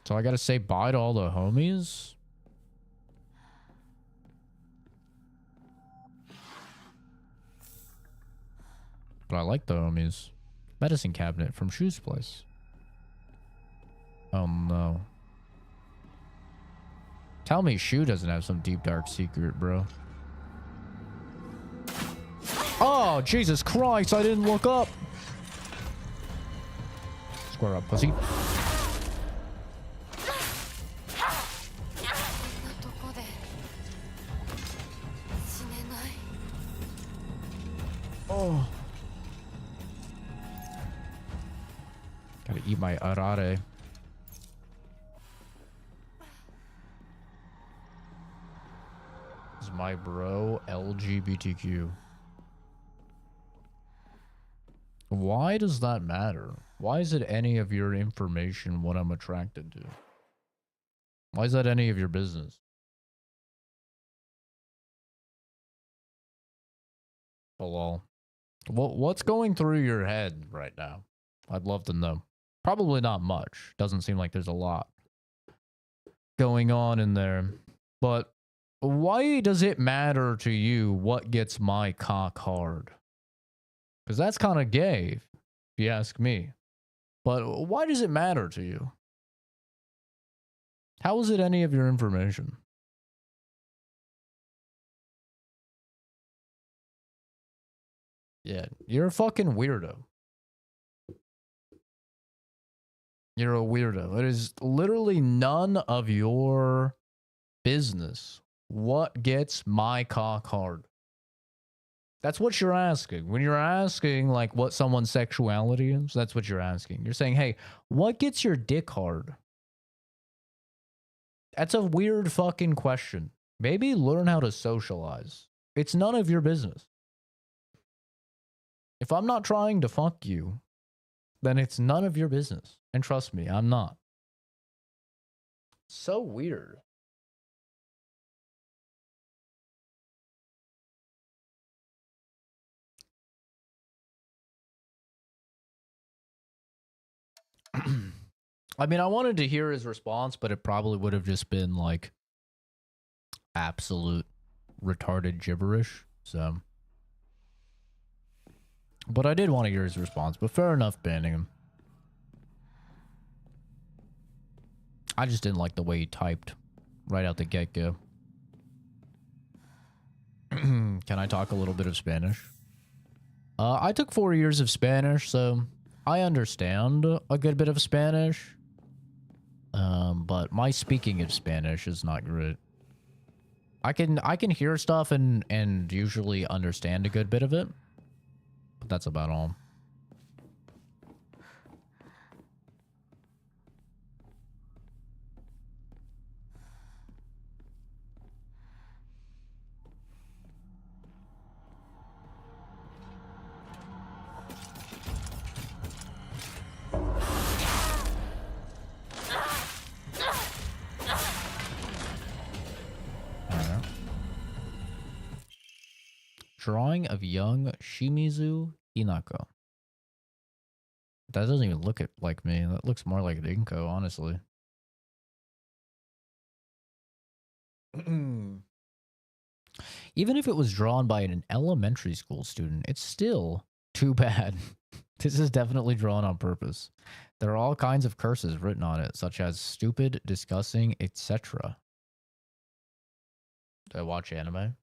So I gotta say bye to all the homies? But I like the homies. Medicine cabinet from Shu's place. Oh no. Tell me Shu doesn't have some deep dark secret, bro. Oh, Jesus Christ, I didn't look up. Square up, pussy. Oh. Gotta eat my arare. This is my bro, LGBTQ. Why does that matter? Why is it any of your information what I'm attracted to? Why is that any of your business? Lol. What's going through your head right now? I'd love to know. Probably not much. Doesn't seem like there's a lot going on in there. But why does it matter to you what gets my cock hard? Because that's kind of gay, if you ask me. But why does it matter to you? How is it any of your information? Yeah, you're a fucking weirdo. You're a weirdo. It is literally none of your business what gets my cock hard? That's what you're asking. When you're asking, like, what someone's sexuality is, that's what you're asking. You're saying, hey, what gets your dick hard? That's a weird fucking question. Maybe learn how to socialize. It's none of your business. If I'm not trying to fuck you, then it's none of your business. And trust me, I'm not. So weird. I mean, I wanted to hear his response, but it probably would have just been like absolute retarded gibberish. So, but I did want to hear his response, but fair enough banning him. I just didn't like the way he typed right out the get-go. Can I talk a little bit of Spanish? I took 4 years of Spanish, so I understand a good bit of Spanish. But my speaking of Spanish is not great. I can hear stuff and usually understand a good bit of it, but that's about all. Drawing of young Shimizu Hinako. That doesn't even look like me. That looks more like Rinko, honestly. Even if it was drawn by an elementary school student, it's still too bad. This is definitely drawn on purpose. There are all kinds of curses written on it, such as stupid, disgusting, etc. Do I watch anime?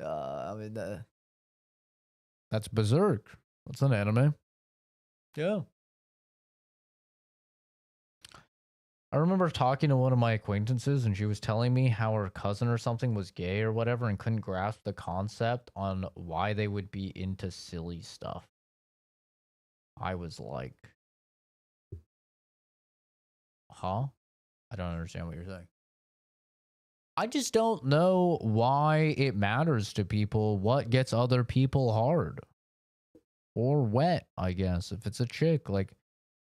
I mean, that's Berserk. That's an anime. Yeah. I remember talking to one of my acquaintances and she was telling me how her cousin or something was gay or whatever and couldn't grasp the concept on why they would be into silly stuff. I was like, huh? I don't understand what you're saying. I just don't know why it matters to people what gets other people hard. Or wet, I guess. If it's a chick, like,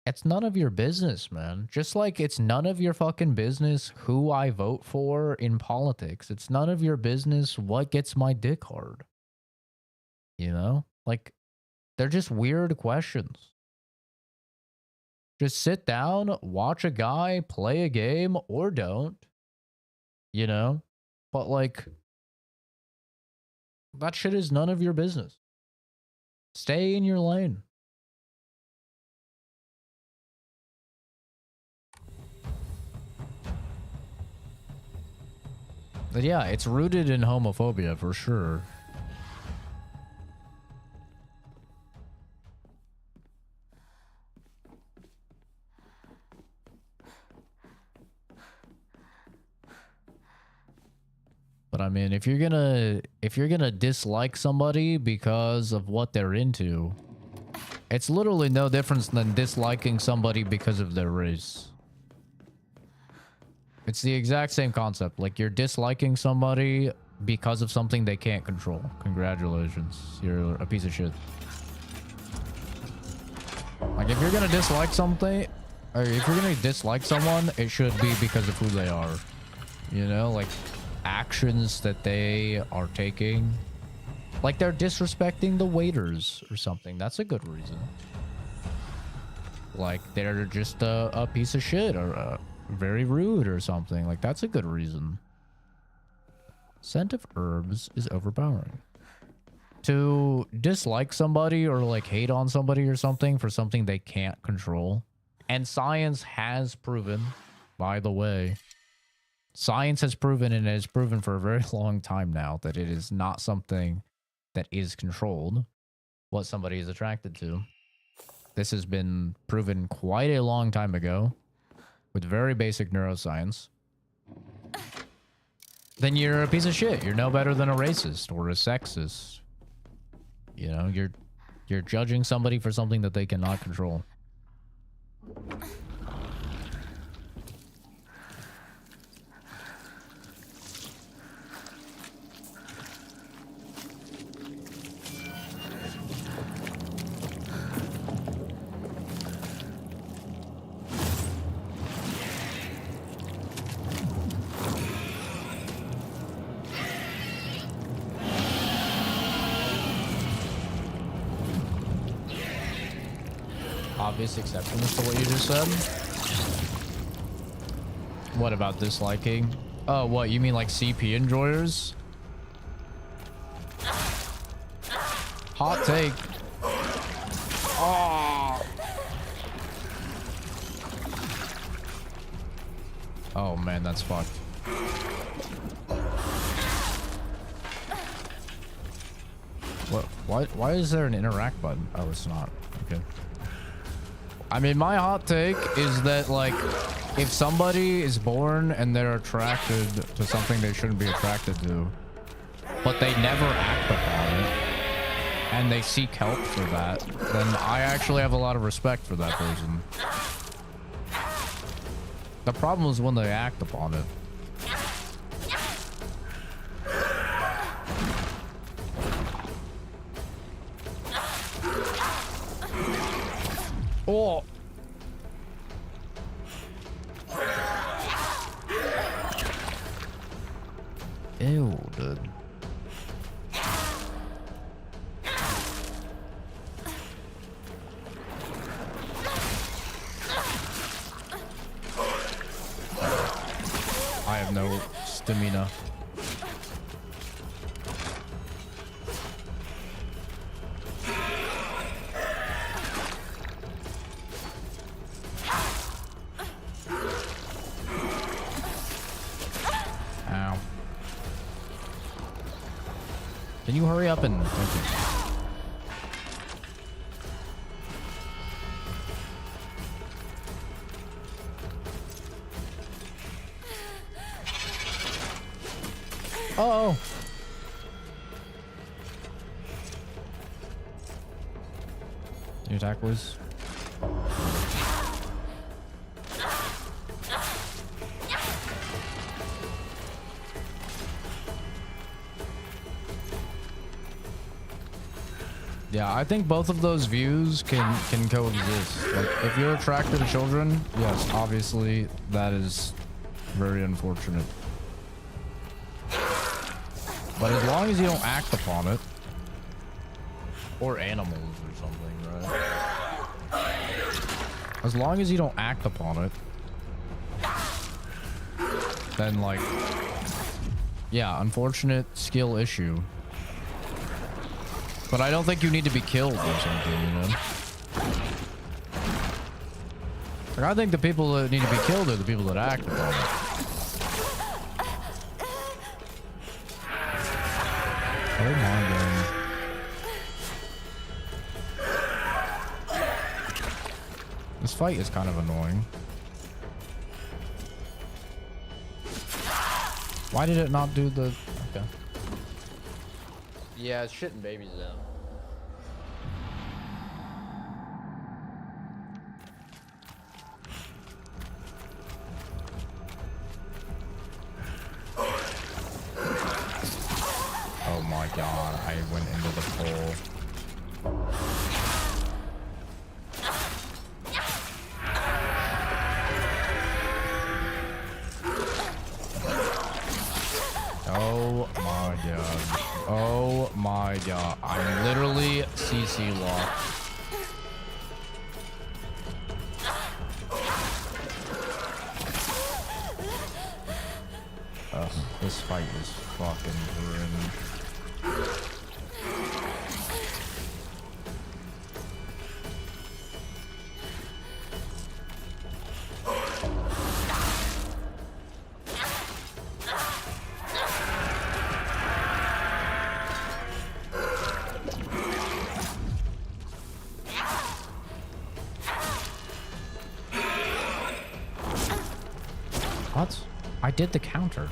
it's none of your business, man. Just like it's none of your fucking business who I vote for in politics. It's none of your business what gets my dick hard. You know? Like, they're just weird questions. Just sit down, watch a guy play a game, or don't. You know? But, like, that shit is none of your business. Stay in your lane. But yeah, it's rooted in homophobia for sure. But I mean, if you're gonna dislike somebody because of what they're into, it's literally no difference than disliking somebody because of their race. It's the exact same concept. Like, you're disliking somebody because of something they can't control. Congratulations. You're a piece of shit. Like, if you're gonna dislike something, or if you're gonna dislike someone, it should be because of who they are. You know, like, actions that they are taking. Like, they're disrespecting the waiters or something. That's a good reason. Like, they're just a piece of shit or very rude or something. Like, that's a good reason. Scent of herbs is overpowering. to dislike somebody or like hate on somebody or something for something they can't control. And science has proven, by the way, science has proven, and it has proven for a very long time now, that it is not something that is controlled, what somebody is attracted to. This has been proven quite a long time ago with very basic neuroscience. Then you're a piece of shit. You're no better than a racist or a sexist. You know, you're judging somebody for something that they cannot control. Obvious exceptions to what you just said. What about disliking? Oh, what, you mean like CP enjoyers? Hot take. Oh. Oh man, that's fucked. What? Why is there an interact button? Oh, it's not. Okay. I mean, my hot take is that, like, if somebody is born and they're attracted to something they shouldn't be attracted to, but they never act upon it, and they seek help for that, then I actually have a lot of respect for that person. The problem is when they act upon it. Oh. Ew, dude. I have no stamina. Can you hurry up and... Thank you. Uh-oh. Can you attack, please? Yeah, I think both of those views can coexist. Like, if you're attracted to children, yes, obviously that is very unfortunate. But as long as you don't act upon it, or animals or something, right? As long as you don't act upon it, then, like, yeah, unfortunate skill issue. But I don't think you need to be killed or something, you know? Like, I think the people that need to be killed are the people that act upon it. Oh my god. This fight is kind of annoying. Why did it not do the... Okay. Yeah, it's shitting babies out. Oh my god, I went into the hole. Oh my god. Oh my god. I'm literally CC locked. Ugh, this fight is fucking grim. What? I did the counter.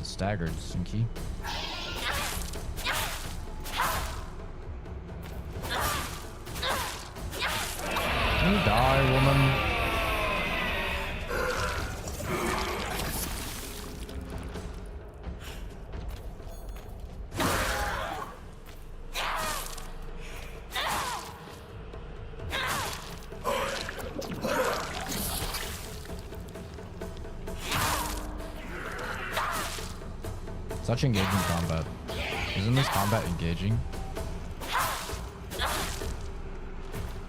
Staggered, Sinky. You die, woman. Such engaging combat. Isn't this combat engaging?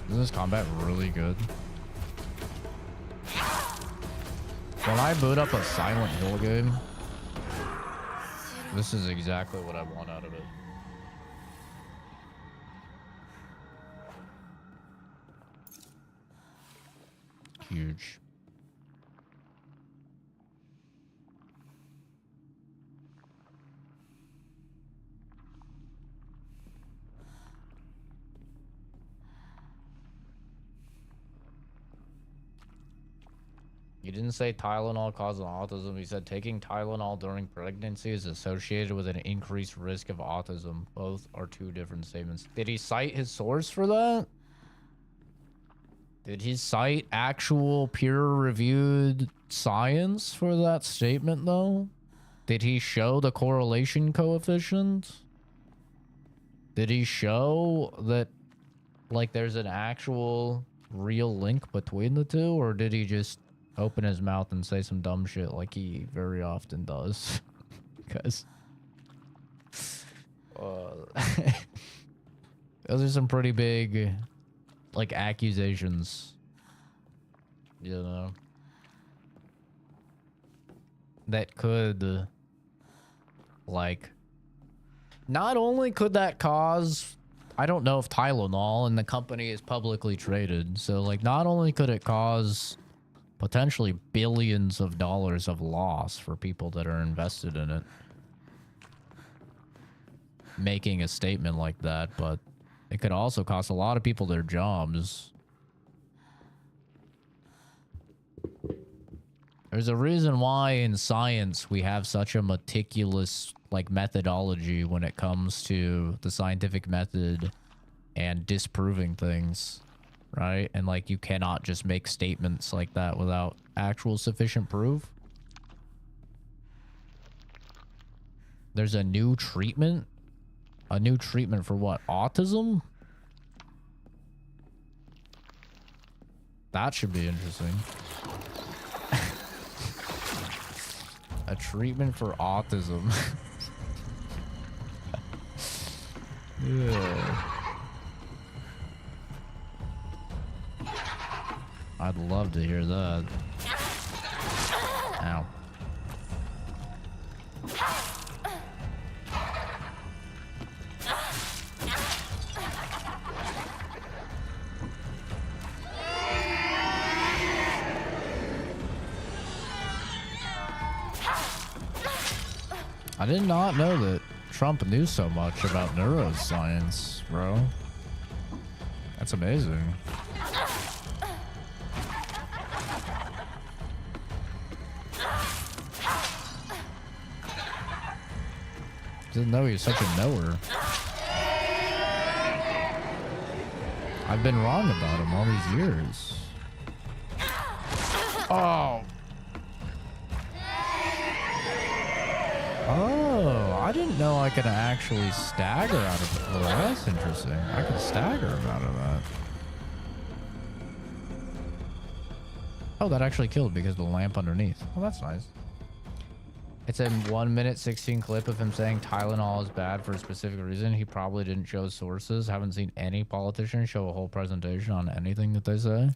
Isn't this combat really good? When I boot up a Silent Hill game, this is exactly what I want out of it. Huge. You didn't say Tylenol causes autism. You said taking Tylenol during pregnancy is associated with an increased risk of autism. Both are two different statements. Did he cite his source for that? Did he cite actual peer-reviewed science for that statement, though? Did he show the correlation coefficient? Did he show that, like, there's an actual real link between the two? Or did he just open his mouth and say some dumb shit like he very often does? Because those are some pretty big, like, accusations, you know, that could, like, not only could that cause, I don't know if Tylenol and the company is publicly traded, so, like, not only could it cause potentially billions of dollars of loss for people that are invested in it, making a statement like that, but it could also cost a lot of people their jobs. There's a reason why in science we have such a meticulous, like, methodology when it comes to the scientific method and disproving things. Right? And, like, you cannot just make statements like that without actual sufficient proof. There's a new treatment? A new treatment for what? Autism? That should be interesting. A treatment for autism. Yeah. I'd love to hear that. Ow. I did not know that Trump knew so much about neuroscience, bro. That's amazing. Didn't know he was such a knower. I've been wrong about him all these years. Oh. Oh, I didn't know I could actually stagger out of it. Oh, that's interesting. I could stagger him out of that. Oh, that actually killed because of the lamp underneath. Oh, that's nice. It's a 1:16 clip of him saying Tylenol is bad for a specific reason. He probably didn't show sources. Haven't seen any politician show a whole presentation on anything that they say.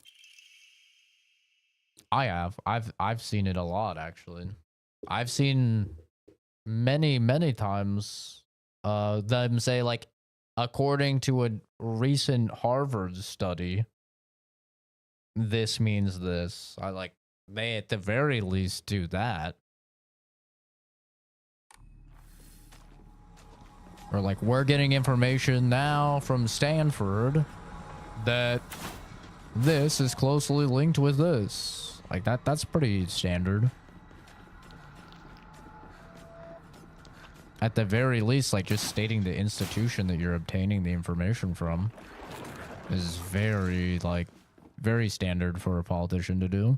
I have. I've seen it a lot, actually. I've seen many times them say, like, according to a recent Harvard study, this means this. They at the very least do that. Or like, we're getting information now from Stanford that this is closely linked with this. Like that's pretty standard. At the very least, like just stating the institution that you're obtaining the information from is very standard for a politician to do.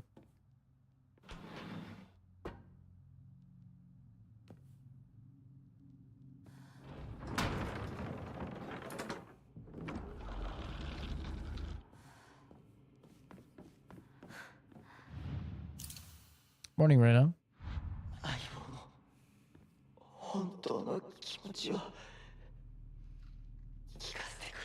Morning, Rena. 本当の気持ちを聞かせてく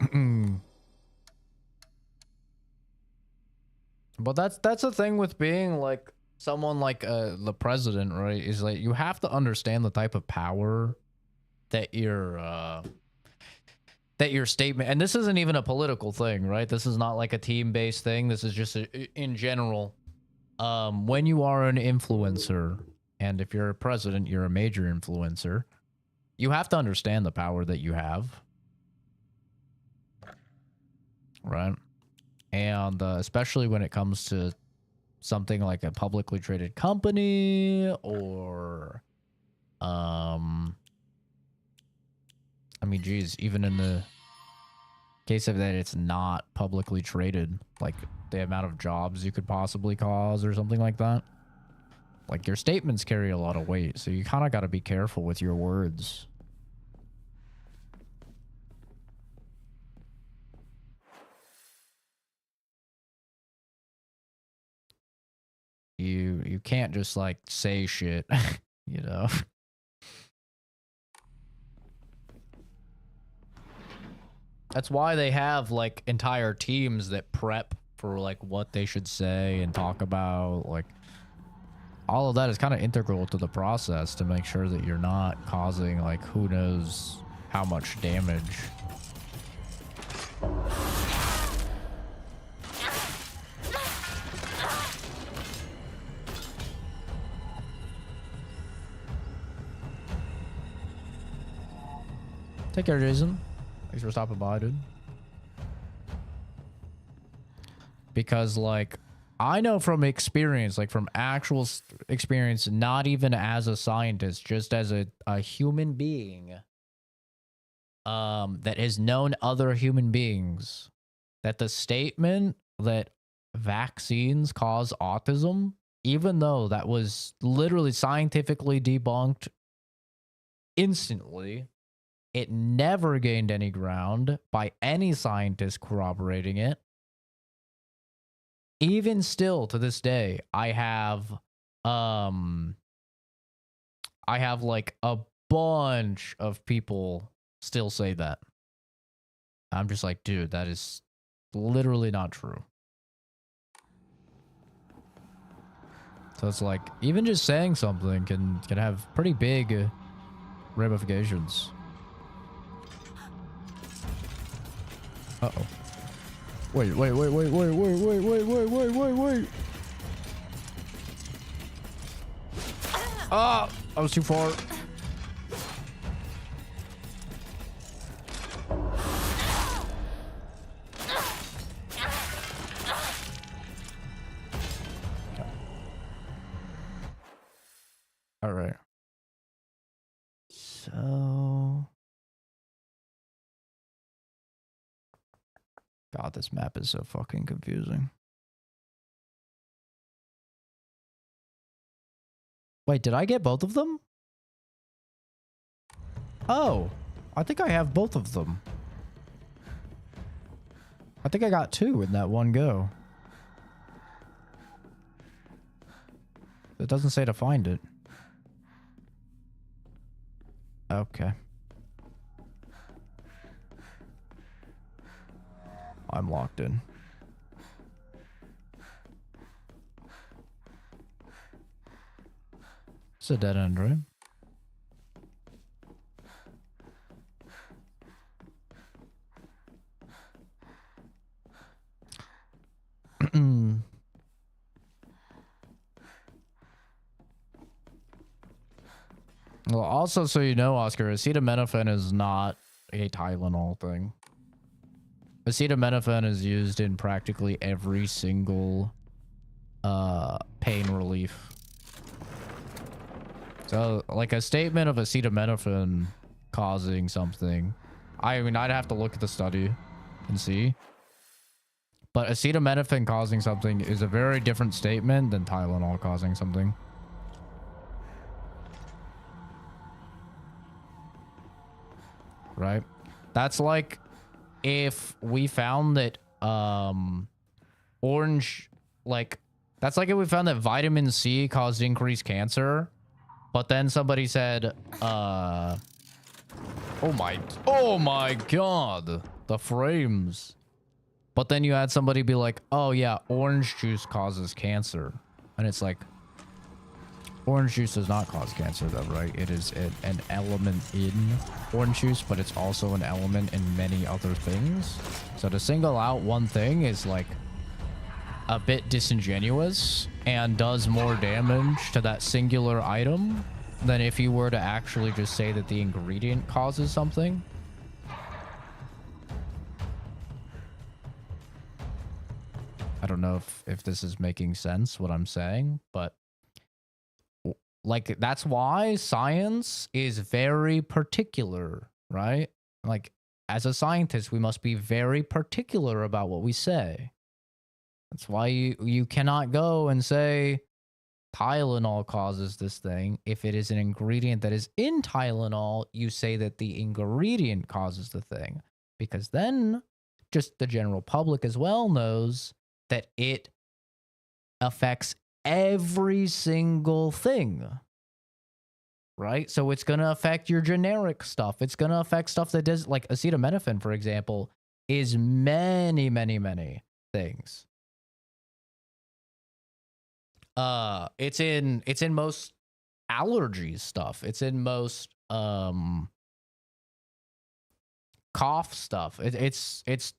れ。 But that's the thing with being like someone like the president, right? Is like you have to understand the type of power that your statement, and this isn't even a political thing, right? This is not like a team-based thing. This is just in general. When you are an influencer, and if you're a president, you're a major influencer, you have to understand the power that you have, right? And especially when it comes to something like a publicly traded company, or I mean, geez, even in the case of that it's not publicly traded, like the amount of jobs you could possibly cause or something like that. Like your statements carry a lot of weight, so you kind of got to be careful with your words. You can't just like say shit, you know. That's why they have like entire teams that prep for like what they should say and talk about. Like all of that is kind of integral to the process to make sure that you're not causing like who knows how much damage. Take care, Jason. Thanks for stopping by, dude. Because, like, I know from experience, like from actual experience, not even as a scientist, just as a human being that has known other human beings, that the statement that vaccines cause autism, even though that was literally scientifically debunked instantly, it never gained any ground by any scientist corroborating it. Even still to this day, I have like a bunch of people still say that. I'm just like, dude, that is literally not true. So it's like, even just saying something can have pretty big ramifications. Uh-oh. Wait. Ah, I was too far. All right. So, God, this map is so fucking confusing. Wait, did I get both of them? Oh, I think I have both of them. I think I got two in that one go. It doesn't say to find it. Okay. I'm locked in. It's a dead end, right? Well, also, so you know, Oscar, acetaminophen is not a Tylenol thing. Acetaminophen is used in practically every single pain relief. So, like a statement of acetaminophen causing something, I mean, I'd have to look at the study and see. But acetaminophen causing something is a very different statement than Tylenol causing something. Right? That's like if we found that orange, like, that's like if we found that vitamin C caused increased cancer, but then somebody said, oh my god, the frames. But then you had somebody be like, oh yeah, orange juice causes cancer. And it's like, orange juice does not cause cancer though, right? It is an element in orange juice, but it's also an element in many other things. So to single out one thing is like a bit disingenuous and does more damage to that singular item than if you were to actually just say that the ingredient causes something. I don't know if this is making sense, what I'm saying, but like, that's why science is very particular, right? Like, as a scientist, we must be very particular about what we say. That's why you cannot go and say Tylenol causes this thing. If it is an ingredient that is in Tylenol, you say that the ingredient causes the thing. Because then just the general public as well knows that it affects every single thing, right? So it's going to affect your generic stuff. It's going to affect stuff that does, like acetaminophen, for example, is many, many, many things. It's in most allergies stuff. It's in most cough stuff. It's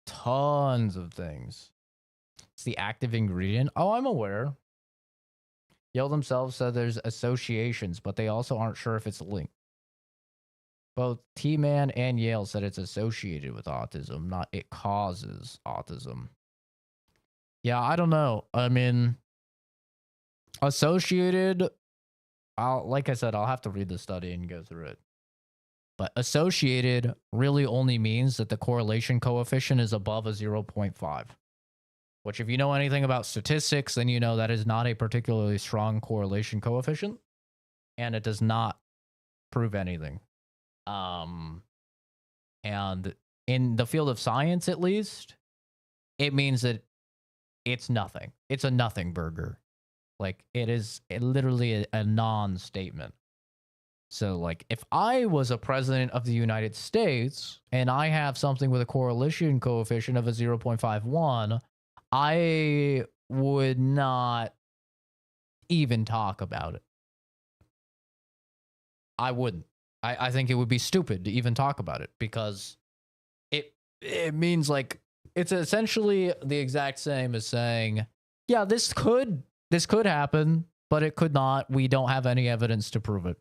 tons of things. It's the active ingredient. Oh, I'm aware. Yale themselves said there's associations, but they also aren't sure if it's linked. Both T-Man and Yale said it's associated with autism, not it causes autism. Yeah, I don't know. I mean, associated, like I said, I'll have to read the study and go through it. But associated really only means that the correlation coefficient is above a 0.5. Which, if you know anything about statistics, then you know that is not a particularly strong correlation coefficient, and it does not prove anything. And in the field of science, at least, it means that it's nothing. It's a nothing burger. Like, it is literally a non-statement. So, like, if I was a president of the United States, and I have something with a correlation coefficient of a 0.51, I would not even talk about it. I wouldn't. I think it would be stupid to even talk about it because it means, like, it's essentially the exact same as saying, yeah, this could happen, but it could not. We don't have any evidence to prove it.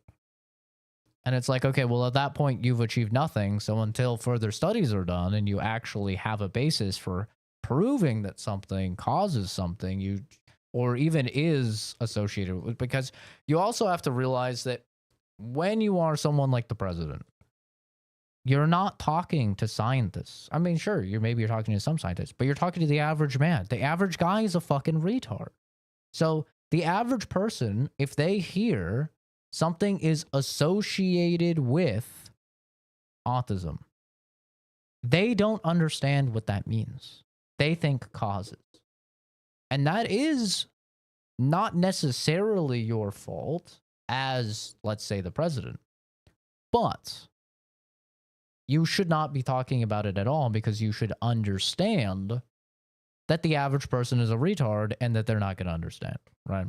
And it's like, okay, well, at that point, you've achieved nothing. So until further studies are done and you actually have a basis for proving that something causes something, or even is associated with, because you also have to realize that when you are someone like the president, you're not talking to scientists. I mean, sure, maybe you're talking to some scientists, but you're talking to the average man. The average guy is a fucking retard. So the average person, if they hear something is associated with autism, they don't understand what that means. They think causes. And that is not necessarily your fault as, let's say, the president. But you should not be talking about it at all because you should understand that the average person is a retard and that they're not going to understand, right?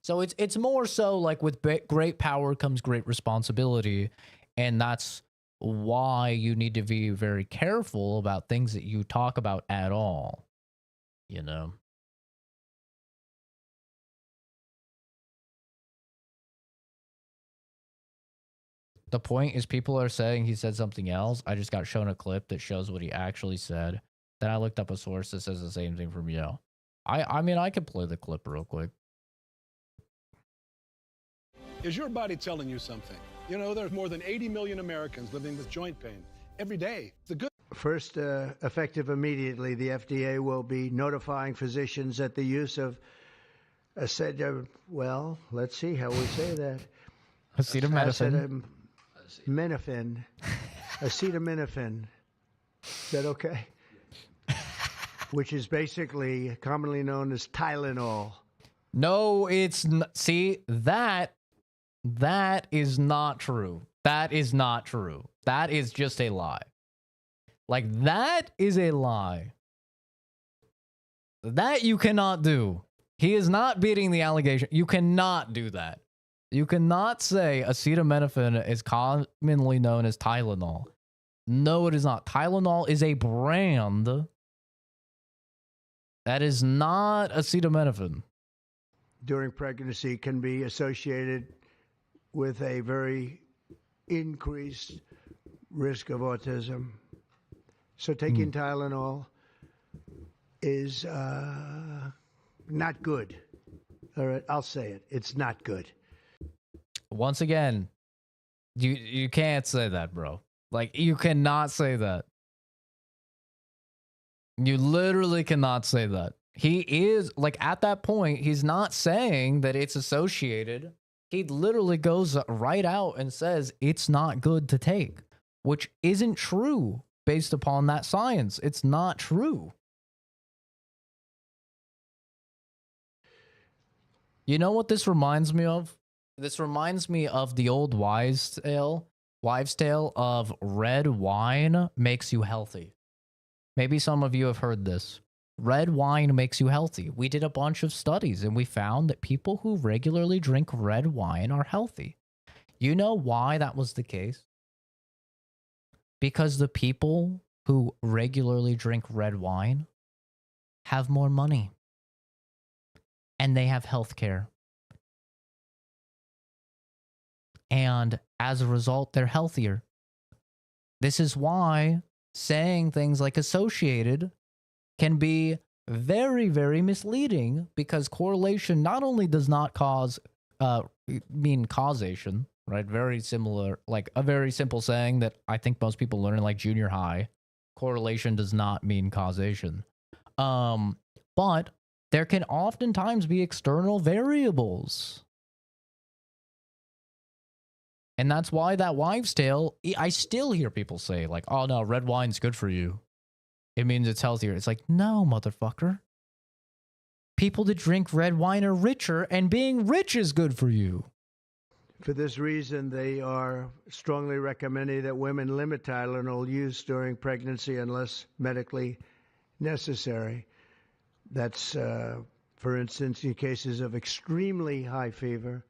So it's more so like with great power comes great responsibility, and that's why you need to be very careful about things that you talk about at all, you know. The point is people are saying he said something else. I just got shown a clip that shows what he actually said. Then I looked up a source that says the same thing from Yo. I mean, I could play the clip real quick. Is your body telling you something? You know, there's more than 80 million Americans living with joint pain every day. It's a good. First, effective immediately, the FDA will be notifying physicians that the use of well, let's see how we say that. Acetaminophen. Acetaminophen. Is that okay? Which is basically commonly known as Tylenol. No, it's not. See, that is not true. That is not true. That is just a lie. Like, that is a lie. That you cannot do. He is not beating the allegation. You cannot do that. You cannot say acetaminophen is commonly known as Tylenol. No, it is not. Tylenol is a brand. That is not acetaminophen. During pregnancy can be associated with a very increased risk of autism. So taking Tylenol is not good. All right, I'll say it. It's not good. Once again, you can't say that, bro. Like, you cannot say that. You literally cannot say that. He is, like, at that point, he's not saying that it's associated. He literally goes right out and says it's not good to take, which isn't true based upon that science. It's not true. You know what this reminds me of? This reminds me of the old wives' tale of red wine makes you healthy. Maybe some of you have heard this. Red wine makes you healthy. We did a bunch of studies and we found that people who regularly drink red wine are healthy. You know why that was the case? Because the people who regularly drink red wine have more money and they have health care. And as a result, they're healthier. This is why saying things like associated can be very, very misleading, because correlation not only does not mean causation, right? Very similar, like a very simple saying that I think most people learn in like junior high. Correlation does not mean causation. But there can oftentimes be external variables. And that's why that wives' tale, I still hear people say, like, oh no, red wine's good for you. It means it's healthier. It's like, no, motherfucker. People that drink red wine are richer, and being rich is good for you. For this reason, they are strongly recommending that women limit Tylenol use during pregnancy unless medically necessary. That's, for instance, in cases of extremely high fever.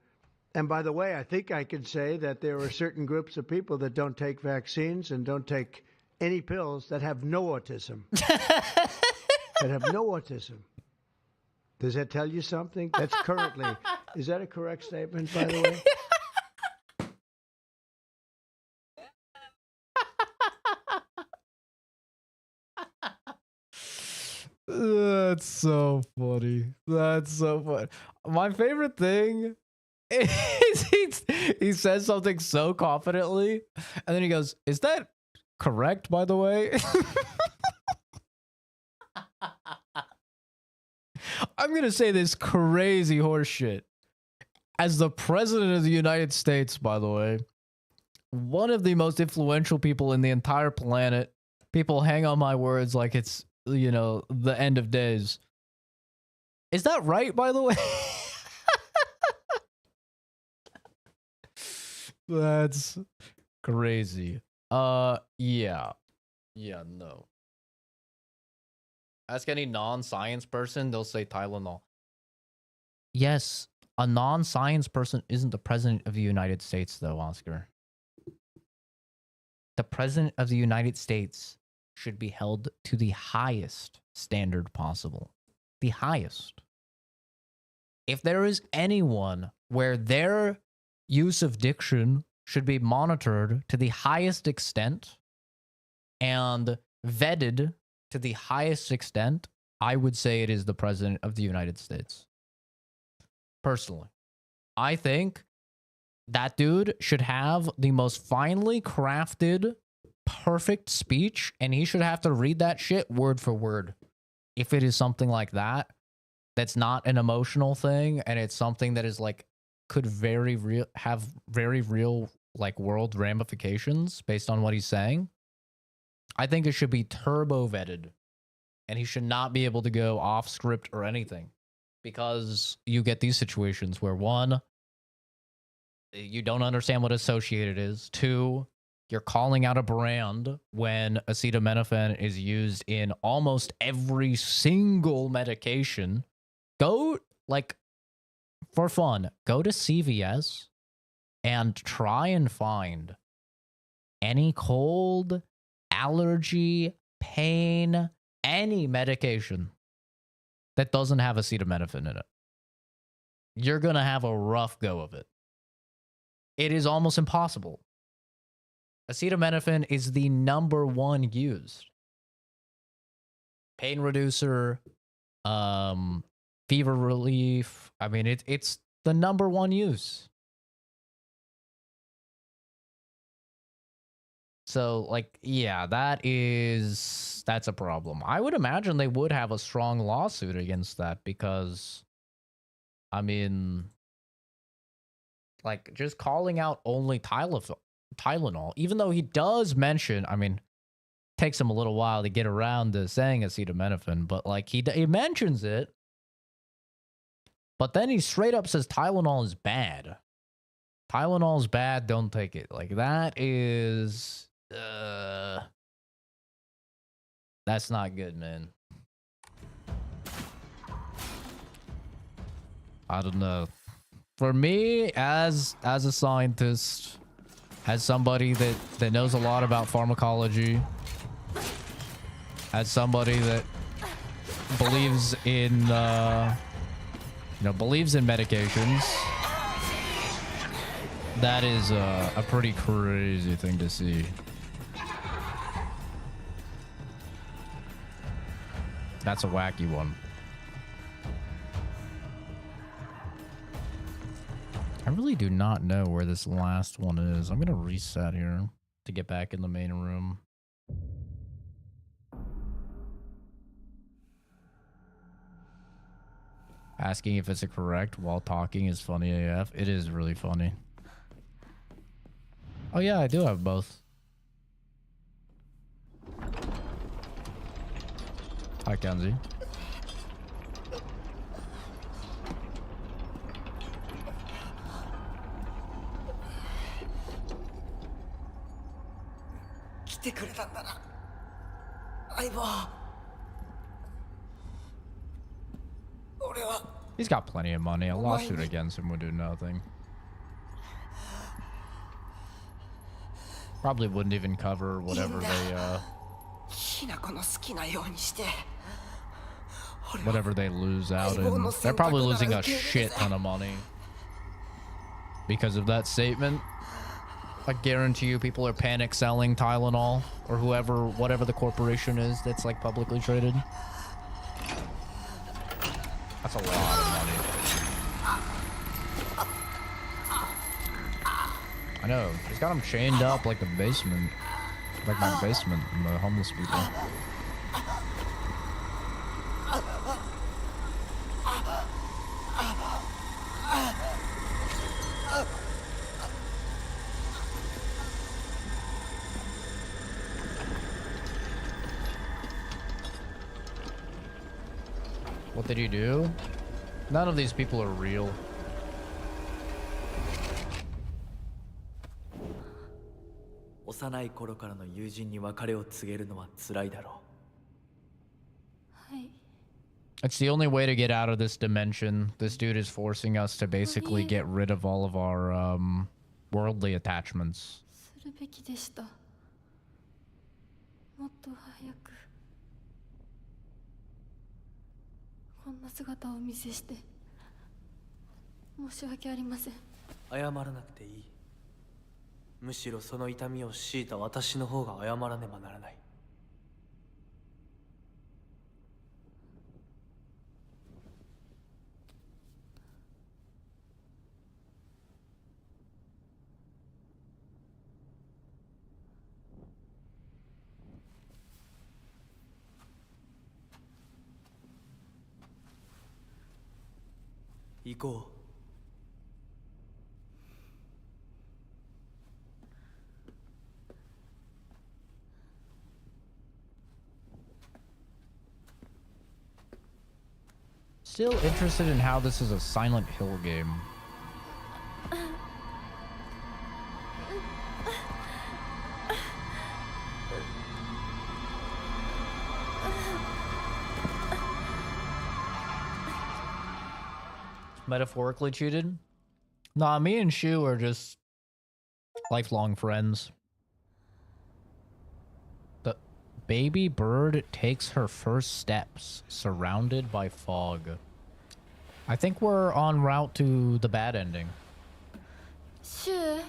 And by the way, I think I can say that there are certain groups of people that don't take vaccines and don't take any pills that have no autism. That have no autism. Does that tell you something? That's currently. Is that a correct statement, by the way? That's so funny. That's so funny. My favorite thing is he says something so confidently, and then he goes, "Is that correct, by the way?" I'm gonna say this crazy horse shit. As the president of the United States, by the way, one of the most influential people in the entire planet, people hang on my words like it's, you know, the end of days. Is that right, by the way? That's crazy. Yeah. Yeah, no. Ask any non-science person, they'll say Tylenol. Yes, A non-science person isn't the president of the United States, though, Oscar. The president of the United States should be held to the highest standard possible. The highest. If there is anyone where their use of diction should be monitored to the highest extent and vetted to the highest extent, I would say it is the president of the United States. Personally, I think that dude should have the most finely crafted, perfect speech, and he should have to read that shit word for word. If it is something like that, that's not an emotional thing, and it's something that is like could have very real like world ramifications based on what he's saying, I think it should be turbo vetted, and he should not be able to go off script or anything, because you get these situations where, one, you don't understand what associated is. Two, you're calling out a brand when acetaminophen is used in almost every single medication. Go, like, for fun, go to CVS and try and find any cold, allergy, pain, any medication that doesn't have acetaminophen in it. You're going to have a rough go of it. It is almost impossible. Acetaminophen is the number one used. Pain reducer, fever relief. I mean, it's the number one use. So, like, yeah, that's a problem. I would imagine they would have a strong lawsuit against that because, I mean, like, just calling out only Tylenol, even though he does mention, I mean, takes him a little while to get around to saying acetaminophen, but, like, he mentions it, but then he straight up says Tylenol is bad. Tylenol is bad, don't take it. Like, that is... that's not good, man. I don't know. For me, as a scientist, as somebody that knows a lot about pharmacology, as somebody that believes in believes in medications, that is a pretty crazy thing to see. That's a wacky one. I really do not know where this last one is. I'm gonna reset here to get back in the main room. Asking if it's a correct while talking is funny AF. It is really funny. Oh yeah, I do have both. Hi, Kenzie. He's got plenty of money. A lawsuit against him would do nothing. Probably wouldn't even cover whatever they lose out in. They're probably losing a shit ton of money because of that statement. I guarantee you people are panic selling Tylenol or whatever the corporation is that's like publicly traded. That's a lot of money. I know. He's got him chained up like the basement. Like my basement and the homeless people. What did he do? None of these people are real. It's the only way to get out of this dimension. This dude is forcing us to basically get rid of all of our worldly attachments. するべきでした。もっと早くこんな姿をお見せして申し訳ありません。謝らなくていい。むしろその痛みを強いた私の方が謝らねばならない。行こう。Still interested in how this is a Silent Hill game. Metaphorically cheated? Nah, me and Shu are just lifelong friends. The baby bird takes her first steps, surrounded by fog. I think we're en route to the bad ending. Shu.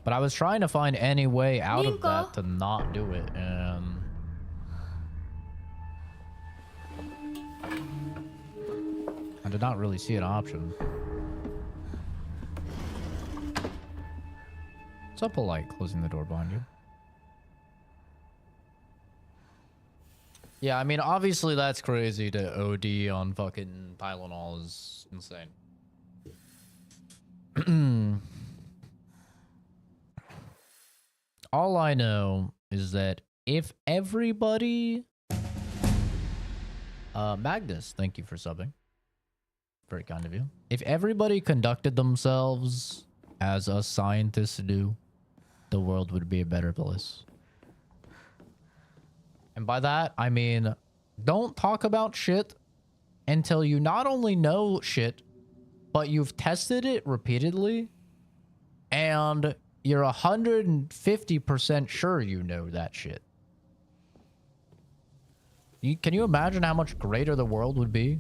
But I was trying to find any way out of that to not do it, and I did not really see an option. So polite, closing the door behind you. Yeah, I mean, obviously that's crazy to OD on fucking Tylenol is insane. All I know is that if everybody... Magnus, thank you for subbing. Very kind of you. If everybody conducted themselves as us scientists do, the world would be a better place. And by that, I mean, don't talk about shit until you not only know shit, but you've tested it repeatedly, and you're 150% sure you know that shit. Can you imagine how much greater the world would be?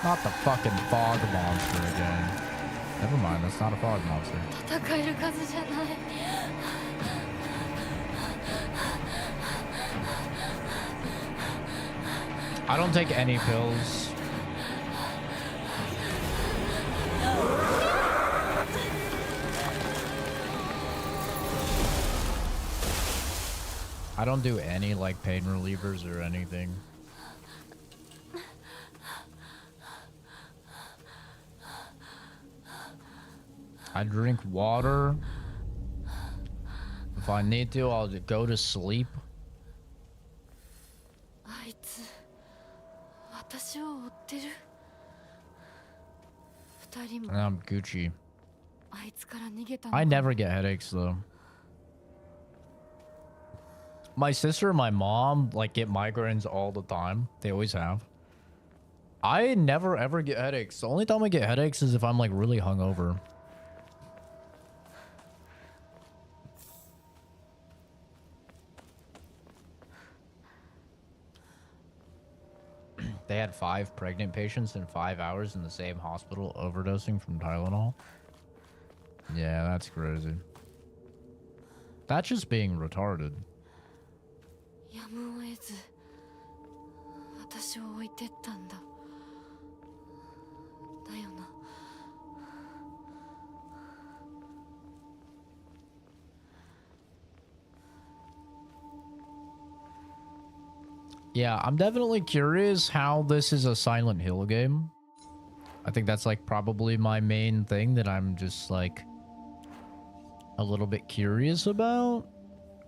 Not the fucking fog monster again. Never mind, that's not a fog monster. I don't take any pills. I don't do any like pain relievers or anything. I drink water. If I need to, I'll go to sleep. And I'm Gucci. I never get headaches though. My sister and my mom like get migraines all the time. They always have. I never ever get headaches. The only time I get headaches is if I'm like really hungover. They had 5 pregnant patients in 5 hours in the same hospital overdosing from Tylenol. Yeah, that's crazy. That's just being retarded. Yeah, I'm definitely curious how this is a Silent Hill game. think that's like probably my main thing that I'm just like a little bit curious about,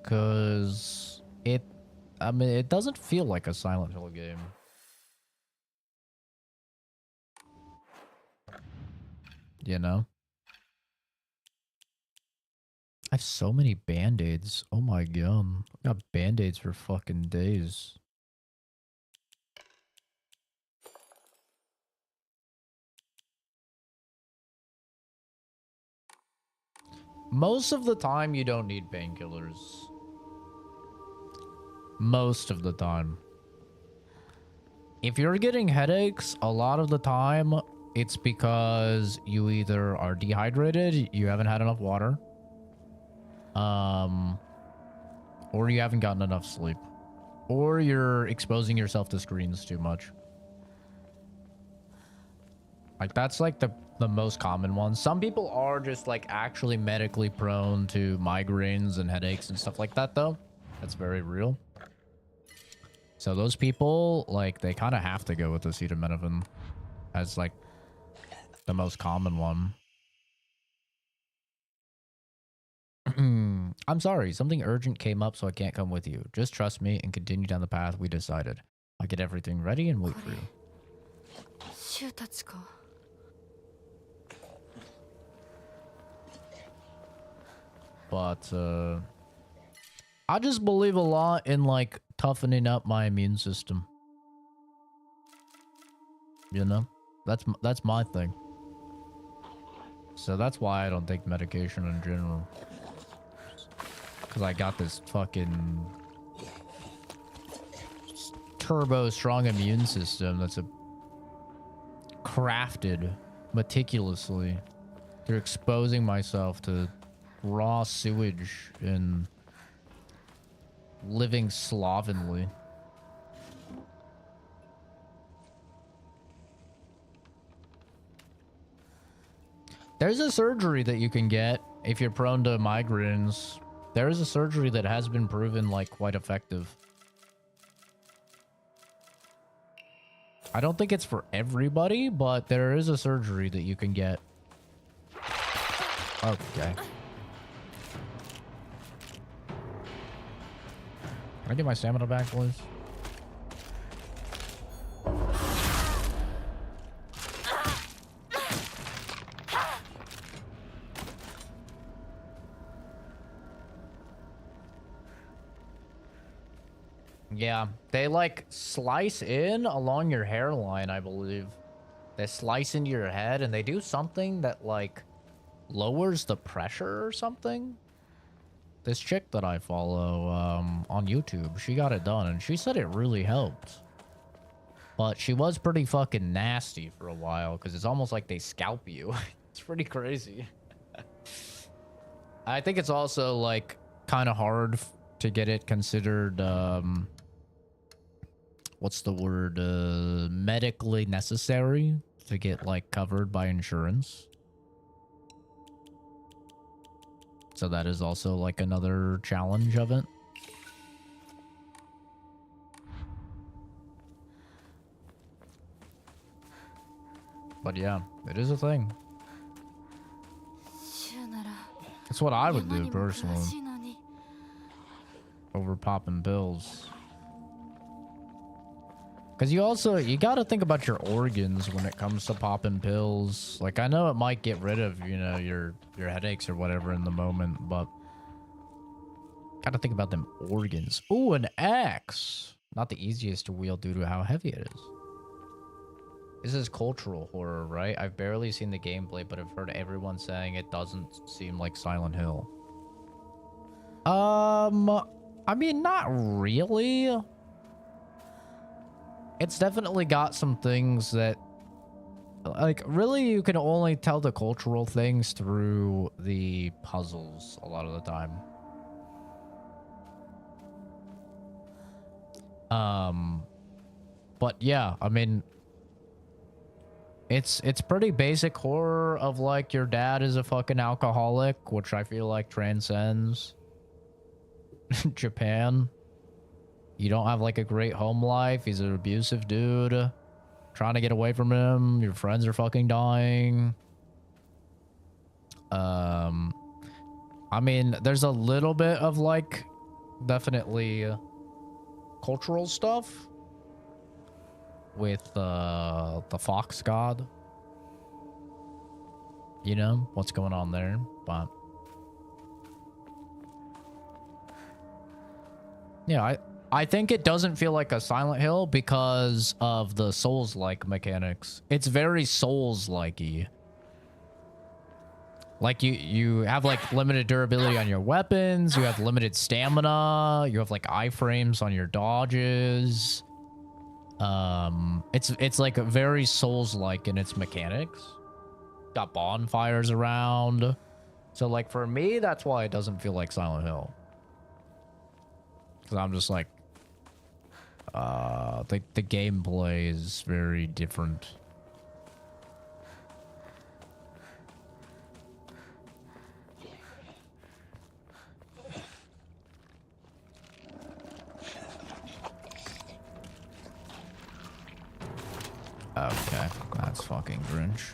because I mean, it doesn't feel like a Silent Hill game. You know? I have so many band-aids. Oh my god. I got band-aids for fucking days. Most of the time, you don't need painkillers. Most of the time. If you're getting headaches, a lot of the time, it's because you either are dehydrated, you haven't had enough water, or you haven't gotten enough sleep, or you're exposing yourself to screens too much. Like, that's like the most common one. Some people are just like actually medically prone to migraines and headaches and stuff like that, though. That's very real. So those people, like, they kind of have to go with acetaminophen as like the most common one. I'm sorry, something urgent came up, so I can't come with you. Just trust me and continue down the path we decided. I'll get everything ready and wait for you. But, I just believe a lot in, like, toughening up my immune system. You know? That's my thing. So that's why I don't take medication in general. Because I got this fucking turbo strong immune system that's crafted meticulously through exposing myself to raw sewage and living slovenly. There's a surgery that you can get if you're prone to migraines. There is a surgery that has been proven like quite effective. I don't think it's for everybody, but there is a surgery that you can get. Okay. Can I get my stamina back, please? Yeah, they like slice in along your hairline, I believe. They slice into your head and they do something that like lowers the pressure or something. This chick that I follow on YouTube, she got it done and she said it really helped. But she was pretty fucking nasty for a while because it's almost like they scalp you. It's pretty crazy. I think it's also like kind of hard to get it considered what's the word, medically necessary to get like covered by insurance. So that is also like another challenge of it. But yeah, it is a thing. That's what I would do personally. Over popping pills. Because you gotta think about your organs when it comes to popping pills. Like, I know it might get rid of, you know, your headaches or whatever in the moment, but gotta think about them organs. Ooh, an axe! Not the easiest to wield due to how heavy it is. This is cultural horror, right? I've barely seen the gameplay, but I've heard everyone saying it doesn't seem like Silent Hill. I mean, not really. It's definitely got some things that, like, really you can only tell the cultural things through the puzzles a lot of the time. But yeah, I mean, it's pretty basic horror of like your dad is a fucking alcoholic, which I feel like transcends Japan. You don't have like a great home life. He's an abusive dude. trying to get away from him. Your friends are fucking dying. I mean, there's a little bit of like definitely cultural stuff with the fox god. You know what's going on there, but yeah, I think it doesn't feel like a Silent Hill because of the Souls-like mechanics. It's very Souls-like-y. Like you have like limited durability on your weapons, you have limited stamina, you have like iframes on your dodges. It's like very Souls-like in its mechanics. Got bonfires around. So like for me, that's why it doesn't feel like Silent Hill. Cause I'm just like, the gameplay is very different. Okay, that's fucking Grinch.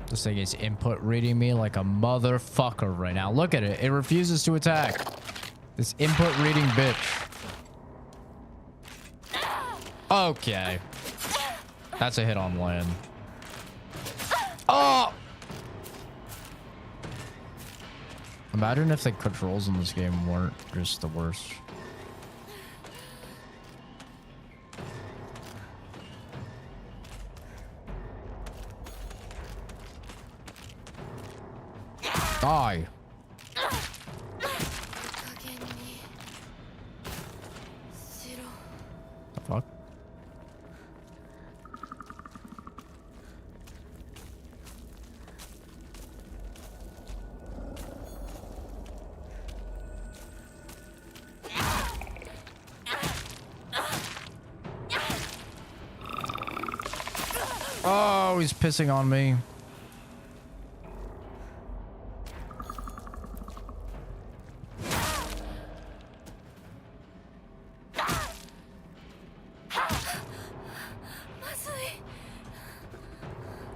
This thing is input reading me like a motherfucker right now. Look at it. It refuses to attack. This input reading bitch. Okay. That's a hit on land. Oh! Imagine if the controls in this game weren't just the worst. Die. The fuck? Oh, he's pissing on me.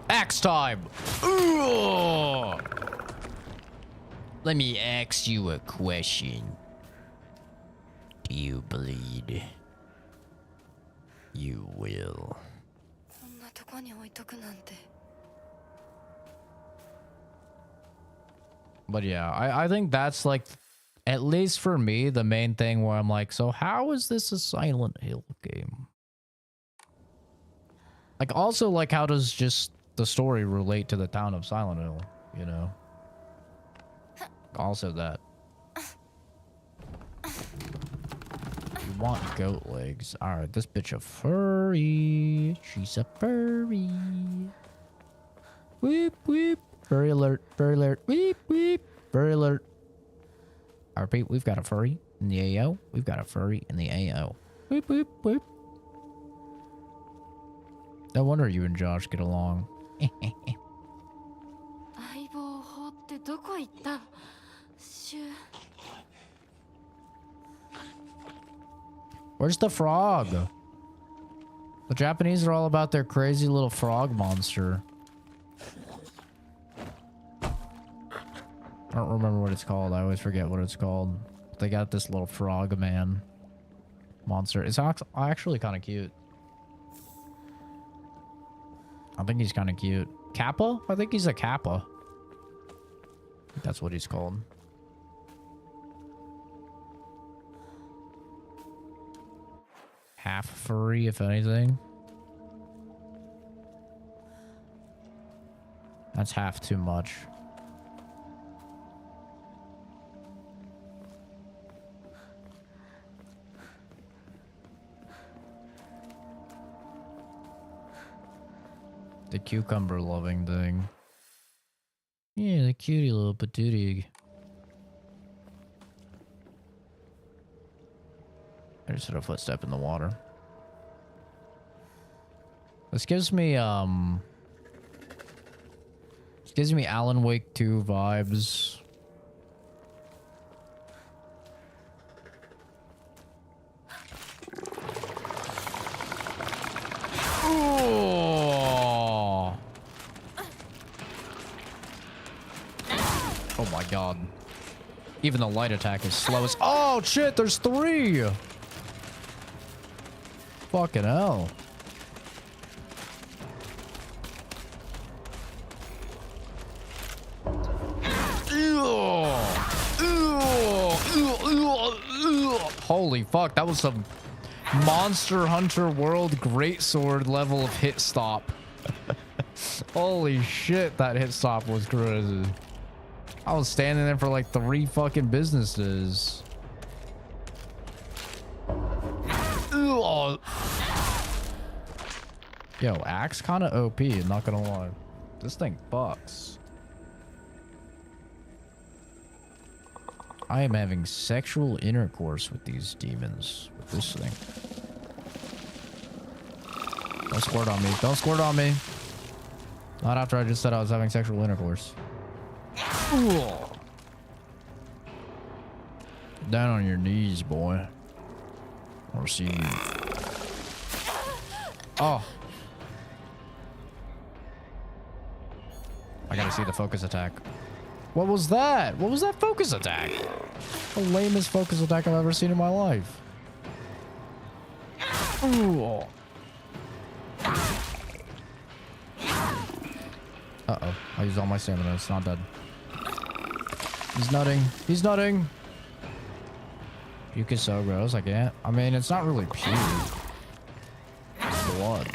Axe time. Ooh. Let me ask you a question. Do you bleed? You will. But yeah, I think that's like, at least for me, the main thing where I'm like, so how is this a Silent Hill game? Like, also, like, how does just the story relate to the town of Silent Hill, you know? Also that. You want goat legs. Alright, this bitch a furry. She's a furry. Weep, weep. Furry alert, furry alert. Weep, weep. Furry alert. I repeat, we've got a furry in the AO. We've got a furry in the AO. Weep, weep, weep. No wonder you and Josh get along. Where's the frog? The Japanese are all about their crazy little frog monster. I don't remember what it's called. I always forget what it's called. They got this little frog man monster. It's actually kind of cute. I think he's kind of cute. Kappa? I think he's a Kappa. That's what he's called. Half furry, if anything. That's half too much. The cucumber loving thing. Yeah, the cutie little patootie. I just heard a footstep in the water. This gives me Alan Wake 2 vibes. Oh. Oh my god. Even the light attack is slow as— oh shit, there's 3! Fucking hell. Holy fuck, that was some Monster Hunter World Greatsword level of hit stop. Holy shit, that hit stop was crazy. I was standing there for like 3 fucking businesses. Yo, axe kind of OP, not gonna lie. This thing fucks. I am having sexual intercourse with these demons with this thing. Don't squirt on me. Don't squirt on me. Not after I just said I was having sexual intercourse. Ooh. Down on your knees, boy. Or see you. Oh. I gotta see the focus attack. What was that? What was that focus attack? The lamest focus attack I've ever seen in my life. Ooh. Uh-oh. I used all my stamina. It's not dead. He's nutting. He's nutting. Puke is so gross. I can't. I mean, it's not really puke. It's blood.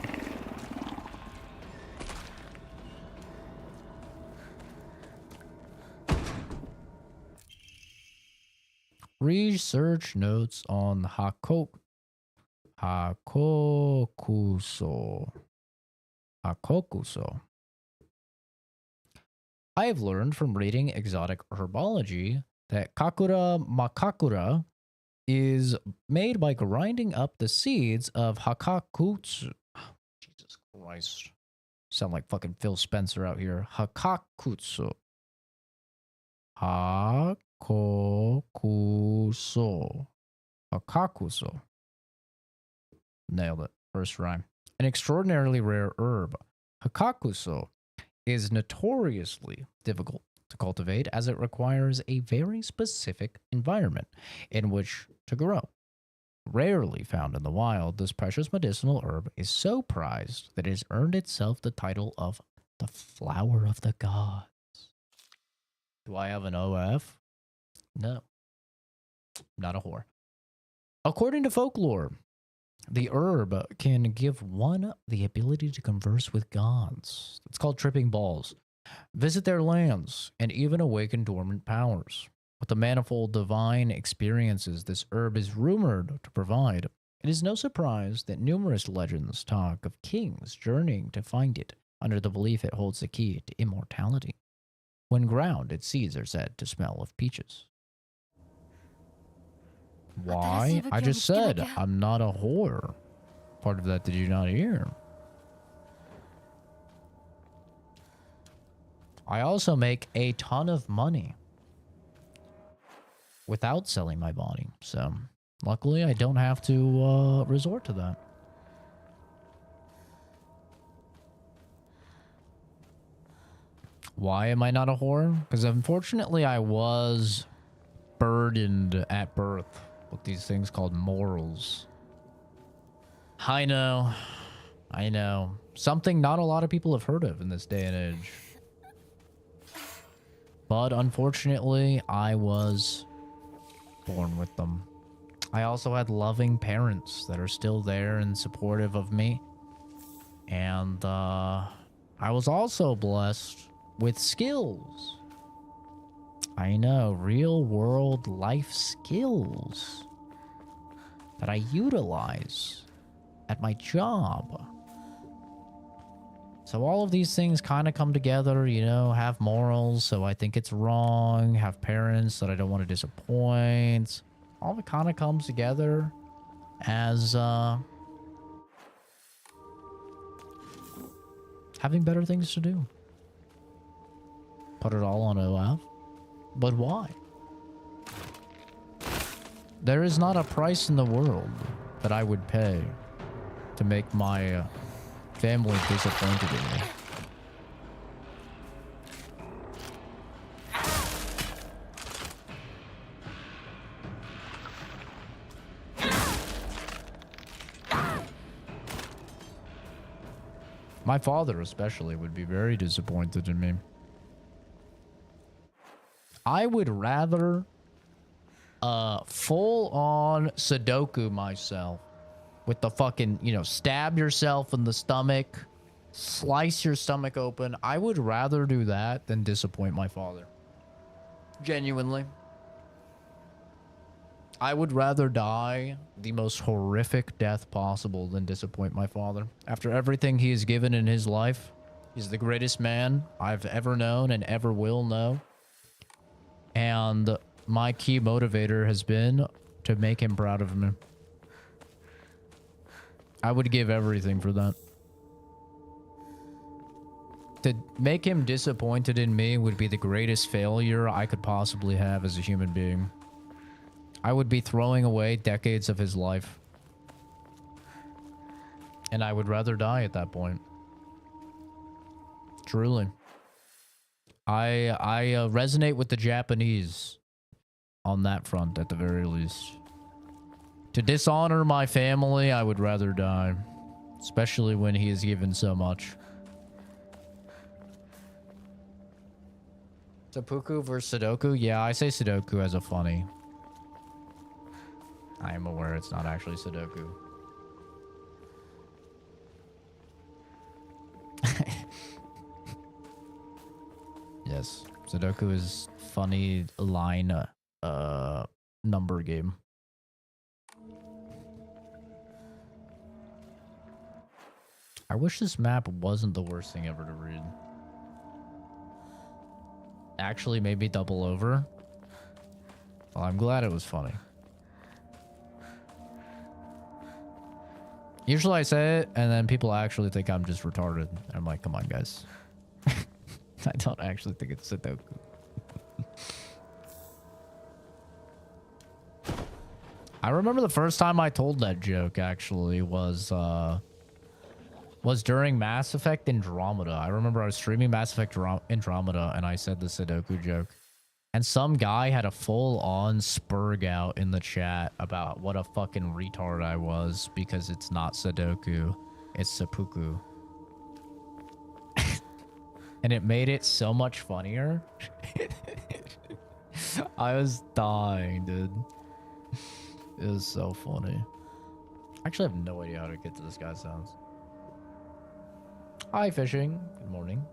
Research notes on Hakokuso. I have learned from reading exotic herbology that Kakura Makakura is made by grinding up the seeds of Hakakutsu. Jesus Christ. Sound like fucking Phil Spencer out here. Hakakutsu. Hakakuso. Nailed it. First rhyme. An extraordinarily rare herb. Hakakuso is notoriously difficult to cultivate as it requires a very specific environment in which to grow. Rarely found in the wild, this precious medicinal herb is so prized that it has earned itself the title of the flower of the gods. Do I have an OF? No. Not a whore. According to folklore, the herb can give one the ability to converse with gods. It's called tripping balls. Visit their lands and even awaken dormant powers. With the manifold divine experiences this herb is rumored to provide, it is no surprise that numerous legends talk of kings journeying to find it under the belief it holds the key to immortality. When ground, its seeds are said to smell of peaches. Why? I just said I'm not a whore. Part of that did you not hear? I also make a ton of money without selling my body. So luckily I don't have to resort to that. Why am I not a whore? Because unfortunately I was burdened at birth with these things called morals. I know. Something not a lot of people have heard of in this day and age. But unfortunately, I was born with them. I also had loving parents that are still there and supportive of me. And I was also blessed with skills. I know, real world life skills that I utilize at my job. So all of these things kind of come together, you know, have morals, so I think it's wrong, have parents that I don't want to disappoint. All of it kind of comes together as having better things to do. Put it all on OF. But why? There is not a price in the world that I would pay to make my family disappointed in me. My father especially would be very disappointed in me. I would rather full on Sudoku myself with the fucking, you know, stab yourself in the stomach, slice your stomach open. I would rather do that than disappoint my father. Genuinely. I would rather die the most horrific death possible than disappoint my father. After everything he has given in his life, he's the greatest man I've ever known and ever will know. And my key motivator has been to make him proud of me. I would give everything for that. To make him disappointed in me would be the greatest failure I could possibly have as a human being. I would be throwing away decades of his life. And I would rather die at that point. Truly. I resonate with the Japanese on that front at the very least. To dishonor my family, I would rather die. Especially when he is given so much. Seppuku versus Sudoku? Yeah, I say Sudoku as a funny. I am aware it's not actually Sudoku. Yes, Sudoku is funny line number game. I wish this map wasn't the worst thing ever to read. Actually, maybe double over. Well, I'm glad it was funny. Usually I say it, and then people actually think I'm just retarded. I'm like, come on, guys. I don't actually think it's Sudoku. I remember the first time I told that joke, actually, was during Mass Effect Andromeda. I remember I was streaming Mass Effect Andromeda, and I said the Sudoku joke. And some guy had a full-on spurg out in the chat about what a fucking retard I was because it's not Sudoku, it's Seppuku. And it made it so much funnier. I was dying, dude. It was so funny. I actually have no idea how to get to this guy's house. Hi, fishing. Good morning.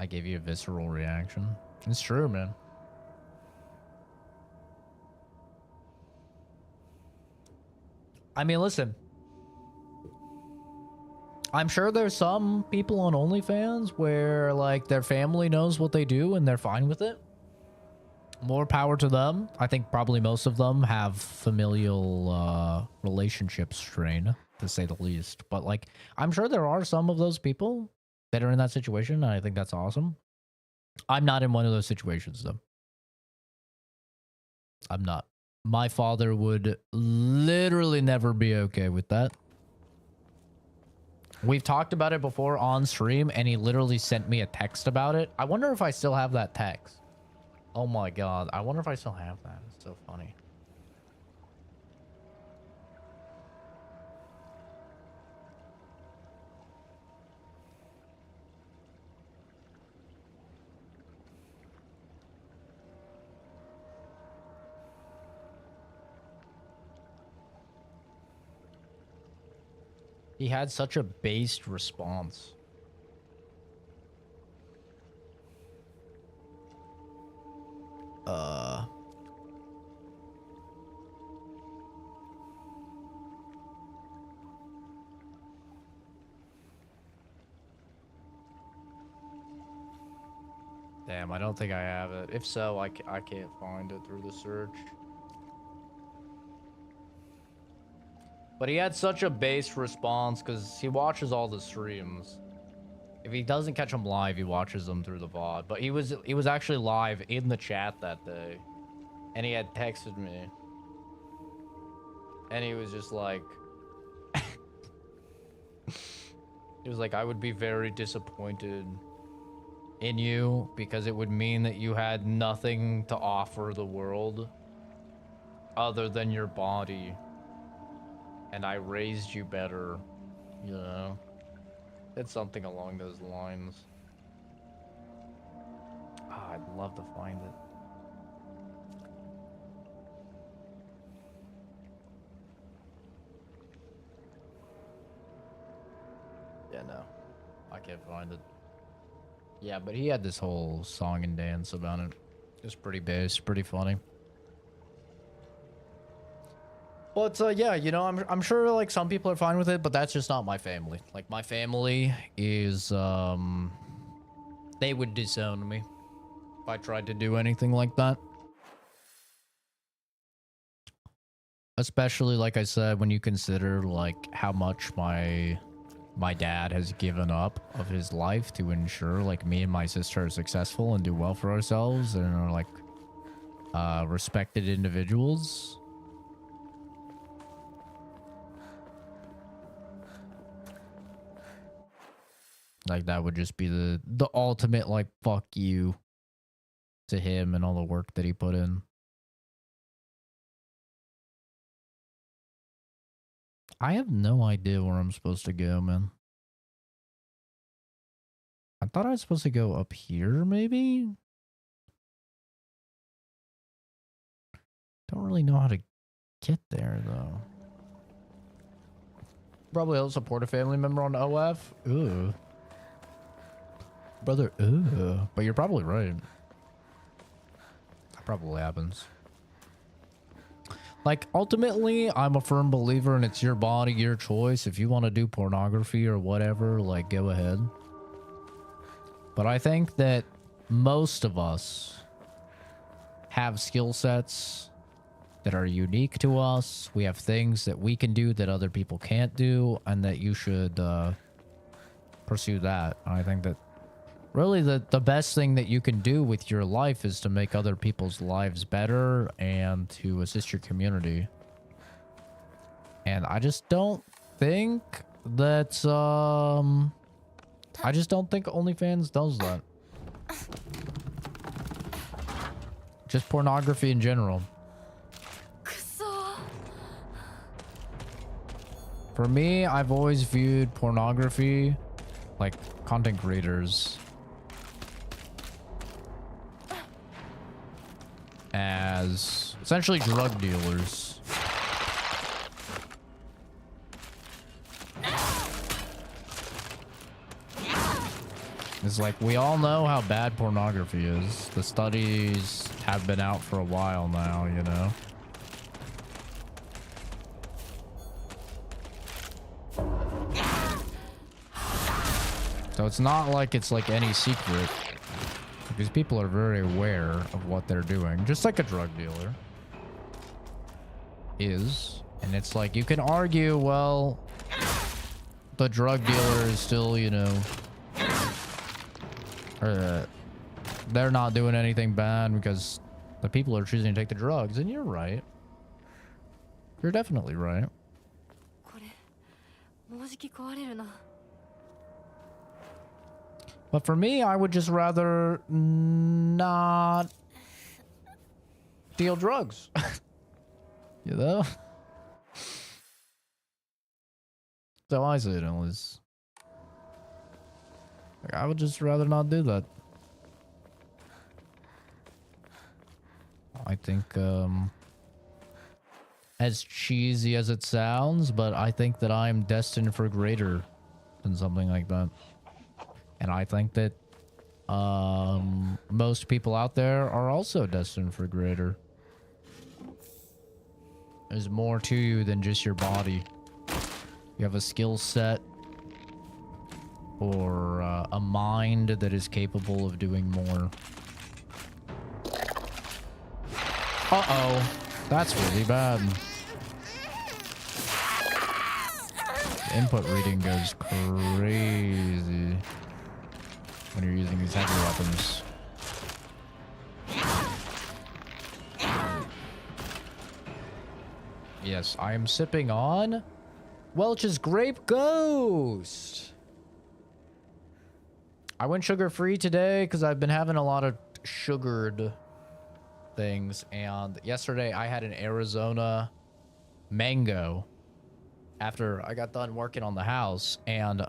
I gave you a visceral reaction. It's true, man. I mean, listen. I'm sure there's some people on OnlyFans where, like, their family knows what they do and they're fine with it. More power to them. I think probably most of them have familial relationship strain, to say the least. But, like, I'm sure there are some of those people that are in that situation, and I think that's awesome. I'm not in one of those situations, though. I'm not. My father would literally never be okay with that. We've talked about it before on stream, and he literally sent me a text about it. I wonder if I still have that text. Oh my god. I wonder if I still have that. It's so funny. He had such a based response. Damn, I don't think I have it. If so, I can't find it through the search. But he had such a base response because he watches all the streams. If he doesn't catch them live, he watches them through the VOD. But he was actually live in the chat that day. And he had texted me. And he was just like... he was like, I would be very disappointed in you because it would mean that you had nothing to offer the world other than your body. And I raised you better, you know? It's something along those lines. Ah, I'd love to find it. Yeah, no. I can't find it. Yeah, but he had this whole song and dance about it. It's pretty bass, pretty funny. But yeah, you know, I'm sure like some people are fine with it, but that's just not my family. Like my family is they would disown me if I tried to do anything like that. Especially like I said, when you consider like how much my dad has given up of his life to ensure like me and my sister are successful and do well for ourselves and are like respected individuals. Like that would just be the ultimate like fuck you to him and all the work that he put in. I have no idea where I'm supposed to go, man. I thought I was supposed to go up here, maybe? Don't really know how to get there, though. Probably help support a family member on OF? Ooh. Brother, ooh. But you're probably right. That probably happens. Like, ultimately, I'm a firm believer in it's your body, your choice. If you want to do pornography or whatever, like, go ahead. But I think that most of us have skill sets that are unique to us. We have things that we can do that other people can't do, and that you should pursue that. I think that really the best thing that you can do with your life is to make other people's lives better and to assist your community. And I just don't think that I just don't think OnlyFans does that. Just pornography in general. For me, I've always viewed pornography, like content creators, as essentially drug dealers. It's like, we all know how bad pornography is. The studies have been out for a while now, you know? So it's not like it's like any secret. Because people are very aware of what they're doing. Just like a drug dealer is. And it's like, you can argue, well, the drug dealer is still, you know, they're not doing anything bad because the people are choosing to take the drugs. And you're right. You're definitely right. But for me, I would just rather not deal drugs. You know? So I say it at least. Like, I would just rather not do that. I think, as cheesy as it sounds, but I think that I'm destined for greater than something like that. And I think that most people out there are also destined for greater. There's more to you than just your body. You have a skill set or a mind that is capable of doing more. Uh-oh. That's really bad. The input reading goes crazy when you're using these heavy weapons. Yes, I am sipping on Welch's Grape Ghost. I went sugar-free today because I've been having a lot of sugared things. And yesterday I had an Arizona mango after I got done working on the house. And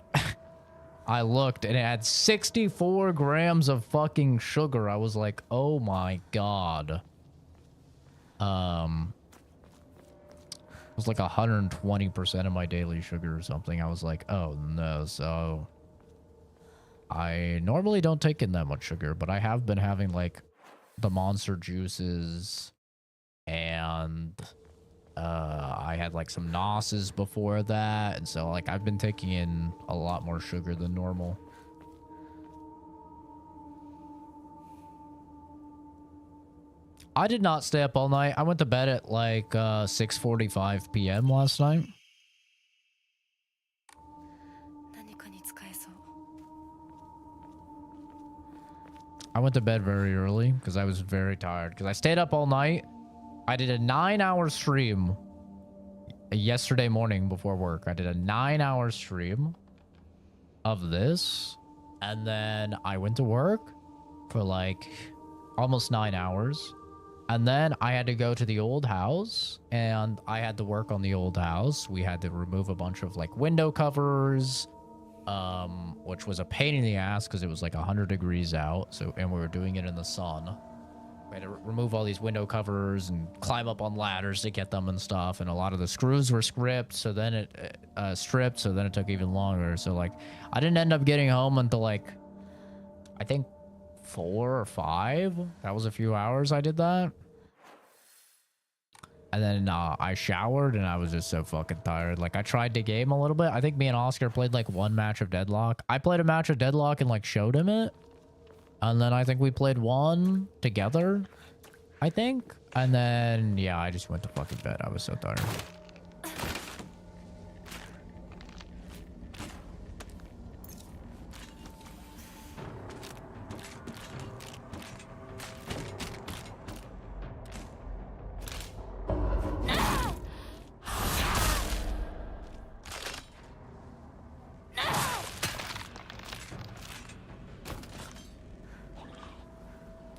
I looked and it had 64 grams of fucking sugar. I was like, oh my God. It was like 120% of my daily sugar or something. I was like, oh no. So I normally don't take in that much sugar, but I have been having like the monster juices, and I had like some Nosses before that, and so like I've been taking in a lot more sugar than normal. I did not stay up all night. I went to bed at like 6:45 p.m. last night. I went to bed very early because I was very tired because I stayed up all night. I did a 9-hour stream yesterday morning before work. I did a 9-hour stream of this, and then I went to work for like almost 9 hours. And then I had to go to the old house, and I had to work on the old house. We had to remove a bunch of like window covers, which was a pain in the ass because it was like 100 degrees out. So, and we were doing it in the sun. We had to remove all these window covers and climb up on ladders to get them and stuff. And a lot of the screws were stripped. So then it took even longer. So like, I didn't end up getting home until like, I think 4 or 5. That was a few hours I did that. And then I showered and I was just so fucking tired. Like I tried to game a little bit. I think me and Oscar played like one match of Deadlock. I played a match of Deadlock and like showed him it. And then I think we played one together, I think. And then, yeah, I just went to fucking bed. I was so tired.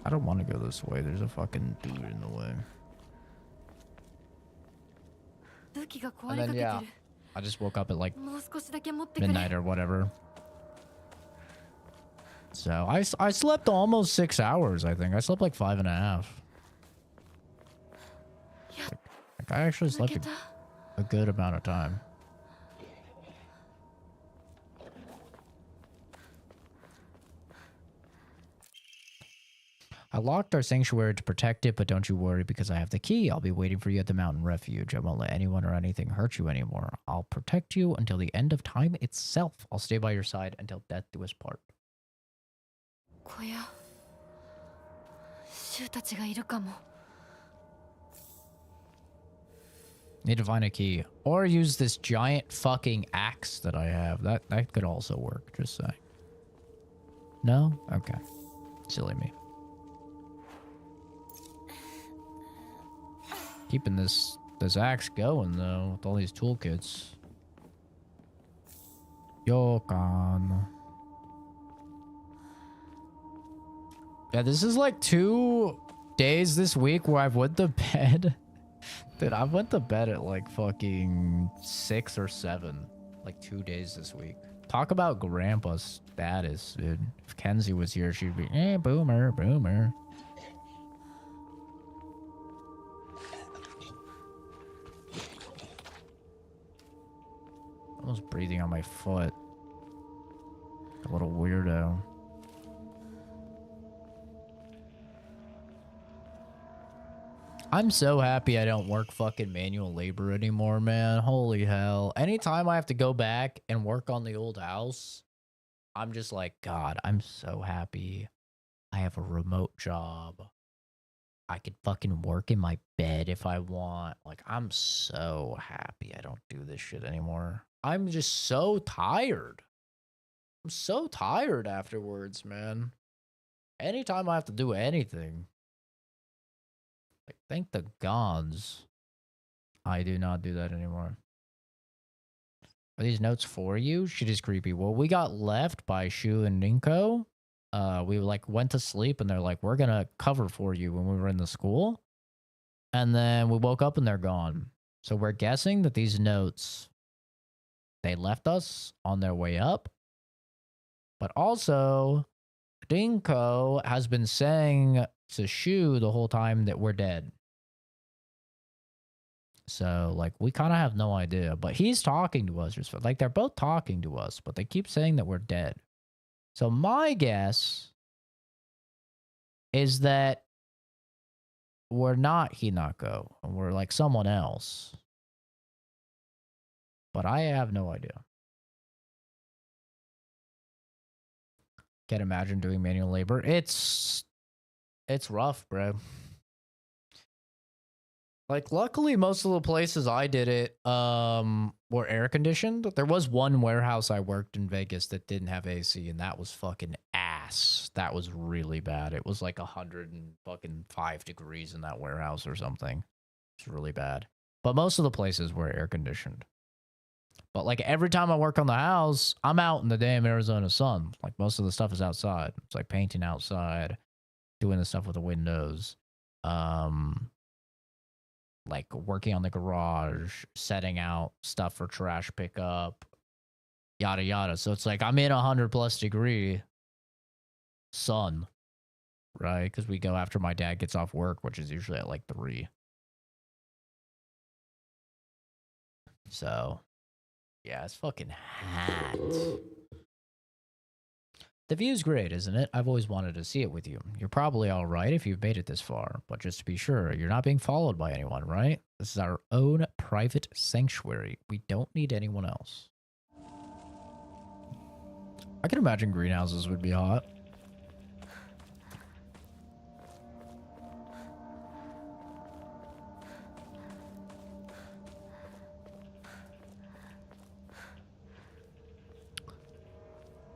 I don't want to go this way. There's a fucking dude in the way. And then, yeah, I just woke up at like midnight or whatever. So I slept almost 6 hours, I think. I slept like 5.5. Like, I actually slept a good amount of time. I locked our sanctuary to protect it, but don't you worry because I have the key. I'll be waiting for you at the mountain refuge. I won't let anyone or anything hurt you anymore. I'll protect you until the end of time itself. I'll stay by your side until death do us part. Need to find a key. Or use this giant fucking axe that I have. That could also work, just saying. No? Okay. Silly me. Keeping this axe going though with all these toolkits. Yokan. Yeah, this is like 2 days this week where I've went to bed. Dude, I went to bed at like fucking 6 or 7. Like 2 days this week. Talk about grandpa's status, dude. If Kenzie was here, she'd be, boomer, boomer. I was breathing on my foot. A little weirdo. I'm so happy I don't work fucking manual labor anymore, man. Holy hell. Anytime I have to go back and work on the old house, I'm just like, God, I'm so happy I have a remote job. I could fucking work in my bed if I want. Like, I'm so happy I don't do this shit anymore. I'm just so tired. I'm so tired afterwards, man. Anytime I have to do anything. Like, thank the gods I do not do that anymore. Are these notes for you? Shit is creepy. Well, we got left by Shu and Ninko. We like went to sleep and they're like, we're gonna cover for you when we were in the school. And then we woke up and they're gone. So we're guessing that these notes, they left us on their way up. But also, Dinko has been saying to Shu the whole time that we're dead. So, like, we kind of have no idea. But he's talking to us. Like, they're both talking to us, but they keep saying that we're dead. So my guess is that we're not Hinako. And we're, like, someone else. But I have no idea. Can't imagine doing manual labor. It's rough, bro. Like, luckily, most of the places I did it were air conditioned. There was one warehouse I worked in Vegas that didn't have AC, and that was fucking ass. That was really bad. It was like 105 degrees in that warehouse or something. It's really bad. But most of the places were air conditioned. But like every time I work on the house, I'm out in the damn Arizona sun. Like most of the stuff is outside. It's like painting outside, doing the stuff with the windows. Like working on the garage, setting out stuff for trash pickup, yada yada. So it's like I'm in 100+ degree sun, right? Because we go after my dad gets off work, which is usually at like 3. So yeah, it's fucking hot. The view's great, isn't it? I've always wanted to see it with you. You're probably all right if you've made it this far, but just to be sure, you're not being followed by anyone, right? This is our own private sanctuary. We don't need anyone else. I can imagine greenhouses would be hot.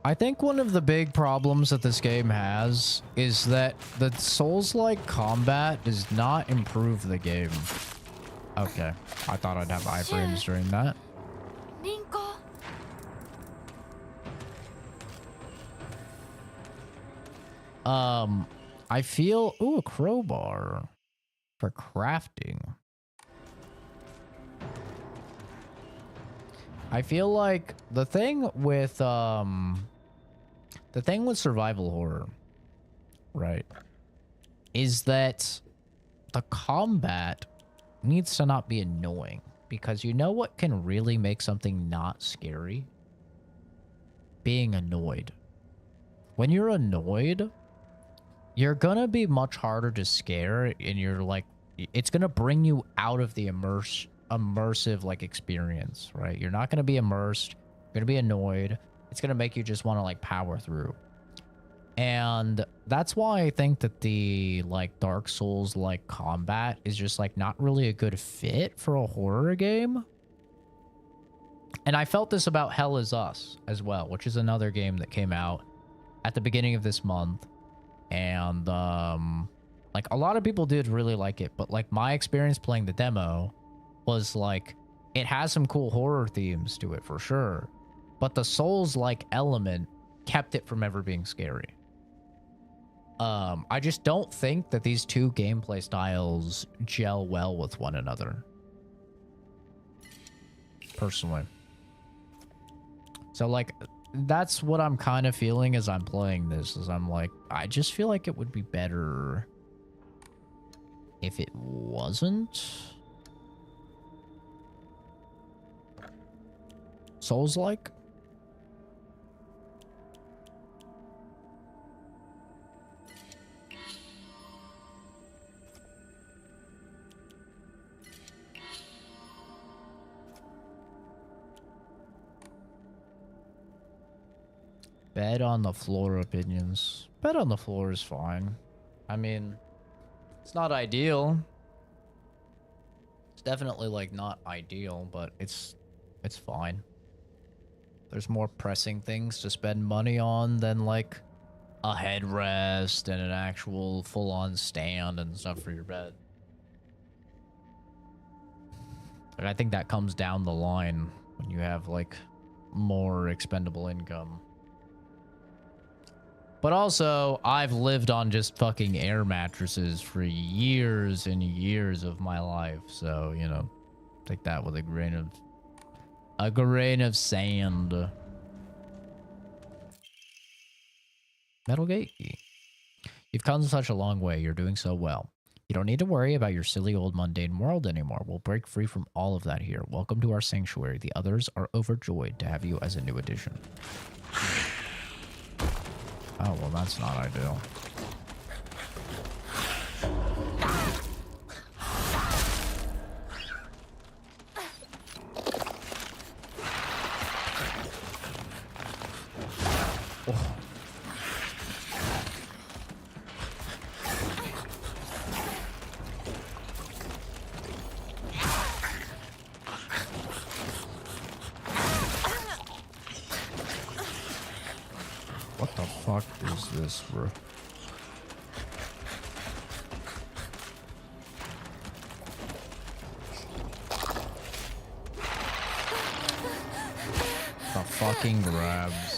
I think one of the big problems that this game has is that the Souls-like combat does not improve the game. Okay, I thought I'd have iframes during that. I feel... Ooh, a crowbar for crafting. I feel like the thing with survival horror, right, is that the combat needs to not be annoying, because you know what can really make something not scary? Being annoyed. When you're annoyed, you're gonna be much harder to scare, and you're like, it's gonna bring you out of the immersive like experience, right? You're not going to be immersed. You're going to be annoyed. It's going to make you just want to like power through. And that's why I think that the like Dark Souls like combat is just like not really a good fit for a horror game. And I felt this about Hell Is Us as well, which is another game that came out at the beginning of this month. And like a lot of people did really like it, but like my experience playing the demo was like, it has some cool horror themes to it for sure, but the Souls-like element kept it from ever being scary. I just don't think that these two gameplay styles gel well with one another, personally. So like, that's what I'm kind of feeling as I'm playing this, is I'm like, I just feel like it would be better if it wasn't Souls-like. Bed on the floor opinions. Bed on the floor is fine. I mean, It's not ideal. It's definitely like not ideal, but it's fine. There's more pressing things to spend money on than like a headrest and an actual full-on stand and stuff for your bed. And I think that comes down the line when you have like more expendable income. But also, I've lived on just fucking air mattresses for years and years of my life, so, you know, take that with a grain of sand. Metal Gate. You've come such a long way. You're doing so well. You don't need to worry about your silly old mundane world anymore. We'll break free from all of that here. Welcome to our sanctuary. The others are overjoyed to have you as a new addition. Oh, well, that's not ideal. Oh. What the fuck is this, bro? The fucking grabs.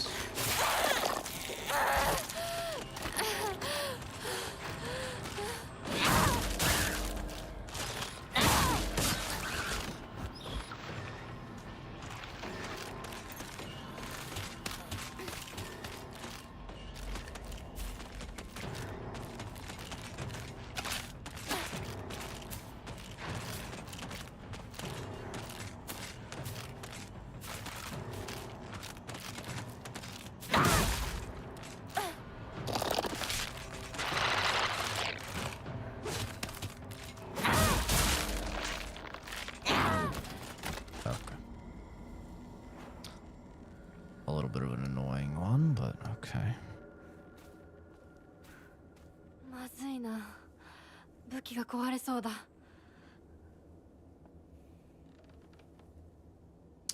A little bit of an annoying one, but okay. まずいな。武器が壊れそうだ。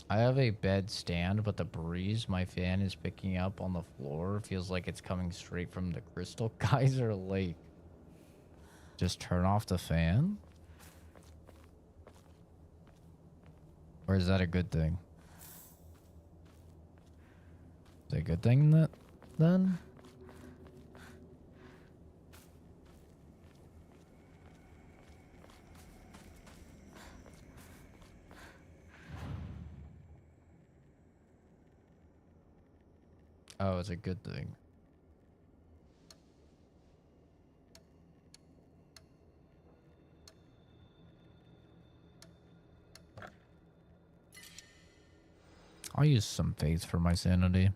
I have a bed stand, but the breeze my fan is picking up on the floor feels like it's coming straight from the Crystal Geyser Lake. Just turn off the fan? Or is that a good thing? Is it a good thing that then? Oh, it's a good thing. I'll use some faith for my sanity.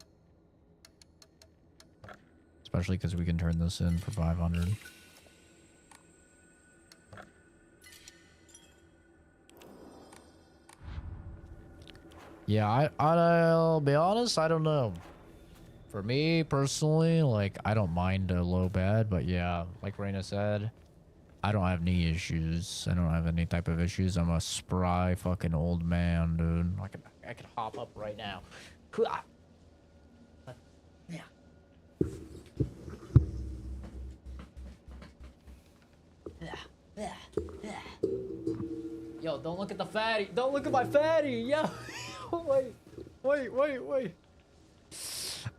Especially because we can turn this in for 500. Yeah, I'll be honest, I don't know. For me, personally, like, I don't mind a low bed, but yeah, like Reina said, I don't have knee issues. I don't have any type of issues. I'm a spry fucking old man, dude. I could hop up right now. Yeah. Yo, don't look at the fatty. Don't look at my fatty. Yo. Wait.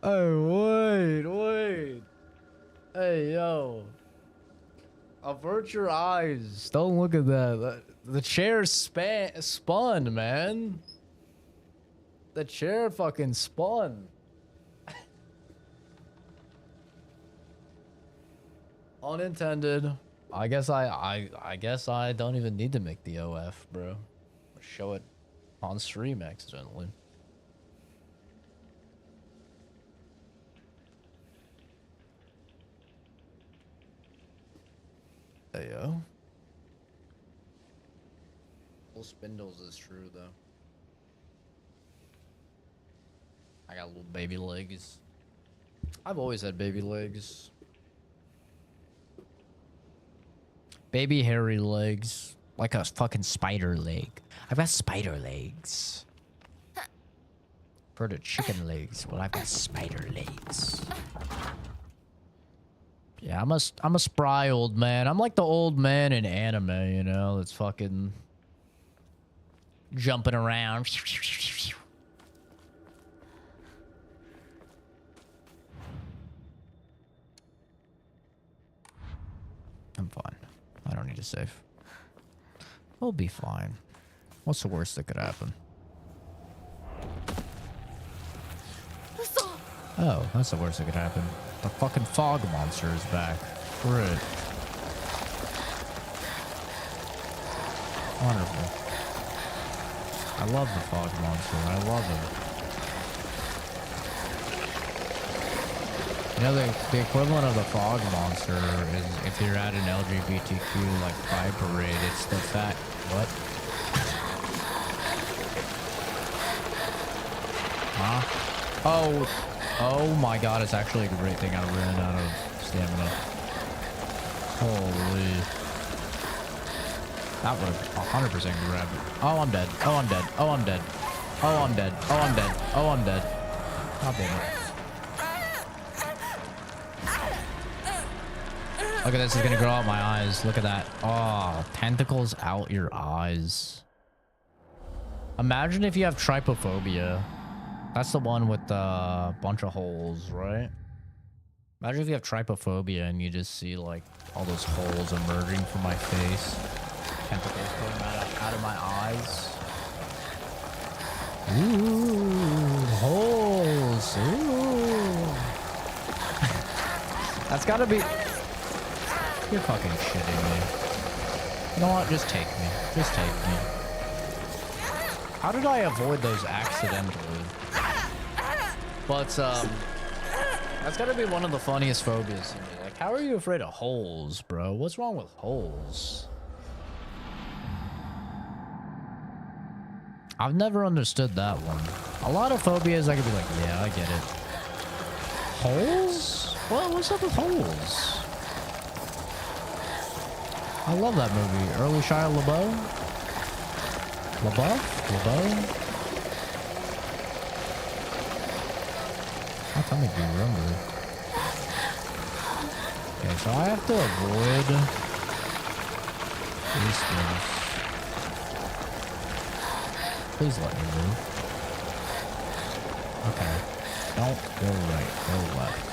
Oh, wait. Hey, yo. Avert your eyes. Don't look at that. The chair spun, man. The chair fucking spun. Unintended. I guess I don't even need to make the OF, bro. Show it on stream accidentally. There you go. Full spindles is true though. I got little baby legs. I've always had baby legs. Baby hairy legs. Like a fucking spider leg. I've got spider legs. For the chicken legs. Well, I've got spider legs. Yeah, I'm a spry old man. I'm like the old man in anime, you know, that's fucking jumping around. I'm fine. I don't need to save. We'll be fine. What's the worst that could happen? Oh, that's the worst that could happen. The fucking fog monster is back. Great. Wonderful. I love the fog monster. I love him. You know, the equivalent of the fog monster is if you're at an LGBTQ like pride parade, it's the fat what? Huh? Oh my god, it's actually a great thing I ran out of stamina. Holy. That would have 100% grabbed it. Oh, I'm dead. Oh, I'm dead. Oh, I'm dead. Oh, I'm dead. Oh, I'm dead. Oh, I'm dead. God damn it. Look at this, it's gonna grow out my eyes. Look at that. Oh, tentacles out your eyes. Imagine if you have trypophobia. That's the one with a bunch of holes, right? Imagine if you have trypophobia and you just see like all those holes emerging from my face. Tentacles coming out of my eyes. Ooh, holes. Ooh. That's gotta be... You're fucking shitting me. You know what? Just take me. Just take me. How did I avoid those accidentally? But, that's gotta be one of the funniest phobias to me. Like, how are you afraid of holes, bro? What's wrong with holes? I've never understood that one. A lot of phobias, I could be like, yeah, I get it. Holes? Well, what's up with holes? I love that movie. Early Shia LaBeouf? LaBeouf? How tell me do you remember? Okay, so I have to avoid these things. Please let me move. Okay. Don't go right, go left.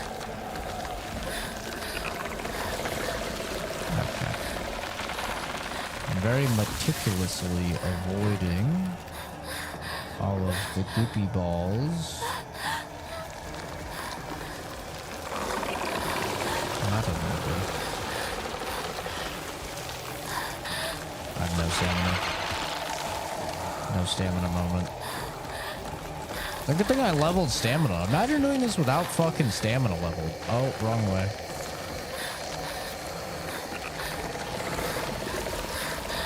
Okay. I'm very meticulously avoiding all of the goopy balls. Oh, that doesn't look good. I have no stamina. No stamina moment. The good thing I leveled stamina. Imagine doing this without fucking stamina leveled. Oh, wrong way.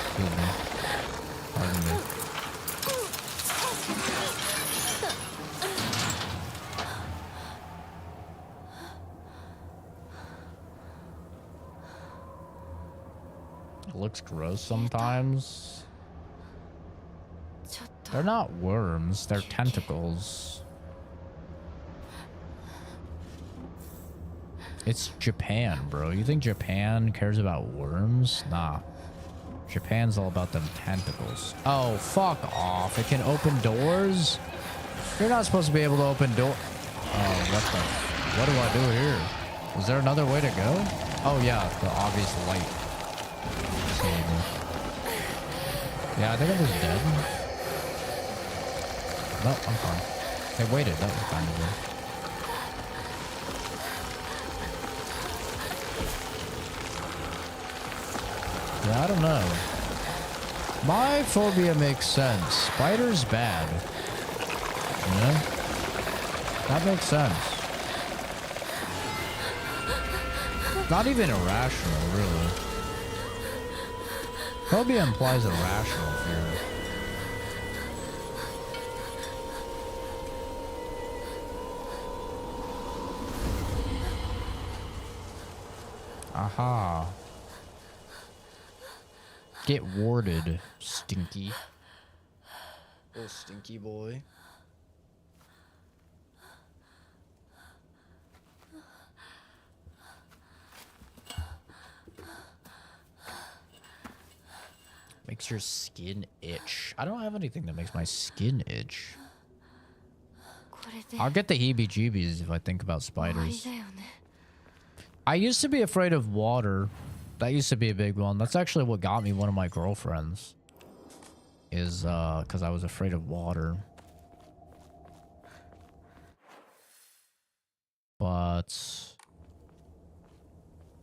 Excuse me. Pardon me. It looks gross sometimes. They're not worms, they're tentacles. It's Japan, bro. You think Japan cares about worms? Nah. Japan's all about them tentacles. Oh, fuck off. It can open doors? You're not supposed to be able to open door. Oh, what do I do here? Is there another way to go? Oh, yeah, the obvious light. Yeah, I think I'm just dead. No, I'm fine. They waited. That was kind of good. Yeah, I don't know. My phobia makes sense. Spiders bad. You know? That makes sense. Not even irrational, really. Phobia implies a rational fear. Aha. Get warded, stinky. Little stinky boy. Makes your skin itch. I don't have anything that makes my skin itch. I'll get the heebie-jeebies if I think about spiders. I used to be afraid of water. That used to be a big one. That's actually what got me one of my girlfriends. Is because I was afraid of water. But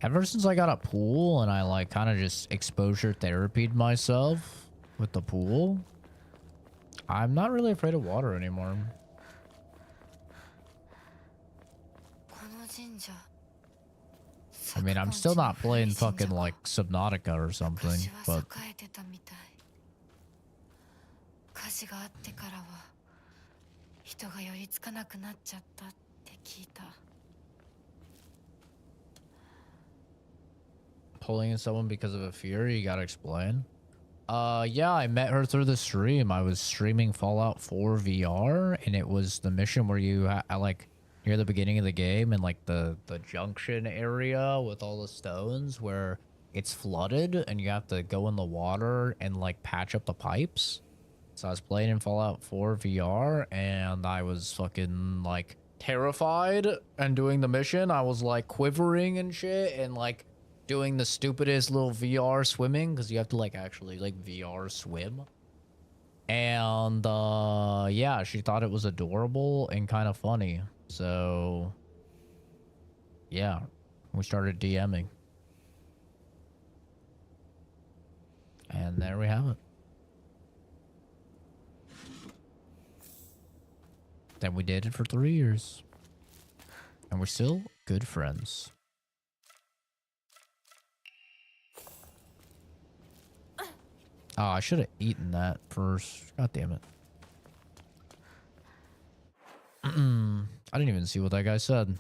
ever since I got a pool and I like kind of just exposure therapied myself with the pool, I'm not really afraid of water anymore. I mean, I'm still not playing fucking like Subnautica or something, but pulling in someone because of a fear, you gotta explain. Yeah, I met her through the stream. I was streaming Fallout 4 VR, and it was the mission where you like near the beginning of the game and like the junction area with all the stones where it's flooded and you have to go in the water and like patch up the pipes. So I was playing in Fallout 4 VR and I was fucking like terrified and doing the mission. I was like quivering and shit and like doing the stupidest little VR swimming because you have to like actually like VR swim. And yeah, she thought it was adorable and kind of funny. So yeah, we started DMing. And there we have it. Then we dated for 3 years. And we're still good friends. Oh, I should have eaten that first. God damn it. I didn't even see what that guy said.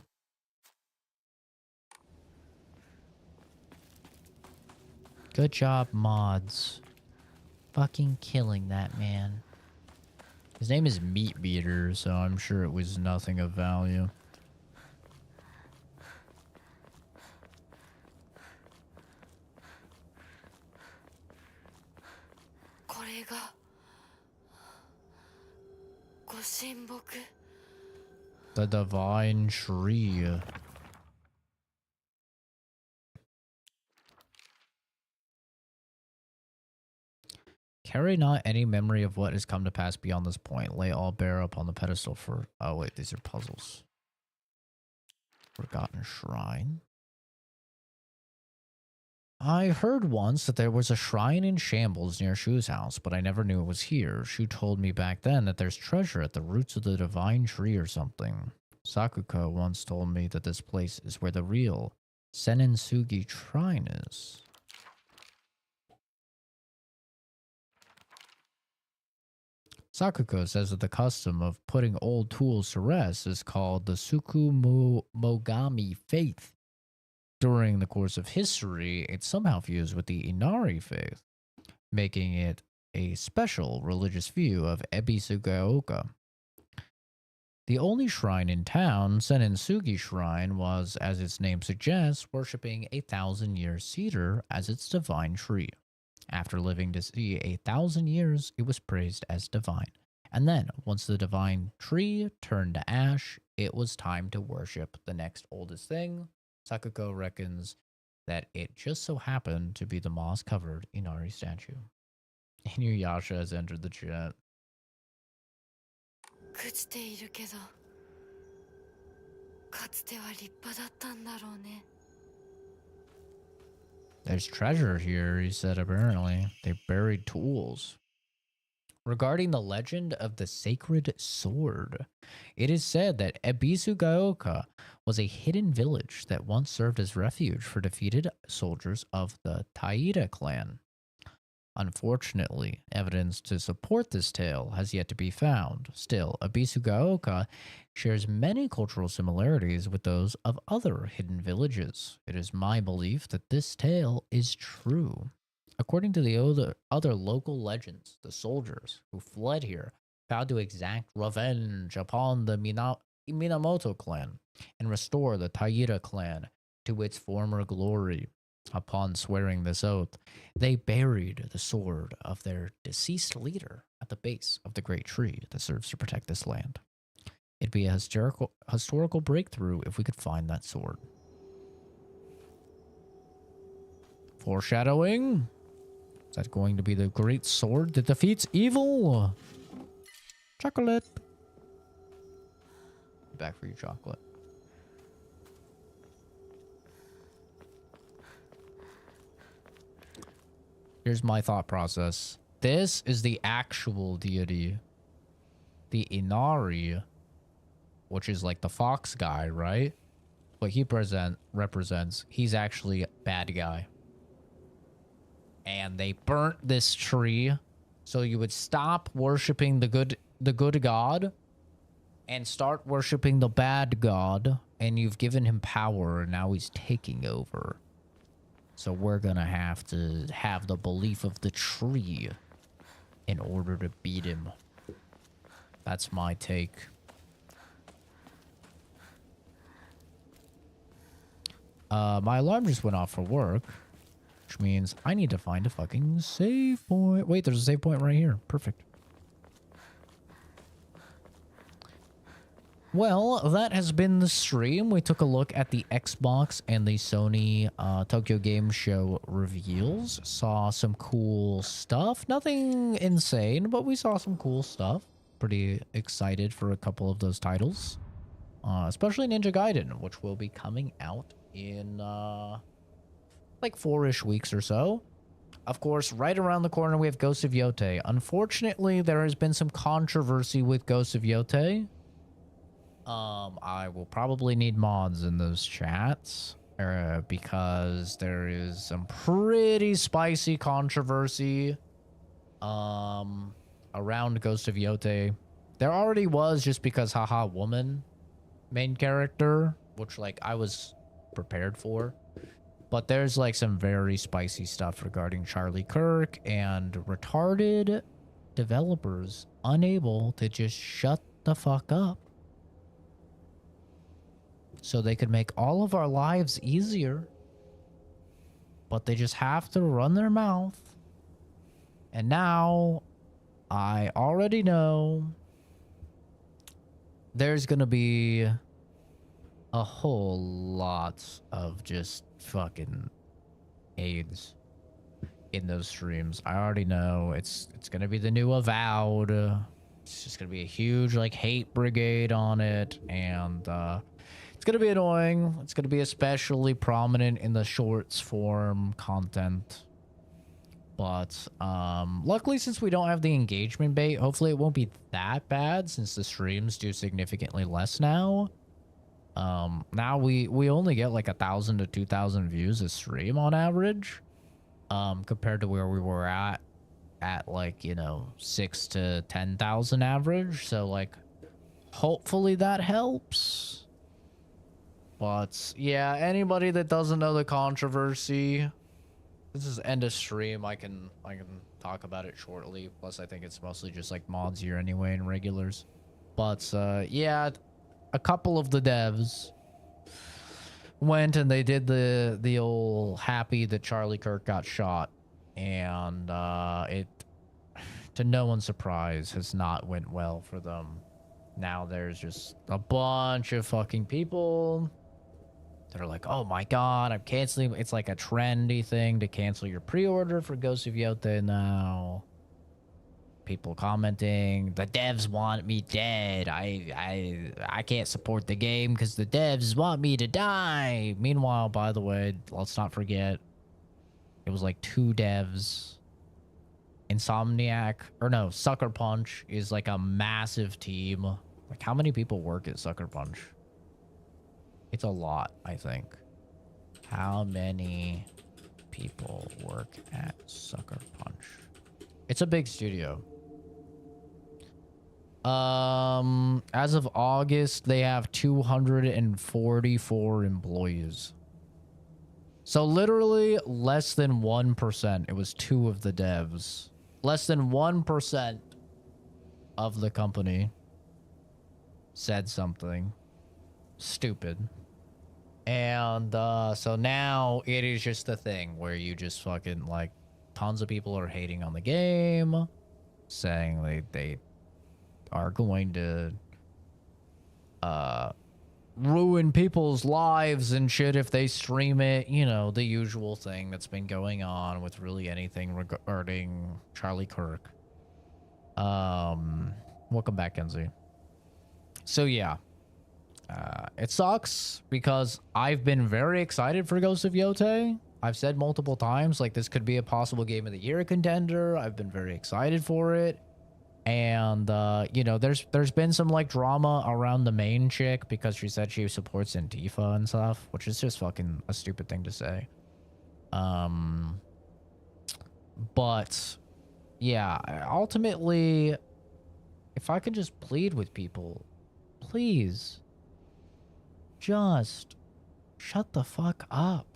Good job, mods. Fucking killing that man. His name is Meat Beater, so I'm sure it was nothing of value. The Divine Tree. Carry not any memory of what has come to pass beyond this point. Lay all bare upon the pedestal for... Oh, wait, these are puzzles. Forgotten Shrine. I heard once that there was a shrine in shambles near Shu's house, but I never knew it was here. Shu told me back then that there's treasure at the roots of the divine tree or something. Sakuko once told me that this place is where the real Senensugi shrine is. Sakuko says that the custom of putting old tools to rest is called the Mogami faith. During the course of history, it's somehow fused with the Inari faith, making it a special religious view of Ebisugaoka. The only shrine in town, Senensugi Shrine, was, as its name suggests, worshipping a 1,000-year cedar as its divine tree. After living to see 1,000 years, it was praised as divine. And then, once the divine tree turned to ash, it was time to worship the next oldest thing. Sakuko reckons that it just so happened to be the moss-covered Inari statue. Inuyasha has entered the chat. There's treasure here, he said apparently. They buried tools. Regarding the legend of the sacred sword, it is said that Ebisugaoka was a hidden village that once served as refuge for defeated soldiers of the Taira clan. Unfortunately, evidence to support this tale has yet to be found. Still, Ebisugaoka shares many cultural similarities with those of other hidden villages. It is my belief that this tale is true. According to the other local legends, the soldiers who fled here vowed to exact revenge upon the Minamoto clan and restore the Taira clan to its former glory. Upon swearing this oath, they buried the sword of their deceased leader at the base of the great tree that serves to protect this land. It'd be a historical breakthrough if we could find that sword. Foreshadowing. Is that going to be the great sword that defeats evil? Chocolate. Back for your chocolate. Here's my thought process. This is the actual deity. The Inari, which is like the fox guy, right? What he represents, he's actually a bad guy. And they burnt this tree so you would stop worshiping the good god and start worshiping the bad god, and you've given him power and now he's taking over. So we're gonna have to have the belief of the tree in order to beat him. That's my take. My alarm just went off for work, which means I need to find a fucking save point. Wait, there's a save point right here. Perfect. Well, that has been the stream. We took a look at the Xbox and the Sony Tokyo Game Show reveals. Saw some cool stuff. Nothing insane, but we saw some cool stuff. Pretty excited for a couple of those titles. Especially Ninja Gaiden, which will be coming out in like 4-ish weeks or so. Of course, right around the corner we have Ghost of Yotei. Unfortunately, there has been some controversy with Ghost of Yotei. I will probably need mods in those chats because there is some pretty spicy controversy around Ghost of Yotei. There already was, just because haha woman main character, which like I was prepared for. But there's like some very spicy stuff regarding Charlie Kirk and retarded developers unable to just shut the fuck up so they could make all of our lives easier, but they just have to run their mouth. And now I already know there's gonna be a whole lot of just fucking AIDS in those streams. I already know it's gonna be the new Avowed. It's just gonna be a huge like hate brigade on it, and it's gonna be annoying. It's gonna be especially prominent in the shorts form content. But luckily, since we don't have the engagement bait, hopefully it won't be that bad, since the streams do significantly less now. Now we only get like 1,000 to 2,000 views a stream on average, compared to where we were at like, you know, 6,000 to 10,000 average. So like, hopefully that helps. But yeah, anybody that doesn't know the controversy, this is end of stream. I can talk about it shortly. Plus, I think it's mostly just like mods here anyway and regulars. But yeah, a couple of the devs went and they did the old happy that Charlie Kirk got shot, and it, to no one's surprise, has not went well for them. Now there's just a bunch of fucking people that are like, oh my god, I'm canceling. It's like a trendy thing to cancel your pre-order for Ghost of Yotei now. People commenting, the devs want me dead. I can't support the game because the devs want me to die. Meanwhile, by the way, let's not forget, it was like 2 devs. Insomniac, or no, Sucker Punch is like a massive team. Like, how many people work at Sucker Punch? It's a lot, I think. How many people work at Sucker Punch? It's a big studio. As of August, they have 244 employees. So literally less than 1%. It was 2 of the devs. Less than 1% of the company said something stupid. And so now it is just a thing where you just fucking like tons of people are hating on the game, saying they are going to ruin people's lives and shit if they stream it. You know, the usual thing that's been going on with really anything regarding Charlie Kirk. Welcome back, Kenzie. So yeah, it sucks because I've been very excited for Ghost of Yotei. I've said multiple times, like, this could be a possible Game of the Year contender. I've been very excited for it. And, you know, there's been some, like, drama around the main chick because she said she supports Antifa and stuff, which is just fucking a stupid thing to say. But, yeah, ultimately, if I can just plead with people, please, just shut the fuck up.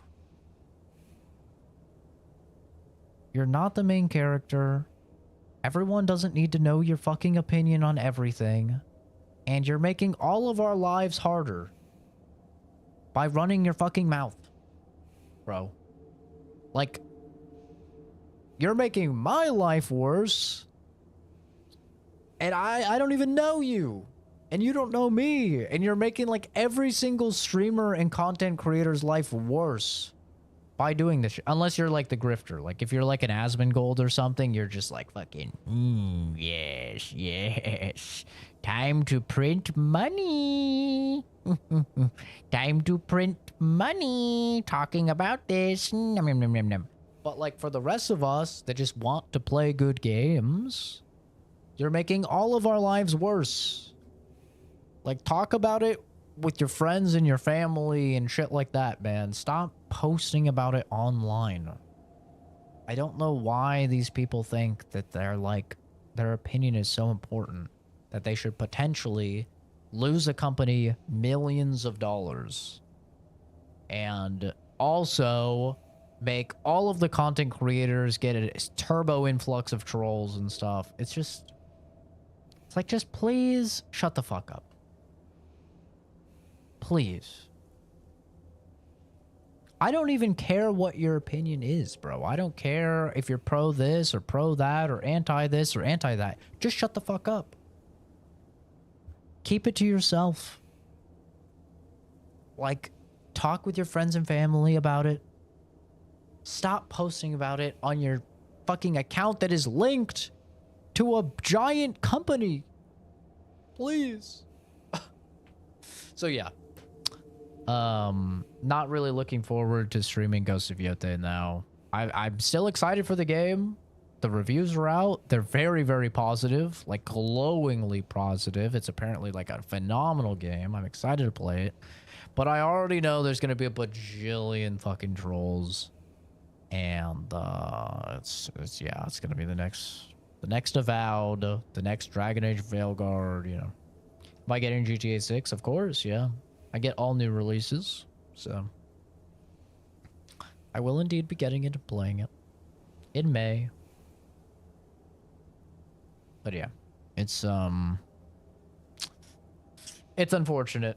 You're not the main character. Everyone doesn't need to know your fucking opinion on everything. And you're making all of our lives harder by running your fucking mouth, bro. Like, you're making my life worse. And I don't even know you. And you don't know me. And you're making, like, every single streamer and content creator's life worse by doing this shit. Unless you're like the grifter. Like if you're like an Asmongold or something, you're just like fucking, yes, yes. Time to print money. Time to print money. Talking about this. Nom, nom, nom, nom, nom. But like for the rest of us that just want to play good games, you're making all of our lives worse. Like talk about it with your friends and your family and shit like that, man. Stop posting about it online. I don't know why these people think that they're like, their opinion is so important that they should potentially lose a company millions of dollars and also make all of the content creators get a turbo influx of trolls and stuff. It's like, just please shut the fuck up. Please. I don't even care what your opinion is, bro. I don't care if you're pro this or pro that or anti this or anti that. Just shut the fuck up. Keep it to yourself. Like, talk with your friends and family about it. Stop posting about it on your fucking account that is linked to a giant company. Please. So yeah. Not really looking forward to streaming Ghost of Yotei now. I'm still excited for the game. The reviews are out. They're very, very positive, like glowingly positive. It's apparently like a phenomenal game. I'm excited to play it, but I already know there's gonna be a bajillion fucking trolls, and it's gonna be the next Avowed, the next Dragon Age Veilguard. You know, am I getting GTA 6? Of course, yeah. I get all new releases, so I will indeed be getting into playing it in May. But yeah, it's unfortunate.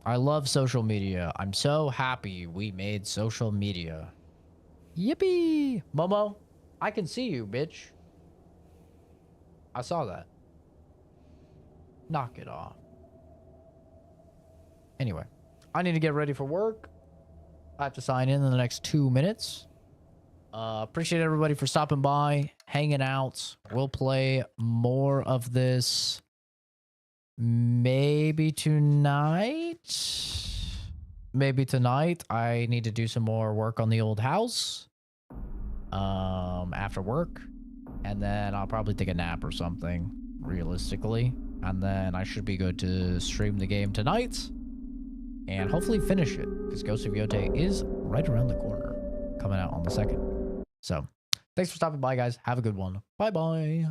I love social media. I'm so happy we made social media. Yippee! Momo, I can see you, bitch. I saw that. Knock it off. Anyway, I need to get ready for work. I have to sign in the next 2 minutes. Appreciate everybody for stopping by, hanging out. We'll play more of this maybe tonight. Maybe tonight. I need to do some more work on the old house after work. And then I'll probably take a nap or something, realistically. And then I should be good to stream the game tonight. And hopefully finish it, because Ghost of Yotei is right around the corner, coming out on the 2nd. So, thanks for stopping by, guys. Have a good one. Bye-bye.